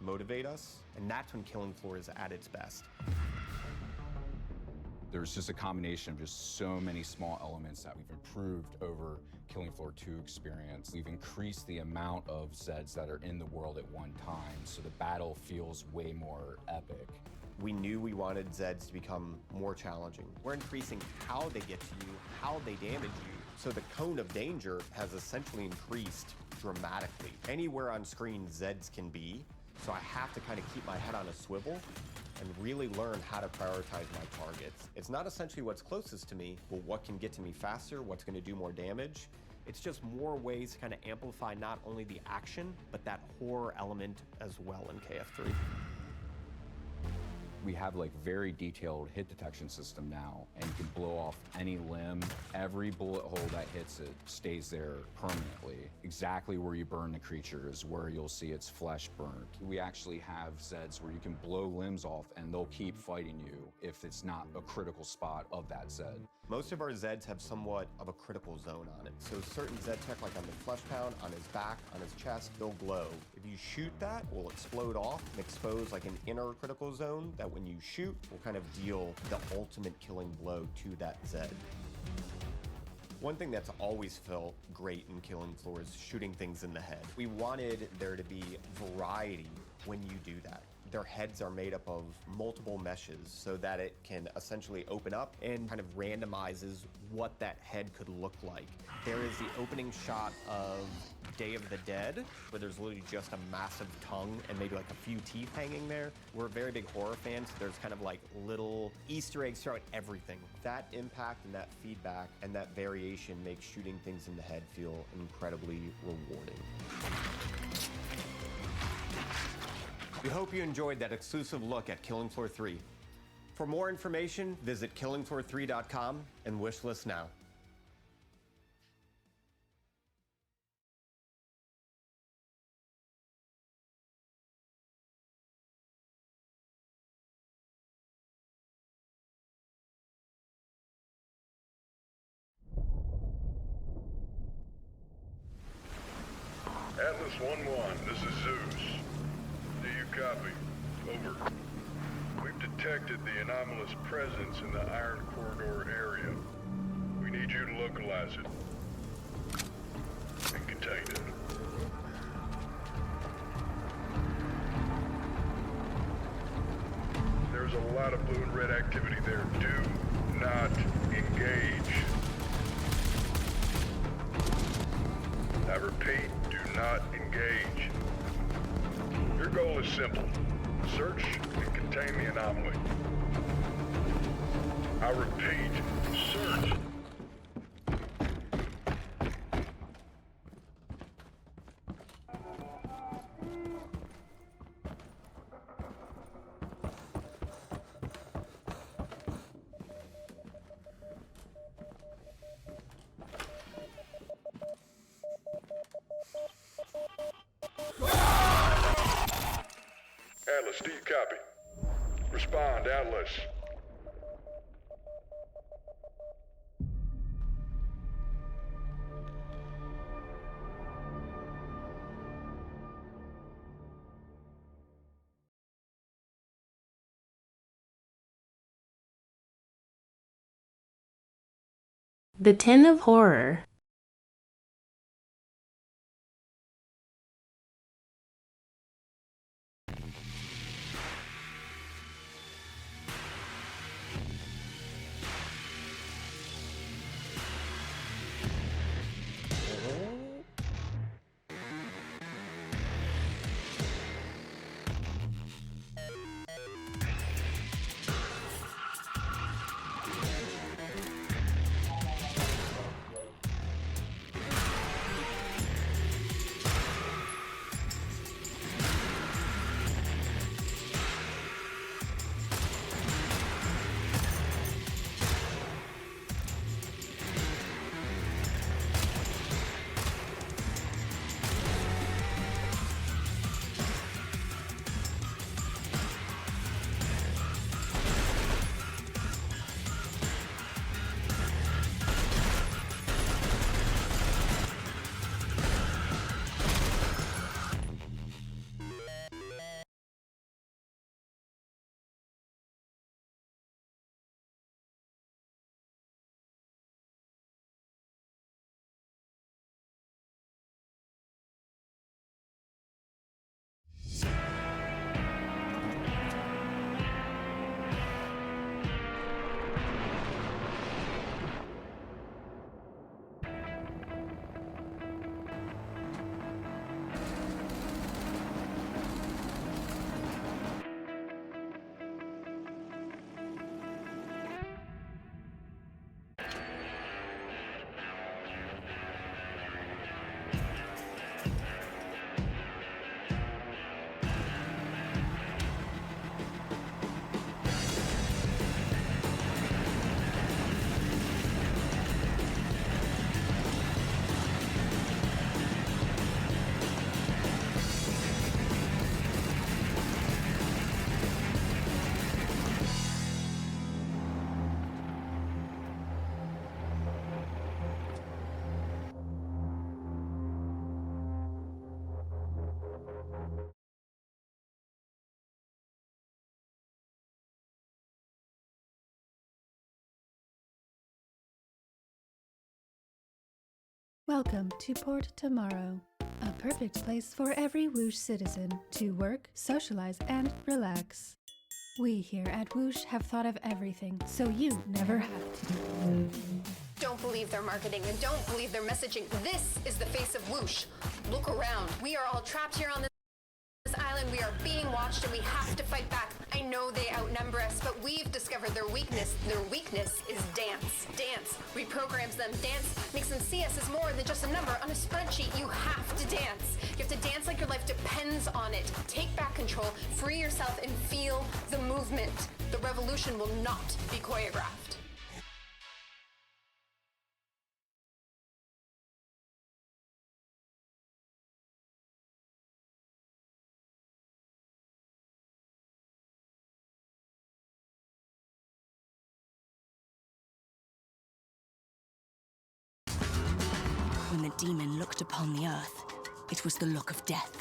motivate us, and that's when Killing Floor is at its best. There's just a combination of just so many small elements that we've improved over Killing Floor 2 experience. We've increased the amount of Zeds that are in the world at one time, so the battle feels way more epic. We knew we wanted Zeds to become more challenging. We're increasing how they get to you, how they damage you, so the cone of danger has essentially increased dramatically. Anywhere on screen Zeds can be, so I have to kind of keep my head on a swivel and really learn how to prioritize my targets. It's not essentially what's closest to me, but what can get to me faster, what's going to do more damage. It's just more ways to kind of amplify not only the action, but that horror element as well in KF3. We have like very detailed hit detection system now, and you can blow off any limb. Every bullet hole that hits it stays there permanently. Exactly where you burn the creature is where you'll see its flesh burnt. We actually have Zeds where you can blow limbs off and they'll keep fighting you if it's not a critical spot of that Zed. Most of our Zeds have somewhat of a critical zone on it. So certain Zed tech, like on the Flesh Pound, on his back, on his chest, they'll glow. If you shoot that, it will explode off and expose like an inner critical zone that when you shoot will kind of deal the ultimate killing blow to that Zed. One thing that's always felt great in Killing Floor is shooting things in the head. We wanted there to be variety when you do that. Their heads are made up of multiple meshes so that it can essentially open up and kind of randomizes what that head could look like. There is the opening shot of Day of the Dead, where there's literally just a massive tongue and maybe like a few teeth hanging there. We're very big horror fans, so there's kind of like little Easter eggs throughout everything. That impact and that feedback and that variation makes shooting things in the head feel incredibly rewarding. We hope you enjoyed that exclusive look at Killing Floor 3. For more information, visit killingfloor3.com and wishlist now. Atlas 1-1, this is Zeus. Do you copy? Over. We've detected the anomalous presence in the Iron Corridor area. We need you to localize it and contain it. There's a lot of blue and red activity there. Do not engage. I repeat, do not engage. Your goal is simple. Search and contain the anomaly. I repeat, search. Atlas, do you copy? Respond, Atlas. The Ten of Horror. Welcome to Port Tomorrow, a perfect place for every Whoosh citizen to work, socialize, and relax. We here at Whoosh have thought of everything, so you never have to. Don't believe their marketing and don't believe their messaging. This is the face of Whoosh. Look around. We are all trapped here on this island. We are being watched and we have to fight back. I know they outnumber us, but we've discovered their weakness. Their weakness is dance. Dance reprograms them. Dance makes them see us as more than just a number on a spreadsheet. You have to dance. You have to dance like your life depends on it. Take back control, free yourself, and feel the movement. The revolution will not be choreographed. When the demon looked upon the earth, it was the look of death.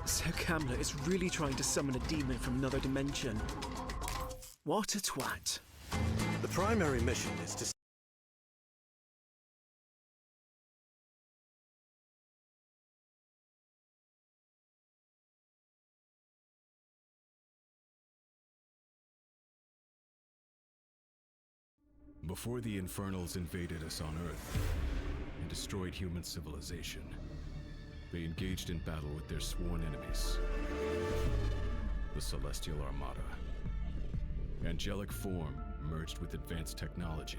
So Kamla is really trying to summon a demon from another dimension. What a twat. The primary mission is to Before the Infernals invaded us on Earth and destroyed human civilization, they engaged in battle with their sworn enemies, the Celestial Armada. Angelic form merged with advanced technology.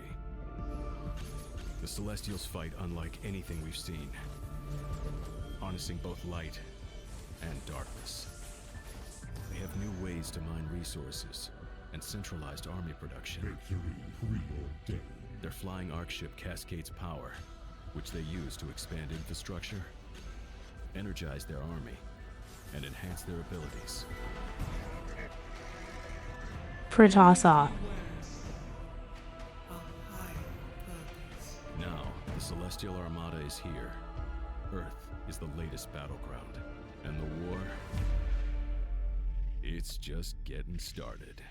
The Celestials fight unlike anything we've seen, harnessing both light and darkness. They have new ways to mine resources and centralized army production. Their flying arc ship cascades power, which they use to expand infrastructure, energize their army, and enhance their abilities. Protoss. Now, the Celestial Armada is here. Earth is the latest battleground, and the war, it's just getting started.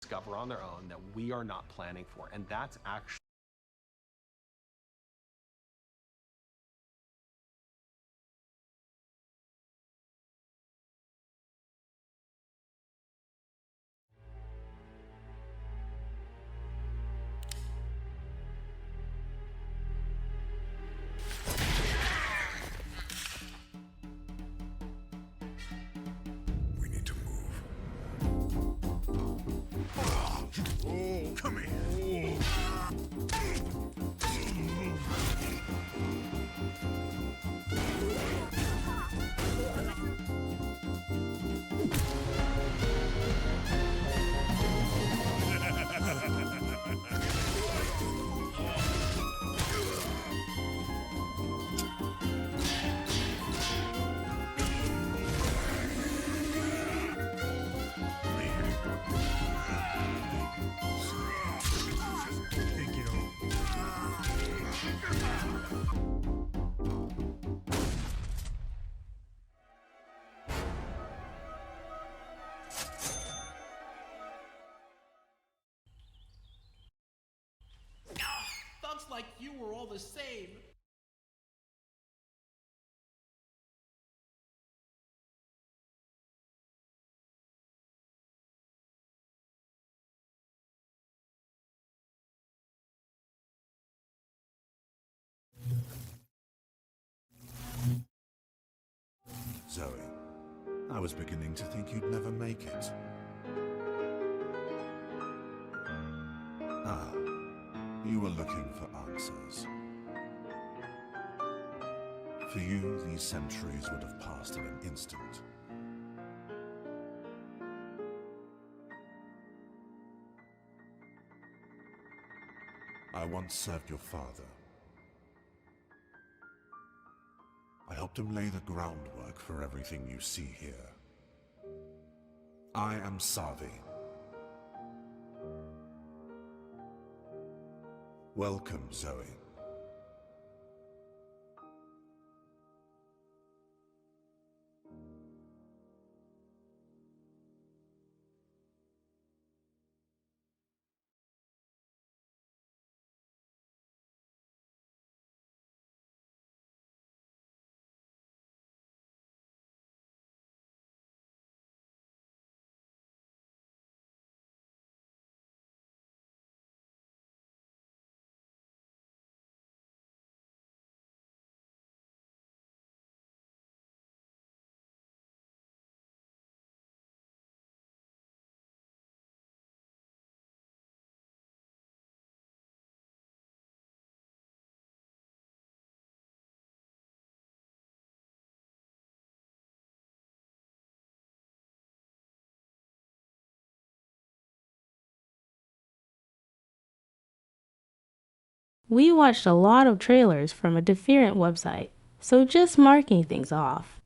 Discover on their own that we are not planning for, and that's actually We need to move. Oh, come here. Thugs like you were all the same. Zoe, I was beginning to think you'd never make it. Ah, you were looking for answers. For you, these centuries would have passed in an instant. I once served your father. I helped him lay the groundwork for everything you see here. I am Savi. Welcome, Zoe. We watched a lot of trailers from a different website, so just marking things off.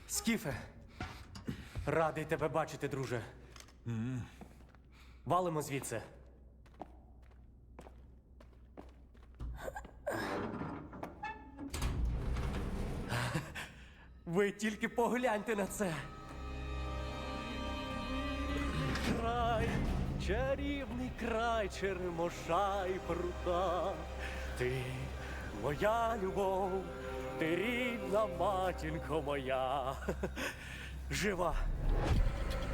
Скіфе, радий тебе бачити, друже. Валимо звідси. Ви тільки погляньте на це. Край, чарівний край черемоша й прута. Ти моя любов, ти рідна матінко моя. Жива.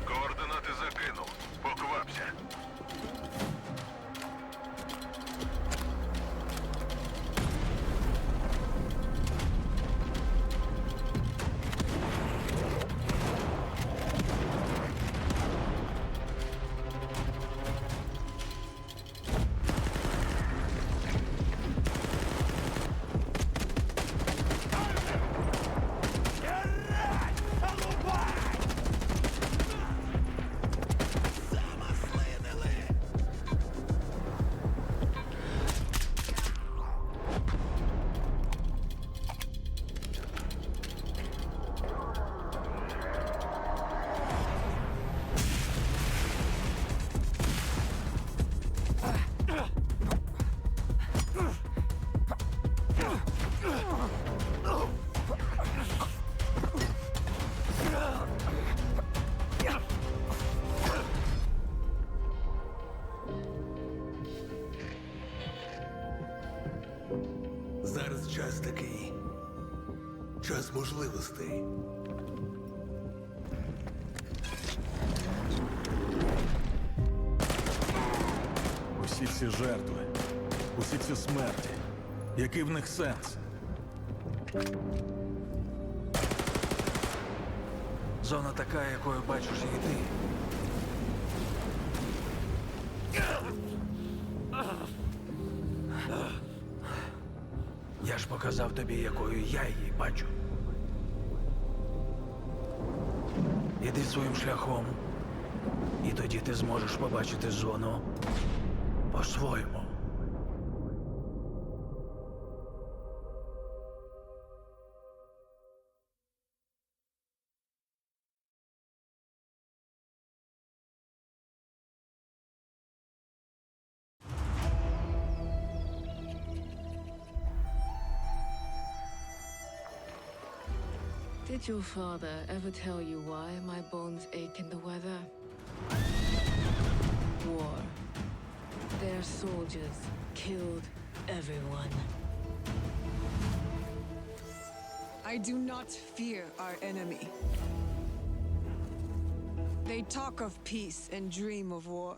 Координати закинув. Поквапся. час такий. Час можливостей. Усі ці жертви, усі ці смерті. Який в них сенс? Зона така, якою бачиш її ти. Я ж показав тобі, якою я її бачу. Іди своїм шляхом, і тоді ти зможеш побачити зону по-своєму. Did your father ever tell you why my bones ache in the weather? War. Their soldiers killed everyone. I do not fear our enemy. They talk of peace and dream of war.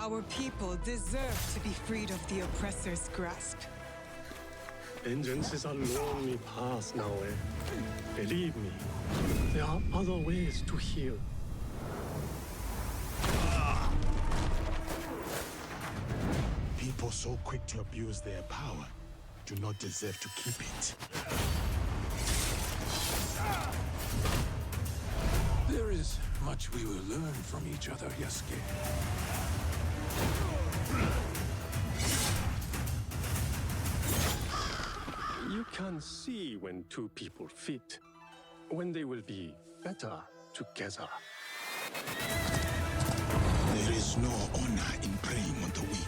Our people deserve to be freed of the oppressor's grasp. Vengeance is a lonely path now, eh? Believe me, there are other ways to heal. People so quick to abuse their power do not deserve to keep it. There is much we will learn from each other, Yasuke. You can see when two people fit, when they will be better together. There is no honor in preying on the weak.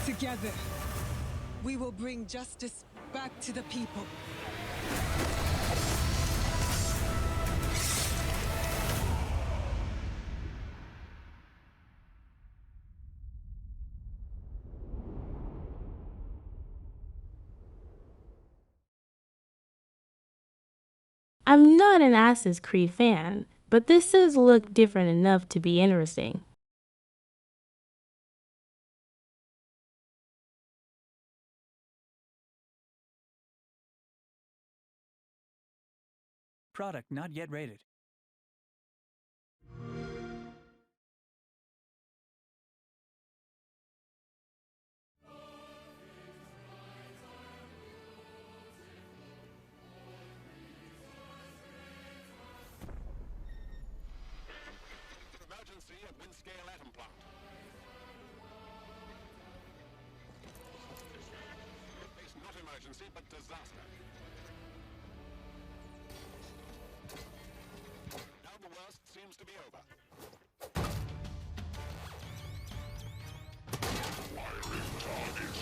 Together, we will bring justice back to the people. I'm not an Assassin's Creed fan, but this does look different enough to be interesting. Product not yet rated. Emergency at Windscale Atom Plant. It's not emergency, but disaster. Now the worst seems to be over. Wiring target.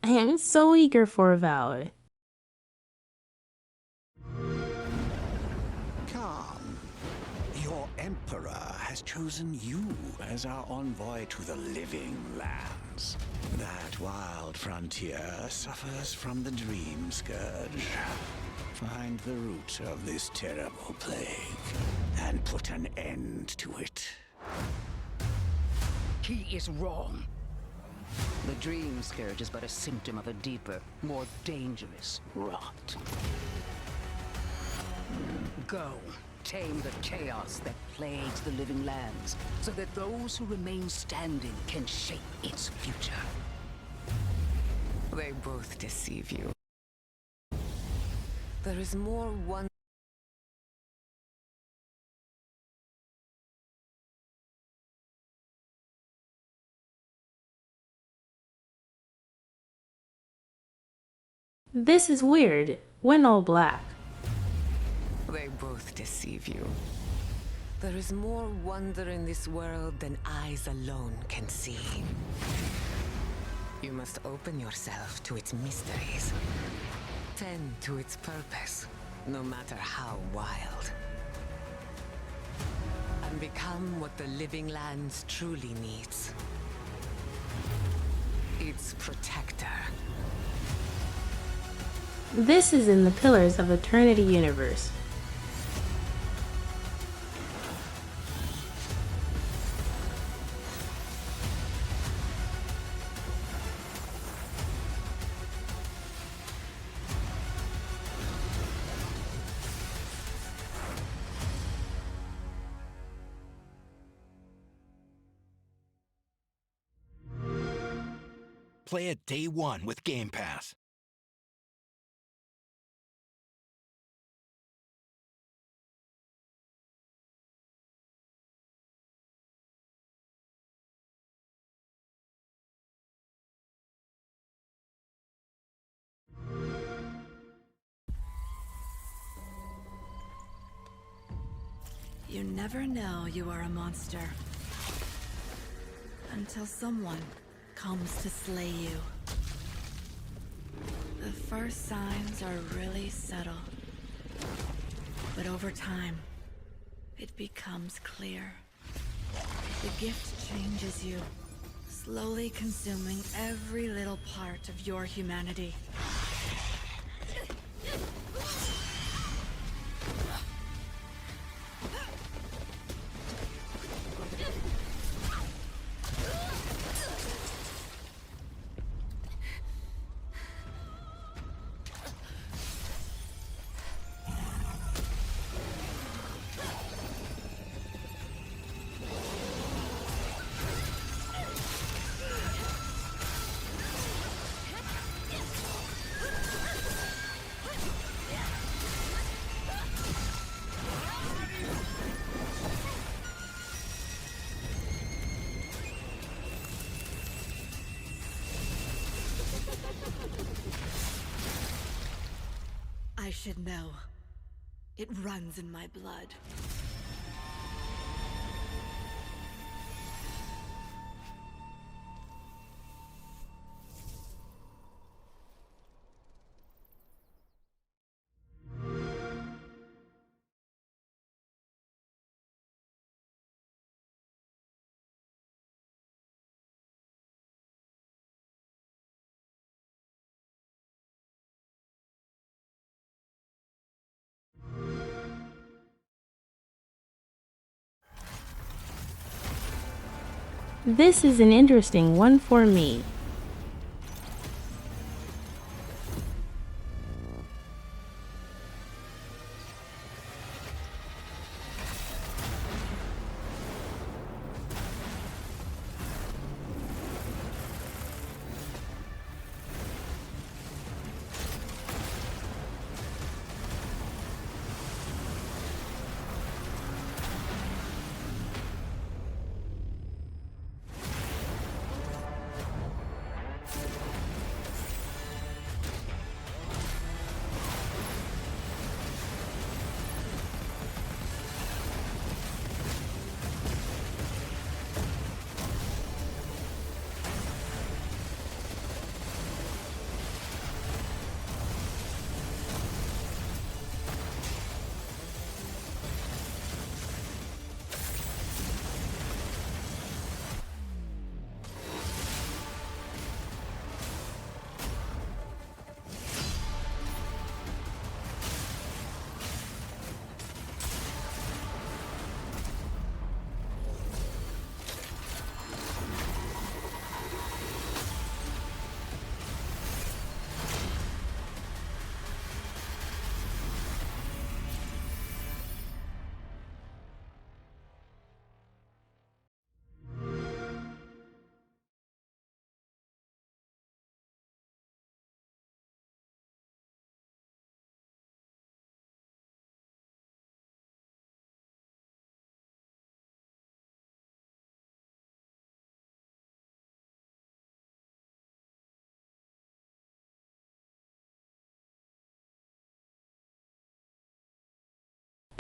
I am so eager for Avowed. Come. Your Emperor has chosen you as our envoy to the living lands. That wild frontier suffers from the Dream Scourge. Find the root of this terrible plague and put an end to it. He is wrong. The Dream Scourge is but a symptom of a deeper, more dangerous rot. Go, tame the chaos that plagues the living lands, so that those who remain standing can shape its future. They both deceive you. There is more one. This is weird. When all black. They both deceive you. There is more wonder in this world than eyes alone can see. You must open yourself to its mysteries. Tend to its purpose, no matter how wild. And become what the living lands truly needs. Its protector. This is in the Pillars of Eternity universe. Play it day one with Game Pass. You never know you are a monster until someone comes to slay you. The first signs are really subtle, but over time, it becomes clear. The gift changes you, slowly consuming every little part of your humanity. I should know. It runs in my blood. This is an interesting one for me.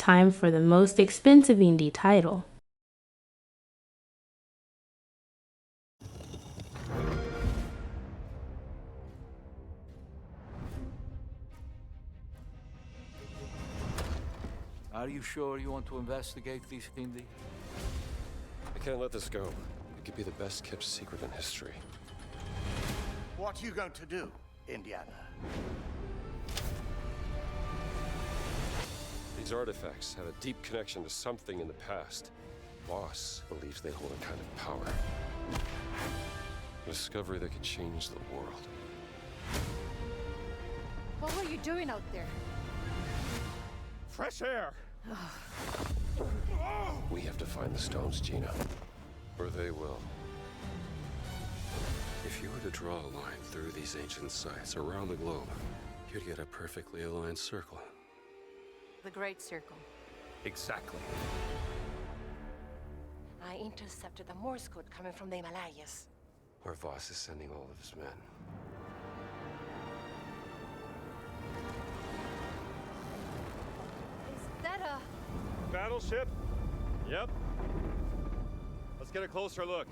time for the most expensive indie title. Are you sure you want to investigate this, Indy? I can't let this go. It could be the best kept secret in history. What are you going to do, Indiana? These artifacts have a deep connection to something in the past. Boss believes they hold a kind of power. A discovery that could change the world. What were you doing out there? Fresh air! We have to find the stones, Gina. Or they will. If you were to draw a line through these ancient sites around the globe, you'd get a perfectly aligned circle. The Great Circle. Exactly. I intercepted the Morse code coming from the Himalayas. Where Voss is sending all of his men. Is that a... Battleship? Yep. Let's get a closer look.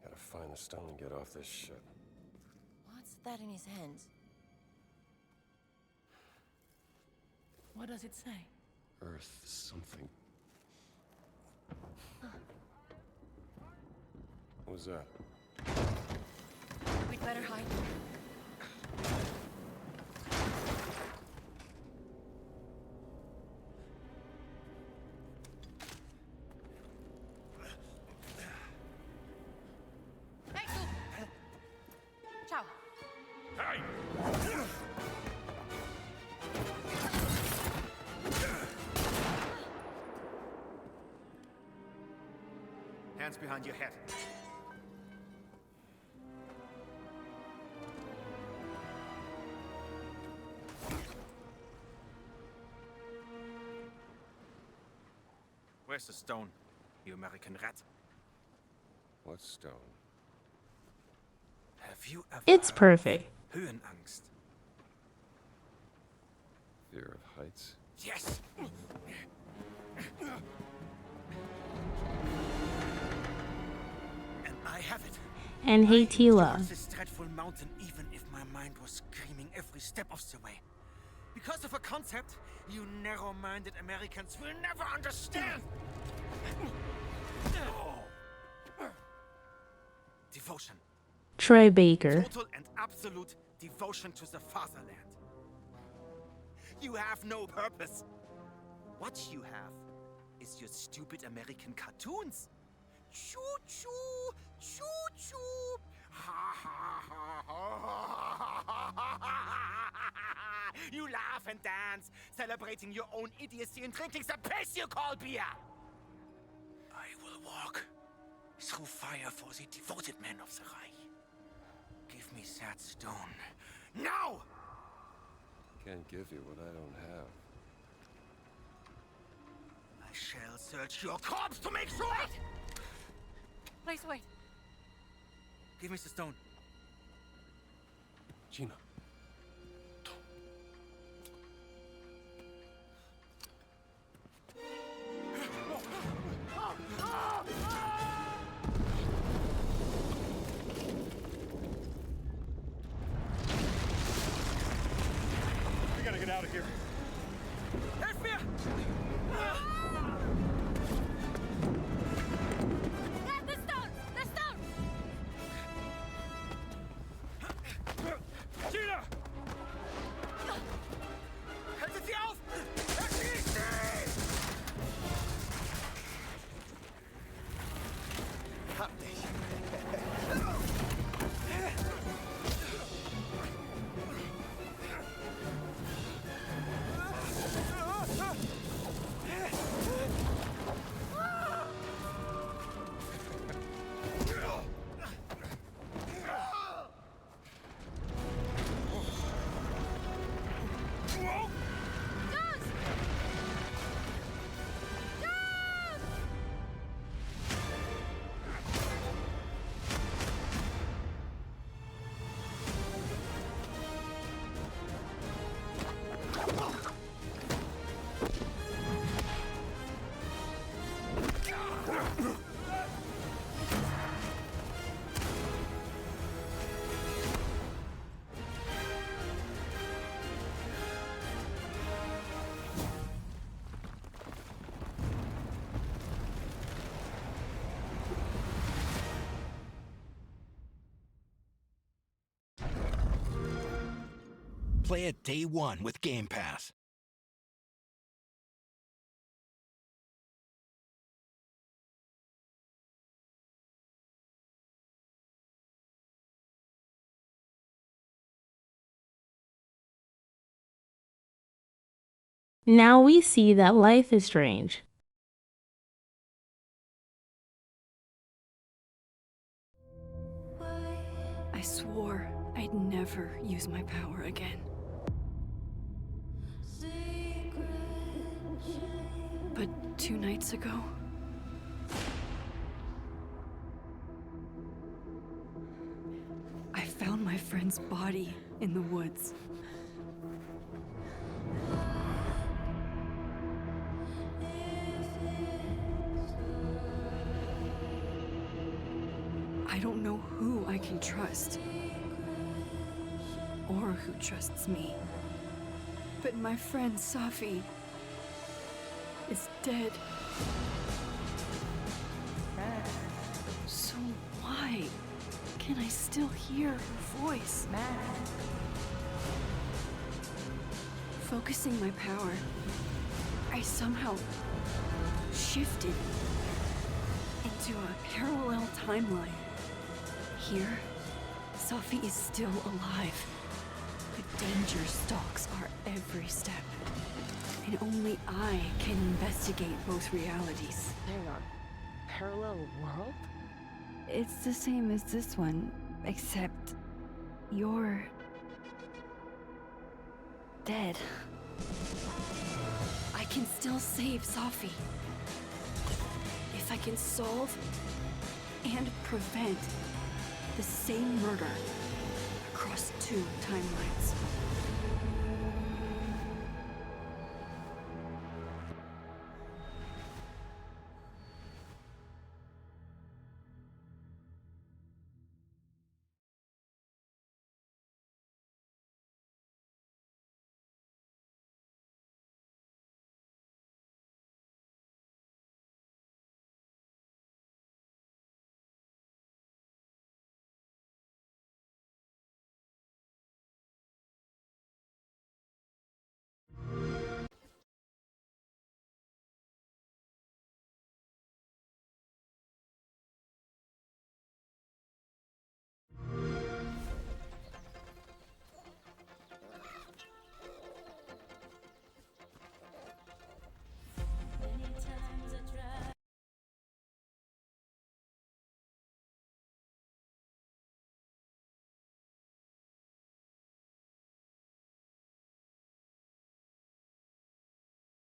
Gotta find the stone and get off this ship. What's that in his hands? What does it say? Earth something. What was that? We'd better hide. Hey, tu! Ciao. Hey! Hands behind your head. Where's the stone, you American rat? What stone? Have you ever It's perfect. Höhenangst? Fear of heights? Yes! And I have it. And hey, Tila. This dreadful mountain, even if my mind was screaming every step of the way. Because of a concept you narrow-minded Americans will never understand. Devotion. Troy Baker. Total and absolute devotion to the fatherland. You have no purpose. What you have is your stupid American cartoons. Choo-choo, choo-choo. Ha ha ha ha. You laugh and dance, celebrating your own idiocy and drinking the piss you call beer. I will walk through fire for the devoted men of the Reich. Give me that stone. Now! Can't give you what I don't have. I shall search your corpse to make sure! Wait! Please wait. Give me the stone. Gina. We gotta get out of here. Help me! The stone! The stone! Gina! Haltet sie auf! Erschießt sie! Hab dich. Play it day one with Game Pass. Now we see that life is strange. I swore I'd never use my power again. But 2 nights ago, I found my friend's body in the woods. I don't know who I can trust, or who trusts me. But my friend Safi is dead. So why can I still hear her voice? Focusing my power, I somehow shifted into a parallel timeline. Here, Safi is still alive, but danger stalks our every step. And only I can investigate both realities. Hang on. Parallel world? It's the same as this one, except you're dead. I can still save Safi. If I can solve and prevent the same murder across 2 timelines.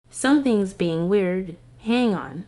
Something's being weird. Hang on.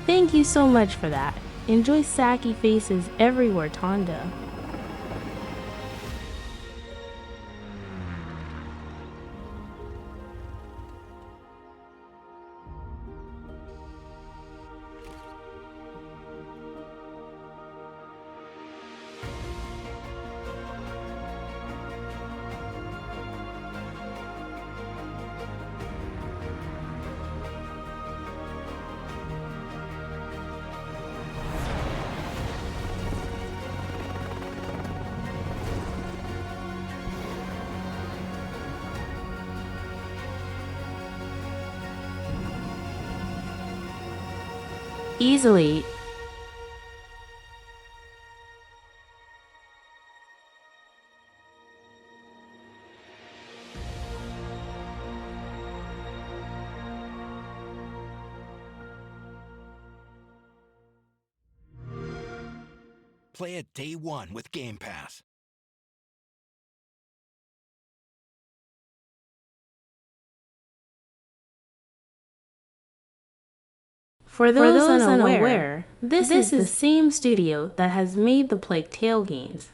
Thank you so much for that. Enjoy Saki faces everywhere, Tonda. Easily. Play it day one with Game Pass. For those unaware, this is the same studio that has made the Plague Tale games.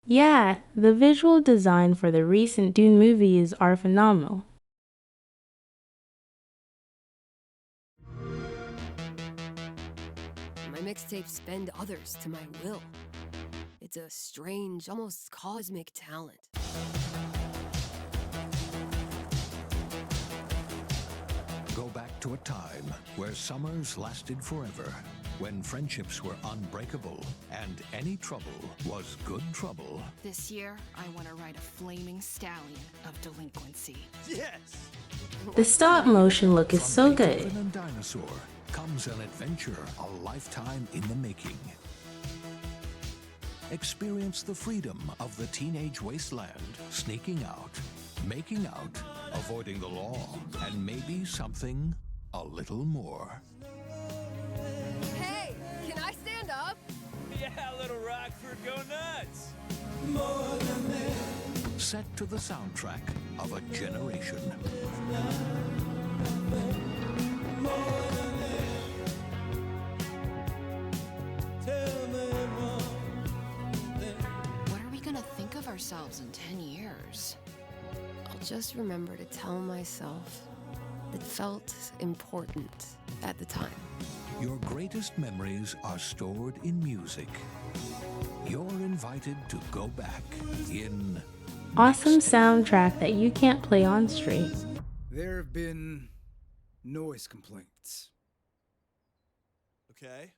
Yeah, the visual design for the recent Dune movies are phenomenal. My mixtapes bend others to my will. It's a strange, almost cosmic talent. Go back to a time where summers lasted forever, when friendships were unbreakable and any trouble was good trouble. This year, I want to ride a flaming stallion of delinquency. Yes! The stop motion look is so good. Beethoven and Dinosaur comes an adventure a lifetime in the making. Experience the freedom of the teenage wasteland, sneaking out, making out, avoiding the law, and maybe something a little more. Hey, can I stand up? Yeah, little Rockford, go nuts! Set to the soundtrack of a generation. What are we gonna think of ourselves in 10 years? I'll just remember to tell myself it felt important at the time. Your greatest memories are stored in music. You're invited to go back in... Awesome soundtrack that you can't play on stream. There have been noise complaints. Okay.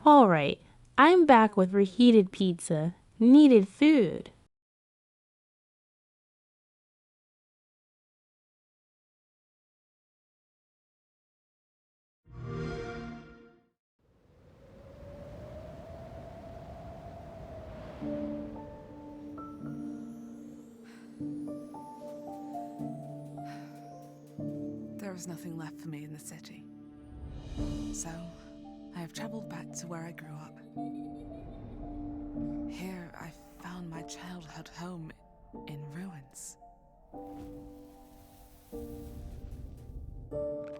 Alright, I'm back with reheated pizza. Needed food. There is nothing left for me in the city. So, I have traveled back to where I grew up. Here, I found my childhood home in ruins.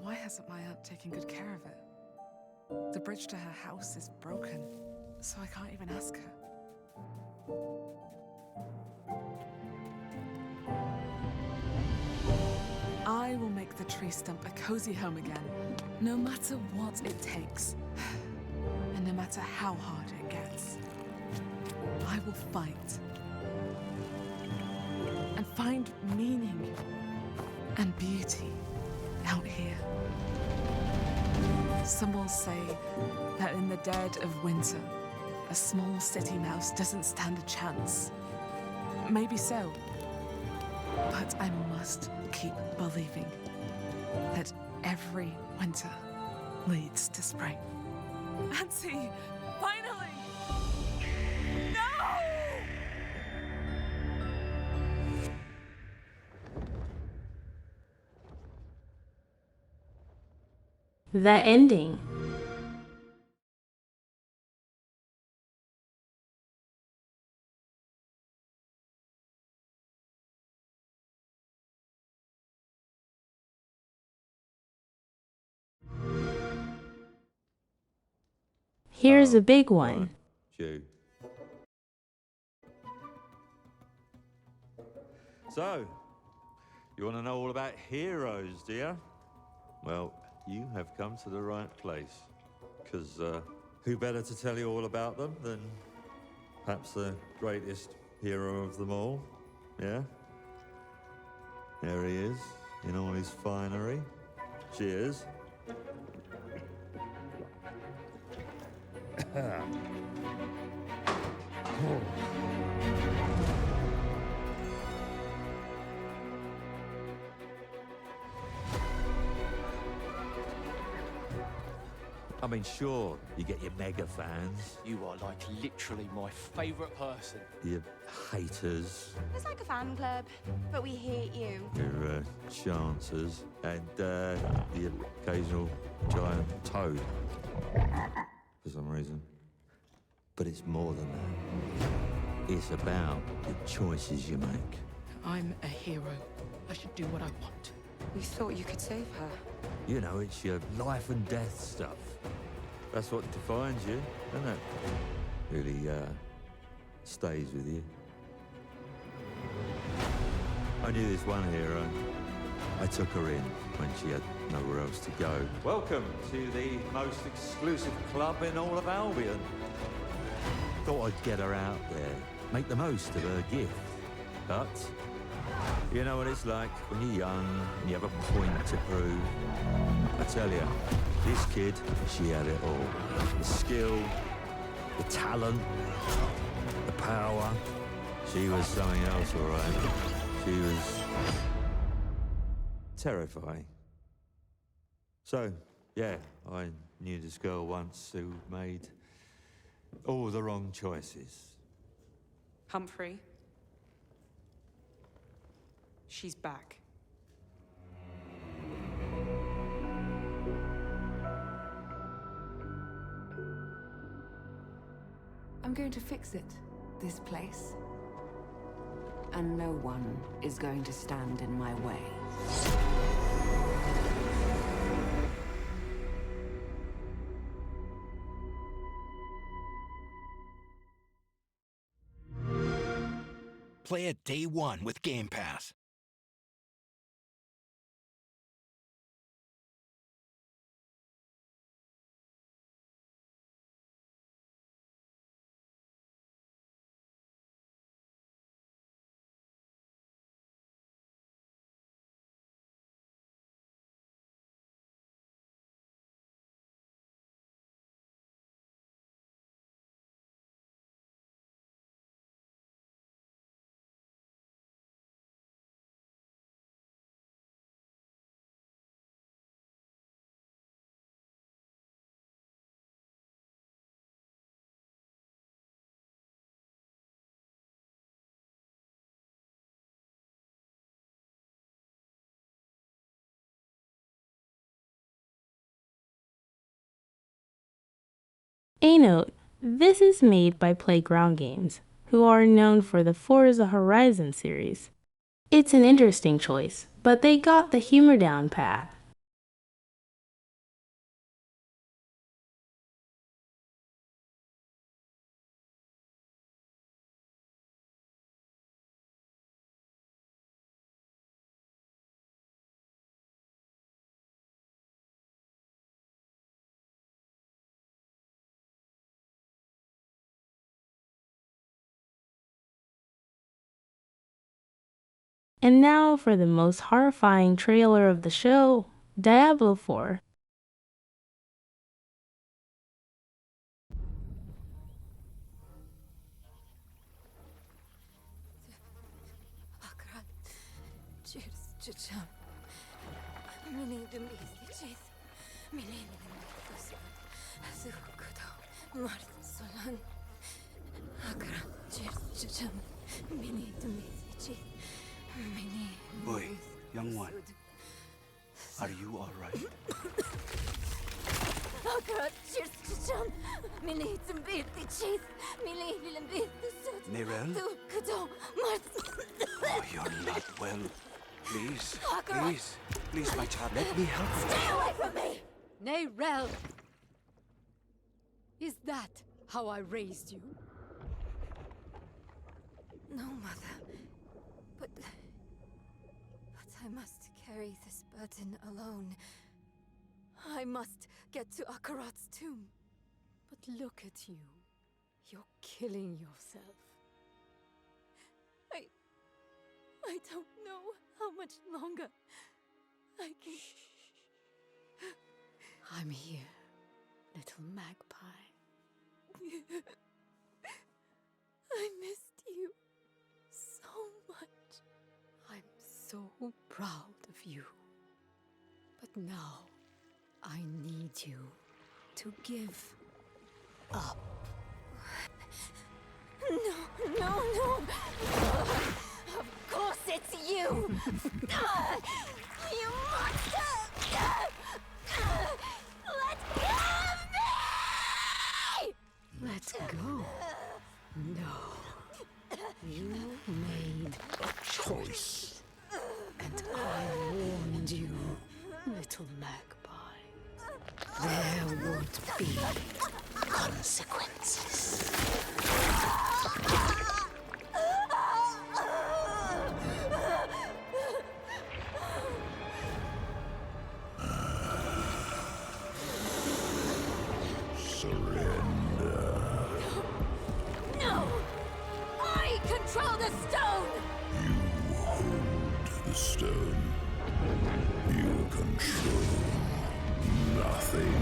Why hasn't my aunt taken good care of it? The bridge to her house is broken, so I can't even ask her. I will make the tree stump a cozy home again, no matter what it takes. And no matter how hard it gets. I will fight. And find meaning and beauty out here. Some will say that in the dead of winter, a small city mouse doesn't stand a chance. Maybe so. But I must keep believing that every winter leads to spring. Auntie, finally! No! The ending. Here's a big one. Chew. So, you want to know all about heroes, do you? Well, you have come to the right place. Because who better to tell you all about them than perhaps the greatest hero of them all? Yeah? There he is, in all his finery. Cheers. I mean, sure, you get your mega fans, You are like literally my favorite person. your haters, It's like a fan club, but we hate you. your chancers, and the occasional giant toad, for some reason. But it's more than that. It's about the choices you make. I'm a hero. I should do what I want. We thought you could save her. You know, it's your life and death stuff. That's what defines you, doesn't it? Really, stays with you. I knew this one hero. I took her in when she had nowhere else to go. Welcome to the most exclusive club in all of Albion. Thought I'd get her out there, make the most of her gift. But you know what it's like when you're young and you have a point to prove. I tell you, this kid, she had it all. The skill, the talent, the power. She was something else, all right. She was terrifying. So, yeah, I knew this girl once who made all the wrong choices. Humphrey. She's back. I'm going to fix it, this place. And no one is going to stand in my way. Play it day one with Game Pass. A note, this is made by Playground Games, who are known for the Forza Horizon series. It's an interesting choice, but they got the humor down pat. And now for the most horrifying trailer of the show, Diablo 4. Boy, young one, are you all right? Nerel? Oh, you're not well. Please, please, my child, let me help you. Stay away from me! Nerel! Is that how I raised you? No, Mother. But I must carry this burden alone. I must get to Akarat's tomb. But look at you. You're killing yourself. I don't know how much longer I can... I'm here, little magpie. I missed you so much. I'm so proud of you. But now, I need you to give up. No. Of course it's you! You monster! Let go of me! Let go? No. You made a choice. And I warned you, little magpie. There would be consequences. No! I control the stone! You hold the stone. You control nothing.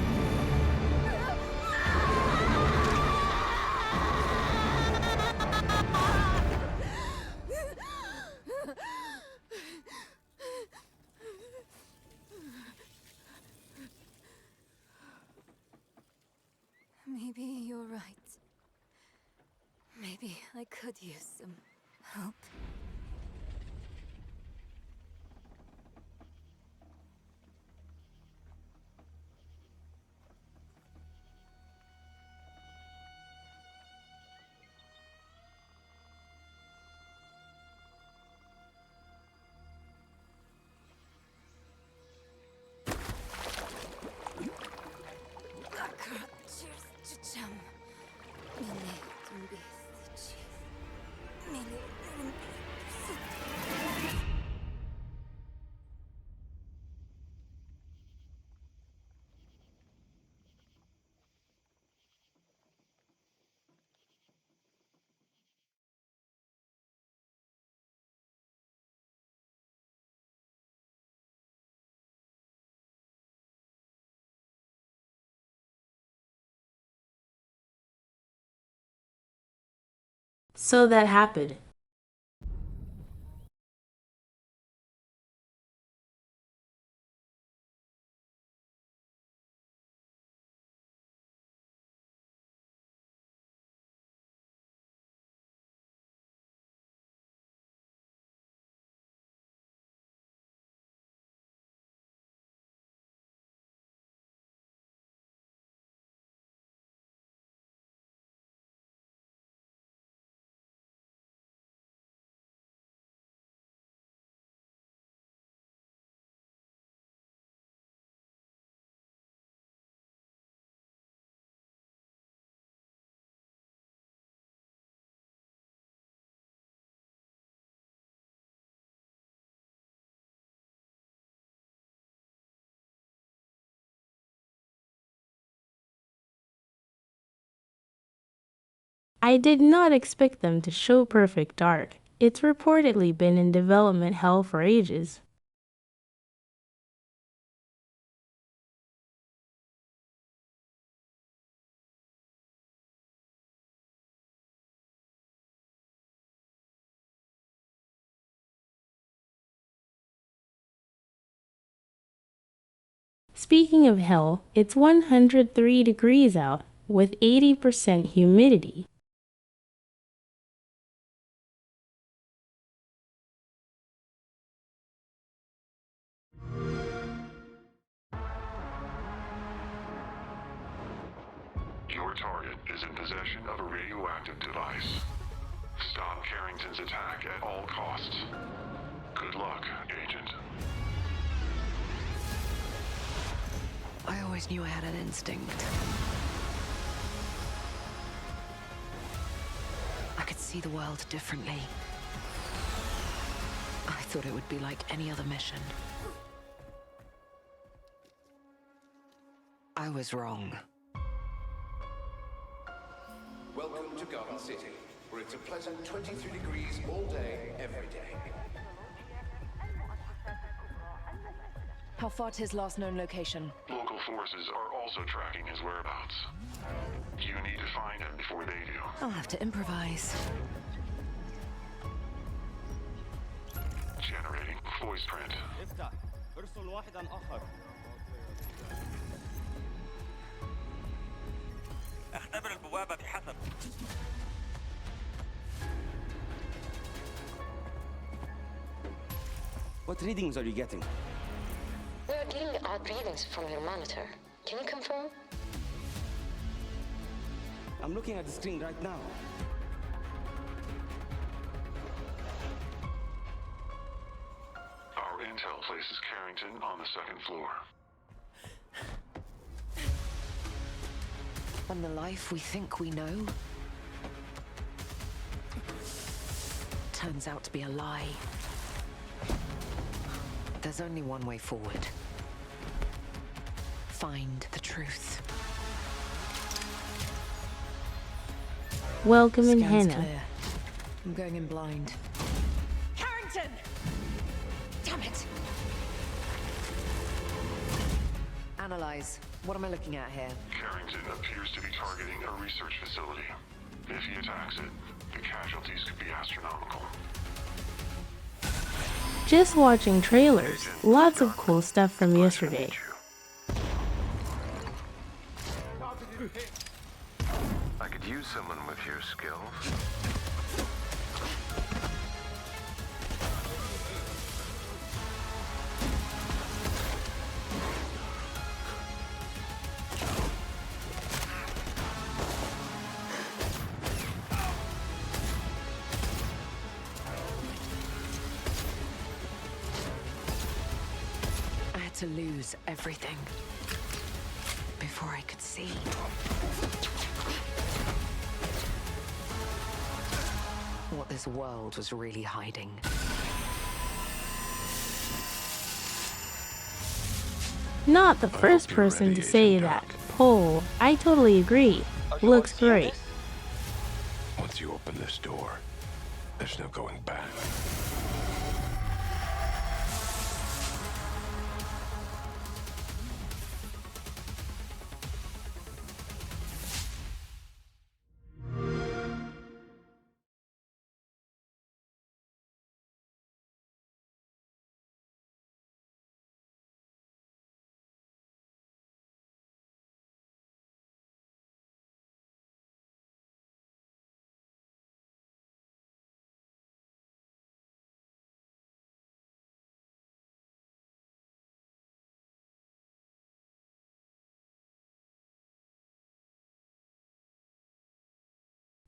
Maybe you're right. Maybe I could use some help. So that happened. I did not expect them to show Perfect Dark. It's reportedly been in development hell for ages. Speaking of hell, it's 103 degrees out with 80% humidity. Your target is in possession of a radioactive device. Stop Carrington's attack at all costs. Good luck, Agent. I always knew I had an instinct. I could see the world differently. I thought it would be like any other mission. I was wrong. Welcome to Garden City, where it's a pleasant 23 degrees all day, every day. How far to his last known location? Local forces are also tracking his whereabouts. You need to find him before they do. I'll have to improvise. Generating voice print. افتح. ارسل واحدا آخر. اختبر البوابة بحسب. What readings are you getting? We are getting odd readings from your monitor. Can you confirm? I'm looking at the screen right now. Our intel places Carrington on the second floor. And the life we think we know turns out to be a lie. There's only one way forward. Find the truth. Welcome in Scan's Hannah. clear. I'm going in blind. Carrington! Damn it! Analyze. What am I looking at here? Carrington appears to be targeting a research facility. If he attacks it, the casualties could be astronomical. Just watching trailers, lots of cool stuff from yesterday. I could use someone with your skills. To lose everything before I could see. What this world was really hiding. Not the first person to say that. Poe, I totally agree. Looks great. Once you open this door, there's no going back.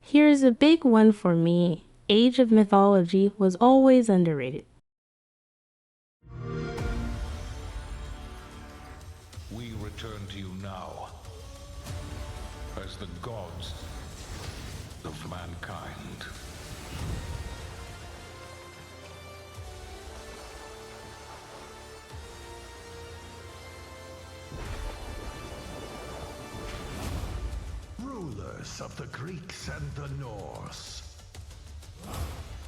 Here's a big one for me. Age of Mythology was always underrated. We return to you now as the gods of mankind. Ruler rulers of the Greeks and the Norse.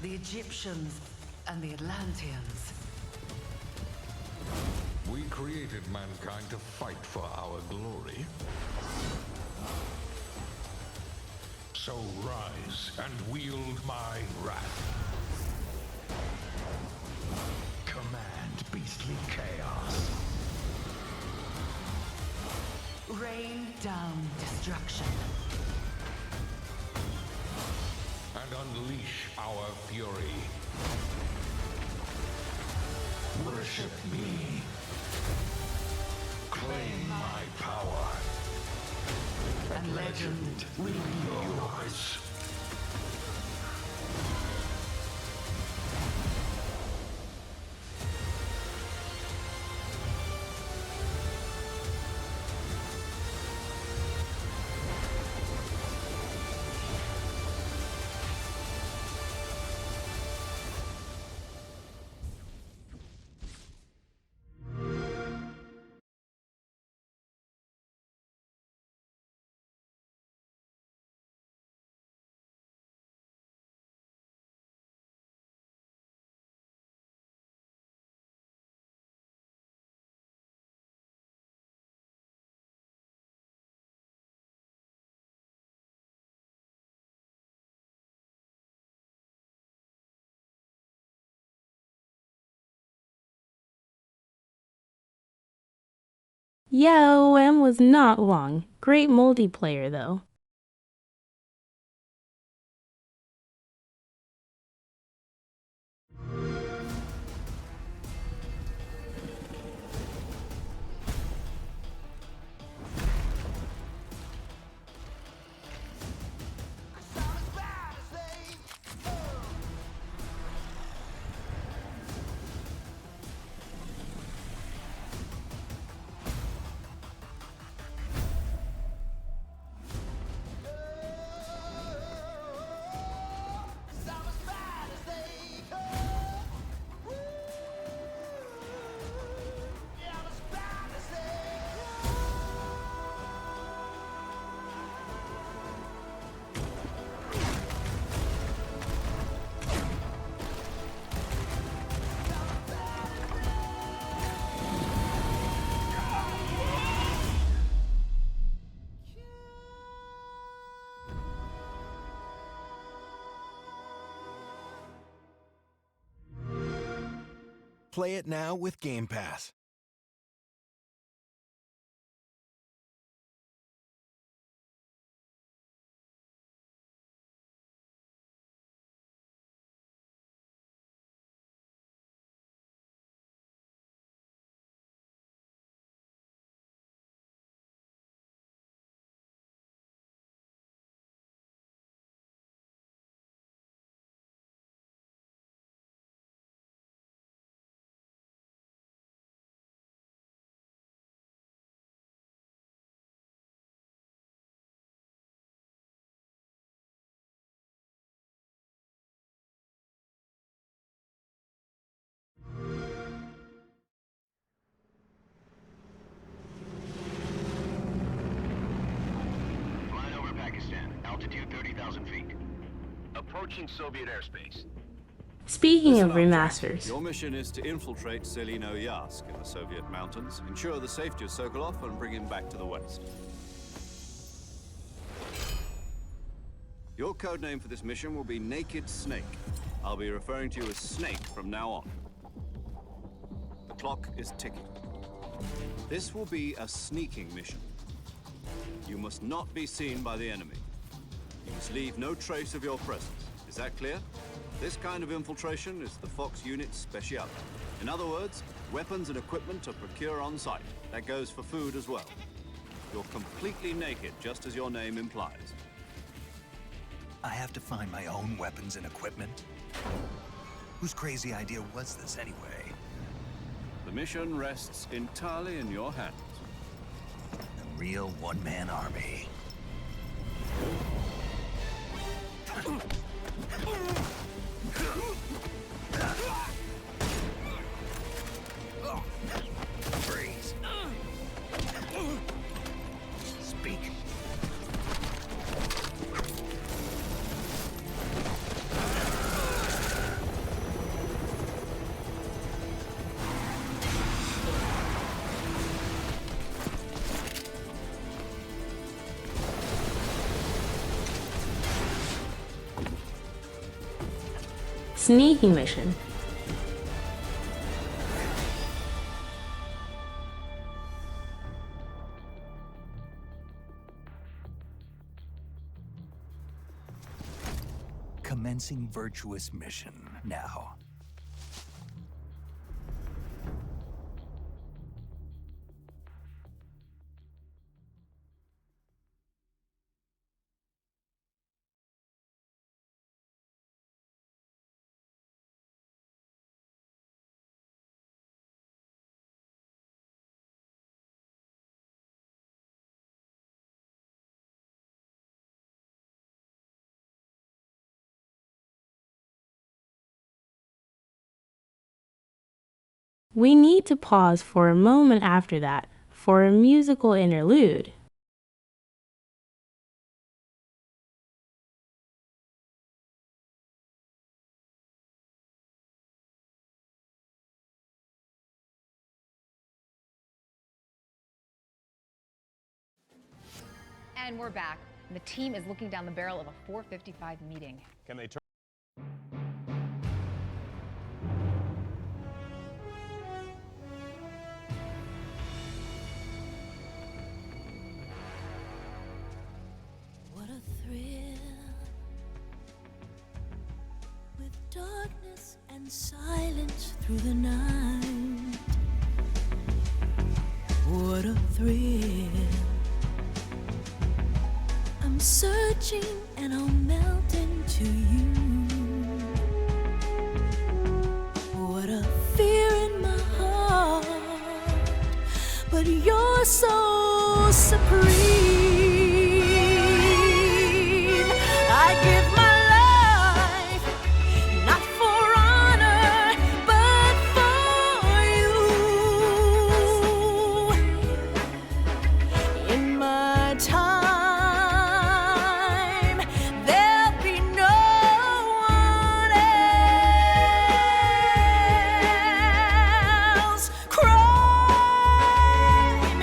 The Egyptians and the Atlanteans. We created mankind to fight for our glory. So rise and wield my wrath. Command beastly chaos. Rain down destruction. And unleash our fury. Worship me. Claim my power. And legend will be yours. Yeah, OM was not long. Great multiplayer though. Play it now with Game Pass. Altitude 30,000 feet. Approaching Soviet airspace. Speaking of remasters, Your mission is to infiltrate Selino Yask in the Soviet mountains, ensure the safety of Sokolov, and bring him back to the west. Your codename for this mission will be Naked Snake. I'll be referring to you as Snake from now on. The clock is ticking. This will be a sneaking mission. You must not be seen by the enemy. You must leave no trace of your presence. Is that clear? This kind of infiltration is the Fox unit's speciality. In other words, weapons and equipment are procured on site. That goes for food as well. You're completely naked, just as your name implies. I have to find my own weapons and equipment? Whose crazy idea was this anyway? The mission rests entirely in your hands. A real one-man army. Freeze. Speak. sneaking mission. Commencing virtuous mission now. We need to pause for a moment after that for a musical interlude. And we're back. The team is looking down the barrel of a 455 meeting. Can they turn? What a thrill, with darkness and silence through the night. What a thrill. I'm searching and I'll melt into you. What a fear in my heart, but you're so supreme. I give my life, not for honor, but for you. In my time, there'll be no one else. Crime,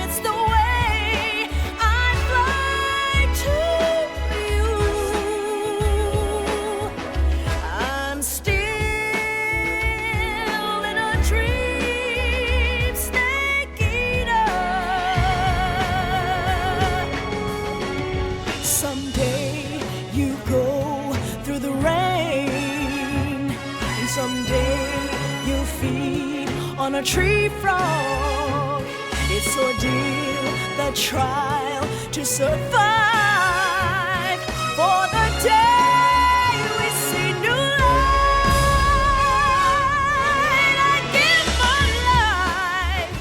it's the way I fly to you. I'm still in a dream, snake eater. Someday you go through the rain, and someday you'll feed on a tree frog. It's ordeal, the trial to survive for the day we see new light. I give my life,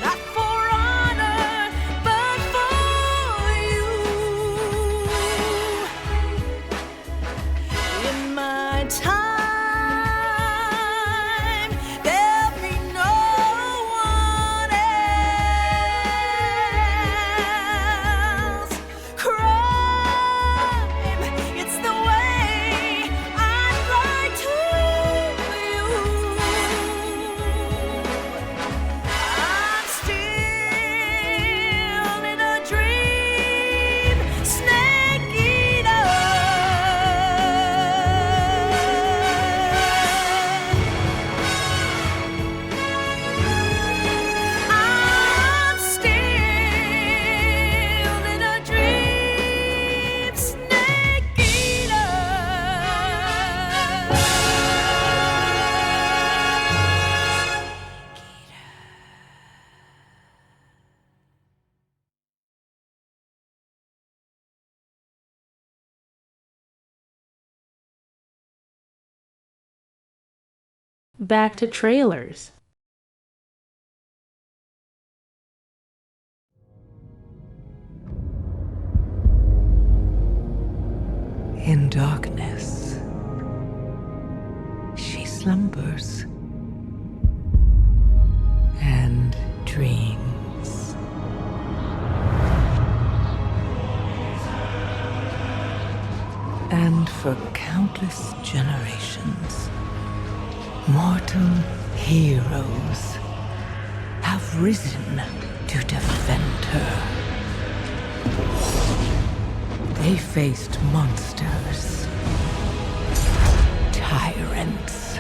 not for honor, but for you. In my time, there'll be no one else. Crime, it's the way I fly to you. I'm still in a dream, snake eater. I'm still in a dream, snake eater. Back to trailers. In darkness, she slumbers and dreams. And for countless generations, mortal heroes have risen to defend her. They faced monsters, tyrants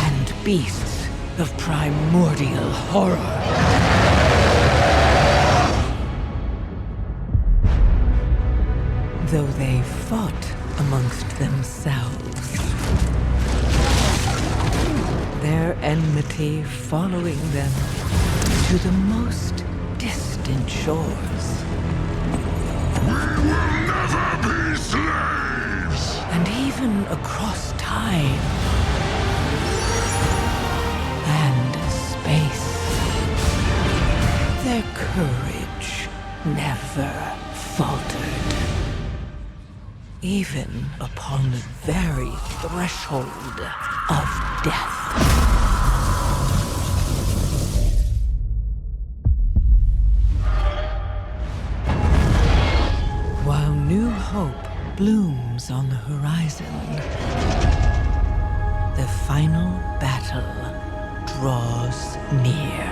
and beasts of primordial horror. Though they fought amongst themselves, their enmity following them to the most distant shores. We will never be slaves! And even across time and space. Their courage never faltered. Even upon the very threshold of death. While new hope blooms on the horizon, the final battle draws near.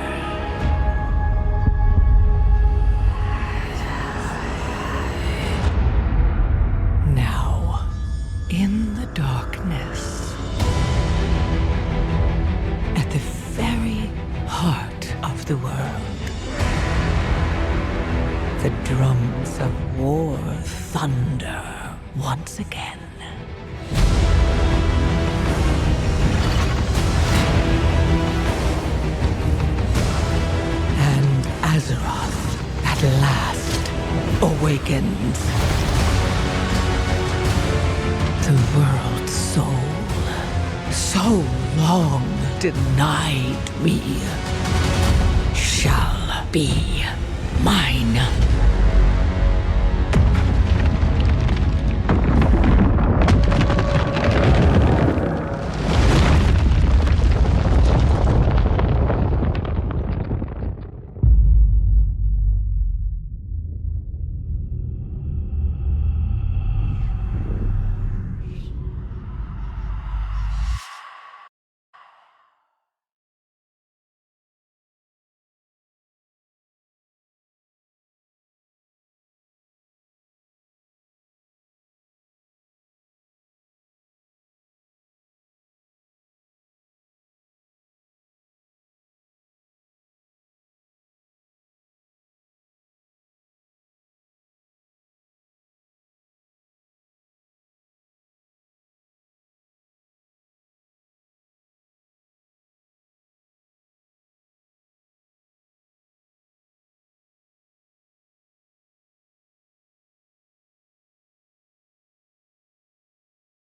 Now, in the darkness, at the very heart of the world, the drums of war thunder once again. And Azeroth at last awakens. The world's soul, so long denied me, shall be mine.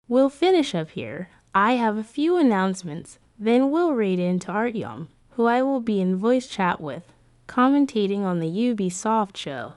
We'll finish up here. I have a few announcements, then we'll raid into Artyom, who I will be in voice chat with, commentating on the Ubisoft show.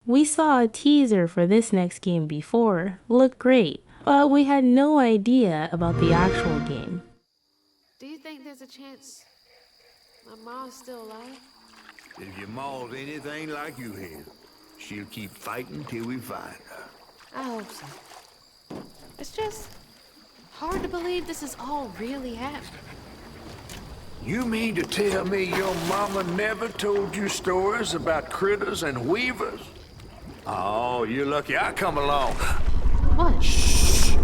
We saw a teaser for this next game before, looked great, but we had no idea about the actual game. Do you think there's a chance my mom's still alive? If your ma's anything like you have, she'll keep fighting till we find her. I hope so. It's just hard to believe this is all really happening. You mean to tell me your mama never told you stories about critters and weavers? Oh, you're lucky I come along. What? Shh.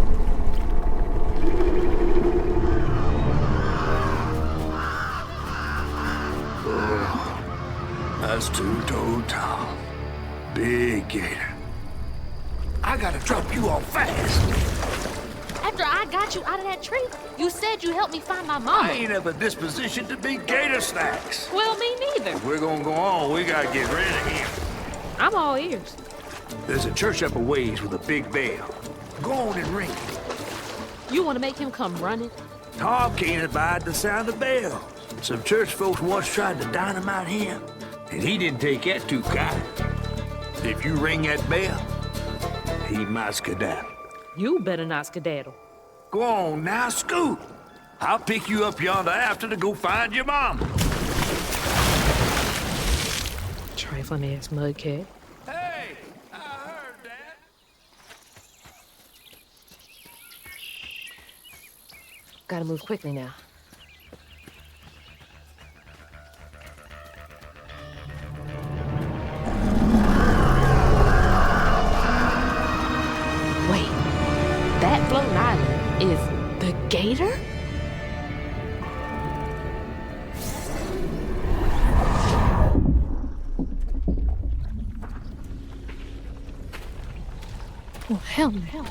Oh, that's two-toed Tom. Big gator. I gotta drop you off fast. After I got you out of that tree, you said you helped me find my mama. I ain't of a disposition to be gator snacks. Well, me neither. If we're gonna go on, we gotta get rid of him. I'm all ears. There's a church up a ways with a big bell. Go on and ring it. You want to make him come running? Tom can't abide the sound of bells. Some church folks once tried to dynamite him, and he didn't take that too kind. If you ring that bell, he might skedaddle. You better not skedaddle. Go on now, scoot. I'll pick you up yonder after to go find your mom. Trifling ass mudcat. Hey, I heard that. Gotta move quickly now. Wait, that floating island is the Gator? Oh, hell no.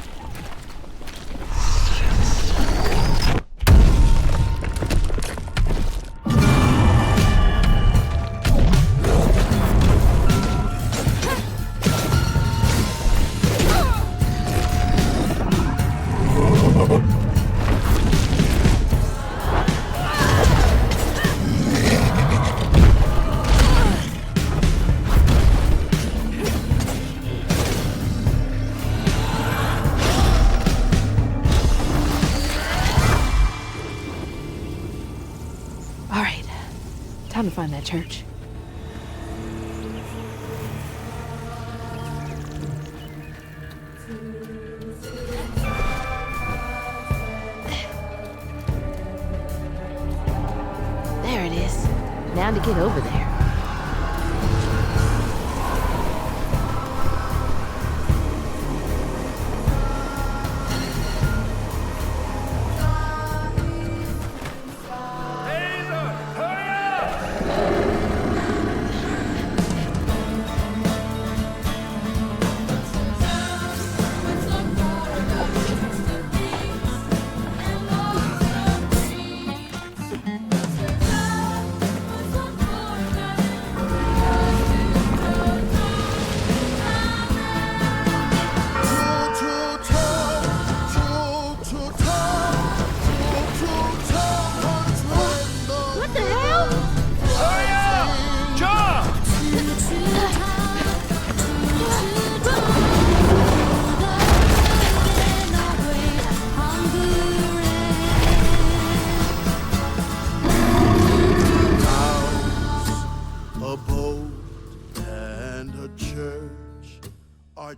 Time to find that church. There it is. Now to get over there.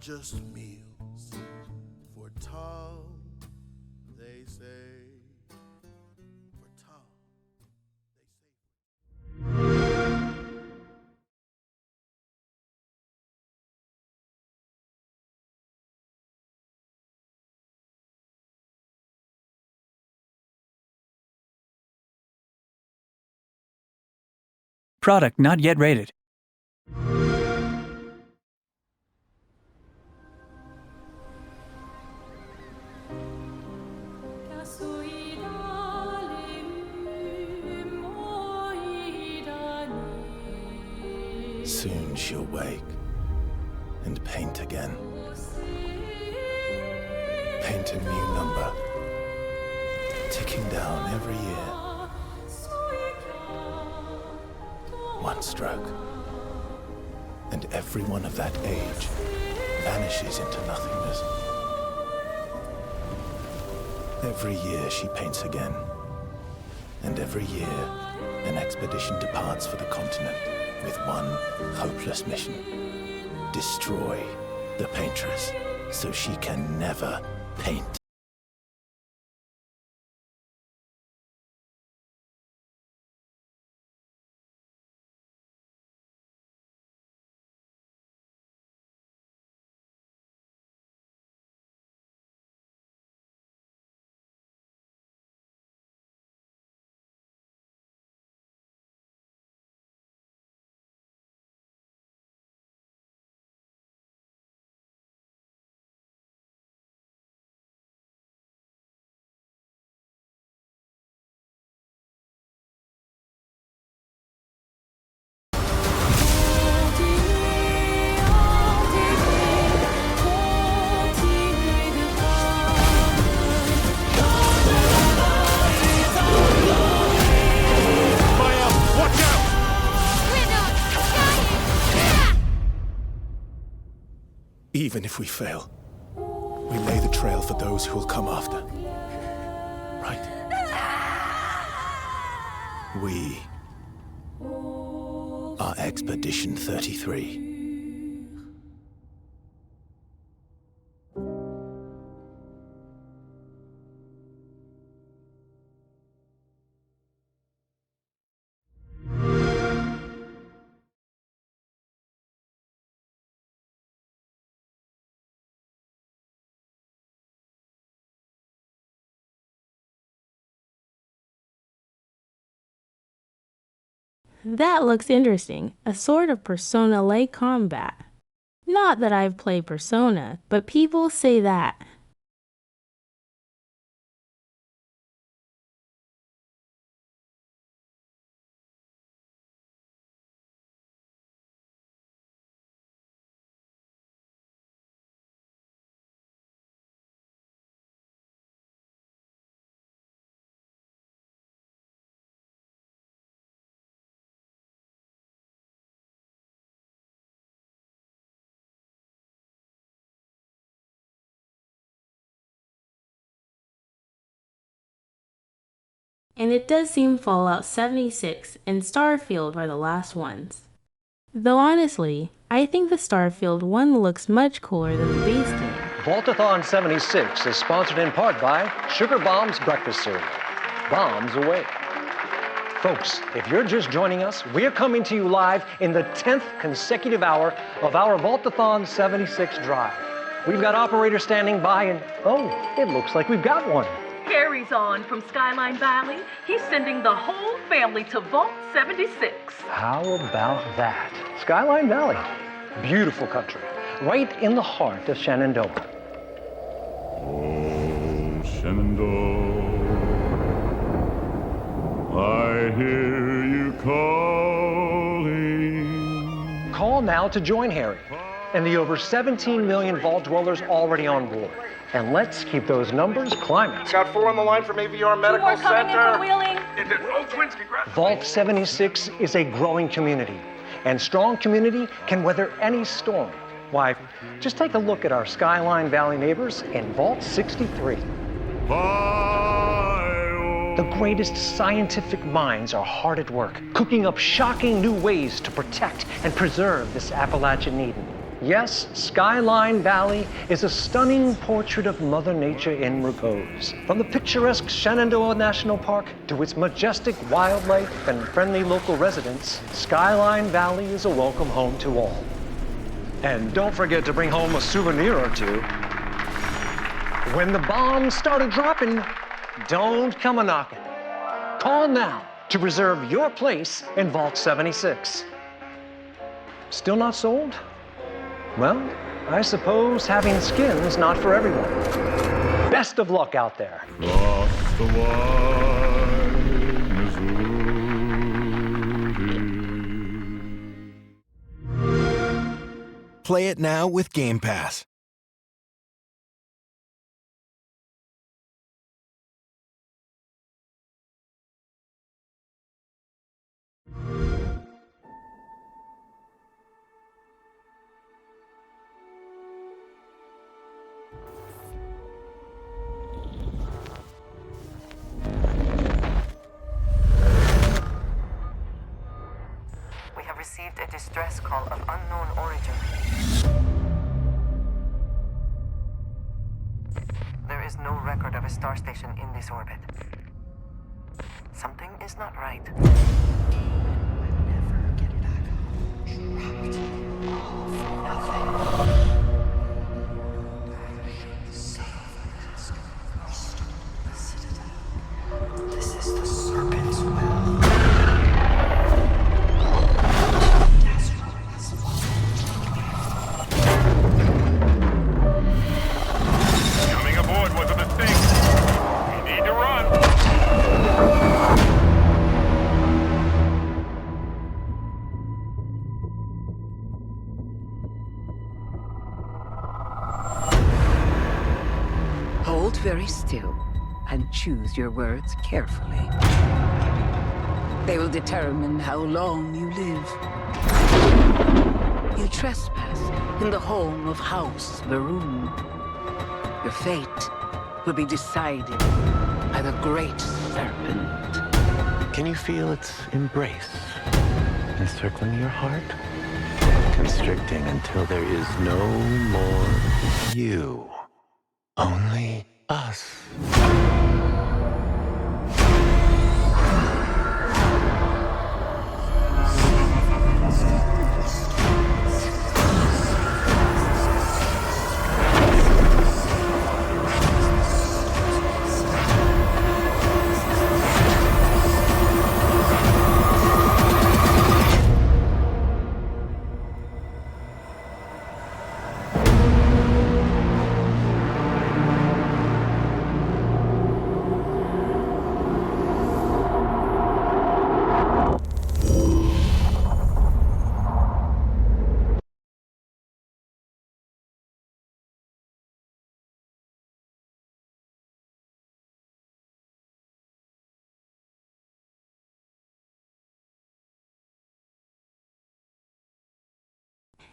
Just meals for Tom, they say. For Tom, they say. Product not yet rated. Soon she'll wake and paint again. Paint a new number, ticking down every year. One stroke, and everyone of that age vanishes into nothingness. Every year she paints again, and every year an expedition departs for the continent with one hopeless mission: destroy the paintress so she can never paint. Even if we fail, we lay the trail for those who will come after. right? We are Expedition 33. That looks interesting. A sort of Persona-like combat. Not that I've played Persona, but people say that. And it does seem Fallout 76 and Starfield are the last ones. Though honestly, I think the Starfield one looks much cooler than the base game. Vaultathon 76 is sponsored in part by Sugar Bombs Breakfast Cereal. Bombs away. Folks, if you're just joining us, we're coming to you live in the 10th consecutive hour of our Vaultathon 76 drive. We've got operators standing by and, oh, it looks like we've got one. Harry's on from Skyline Valley. He's sending the whole family to Vault 76. How about that? Skyline Valley, beautiful country, right in the heart of Shenandoah. Oh, Shenandoah, I hear you calling. Call now to join Harry and the over 17 million Vault dwellers already on board. And let's keep those numbers climbing. Got 4 on the line from AVR Medical Center. Vault 76 is a growing community, and strong community can weather any storm. Why, just take a look at our Skyline Valley neighbors in Vault 63. The greatest scientific minds are hard at work, cooking up shocking new ways to protect and preserve this Appalachian Eden. Yes, Skyline Valley is a stunning portrait of Mother Nature in repose. From the picturesque Shenandoah National Park to its majestic wildlife and friendly local residents, Skyline Valley is a welcome home to all. And don't forget to bring home a souvenir or two. When the bombs started dropping, don't come a-knocking. Call now to reserve your place in Vault 76. Still not sold? Well, I suppose having skin's not for everyone. Best of luck out there. Across the wide Missouri. Play it now with Game Pass. Received a distress call of unknown origin. There is no record of a star station in this orbit. Something is not right. This is the Serpent's Well. Coming aboard was a mistake. We need to run. Hold very still and choose your words carefully. They will determine how long you live. You trespass in the home of House Varun. Your fate will be decided by the great serpent. Can you feel its embrace encircling your heart? Constricting until there is no more you. Only us.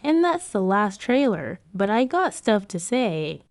And that's the last trailer, but I got stuff to say.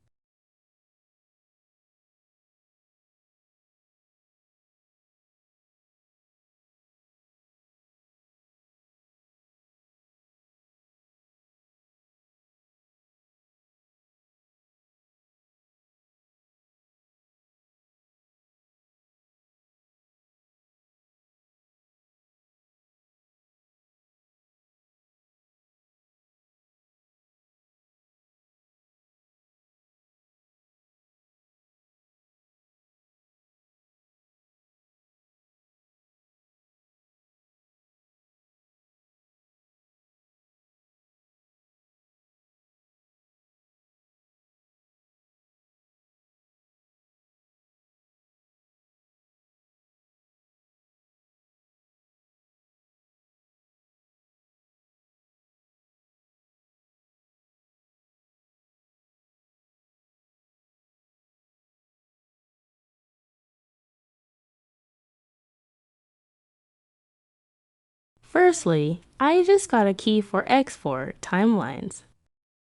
Firstly, I just got a key for X4 Timelines.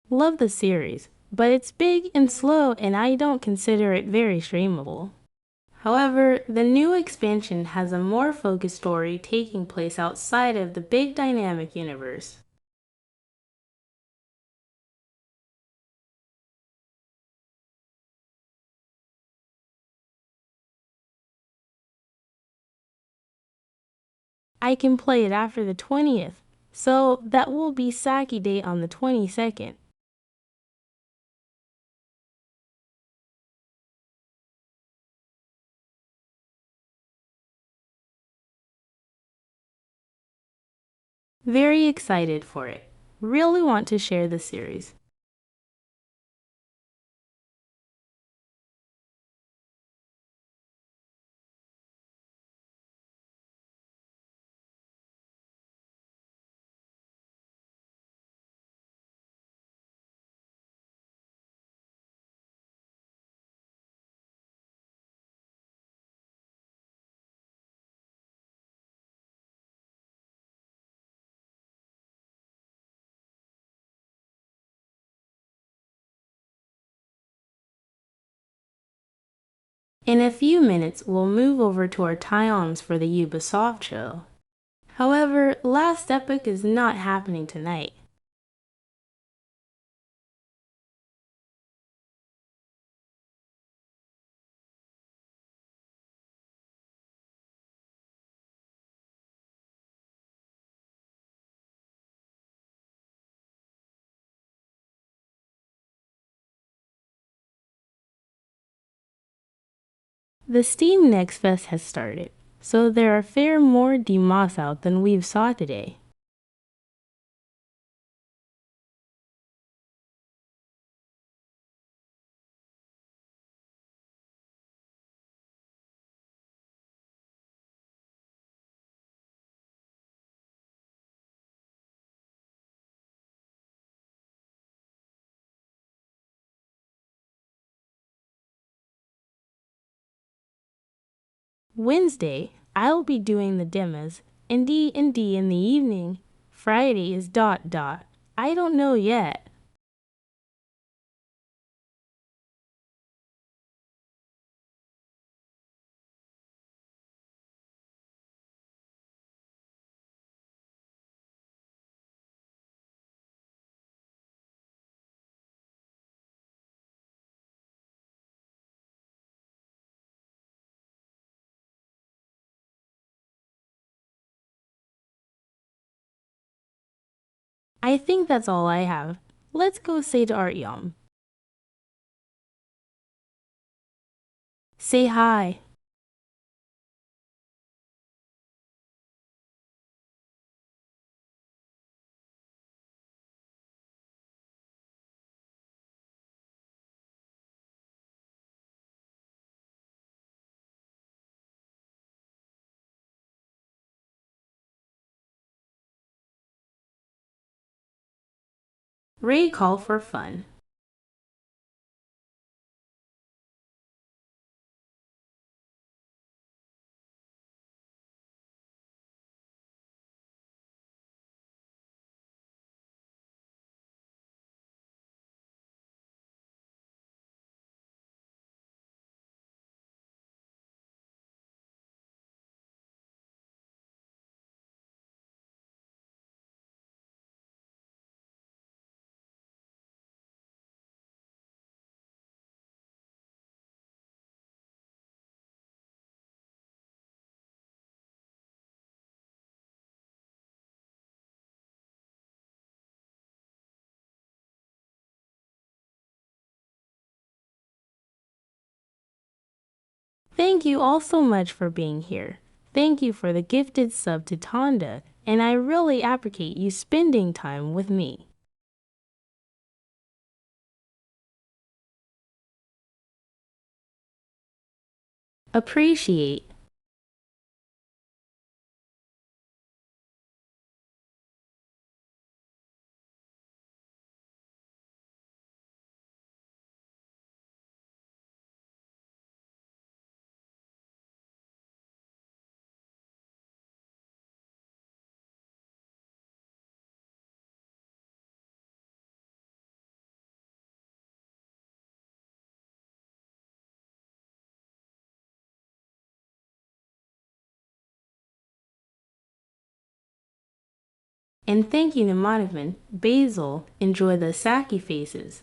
Love the series, but it's big and slow and I don't consider it very streamable. However, the new expansion has a more focused story taking place outside of the big dynamic universe. I can play it after the 20th, so that will be Saki Day on the 22nd. Very excited for it. Really want to share the series. In a few minutes, we'll move over to our tie-ons for the Ubisoft show. However, Last Epoch is not happening tonight. The Steam Next Fest has started, so there are fair more demos out than we've saw today. Wednesday, I'll be doing the demos, and D&D in the evening. Friday is ... I don't know yet. I think that's all I have. Let's go say to Artyom. Say hi. Ray call for fun. Thank you all so much for being here. Thank you for the gifted sub to Tonda, and I really appreciate you spending time with me. Appreciate. And thank you to Monovan, Basil, enjoy the Saki faces.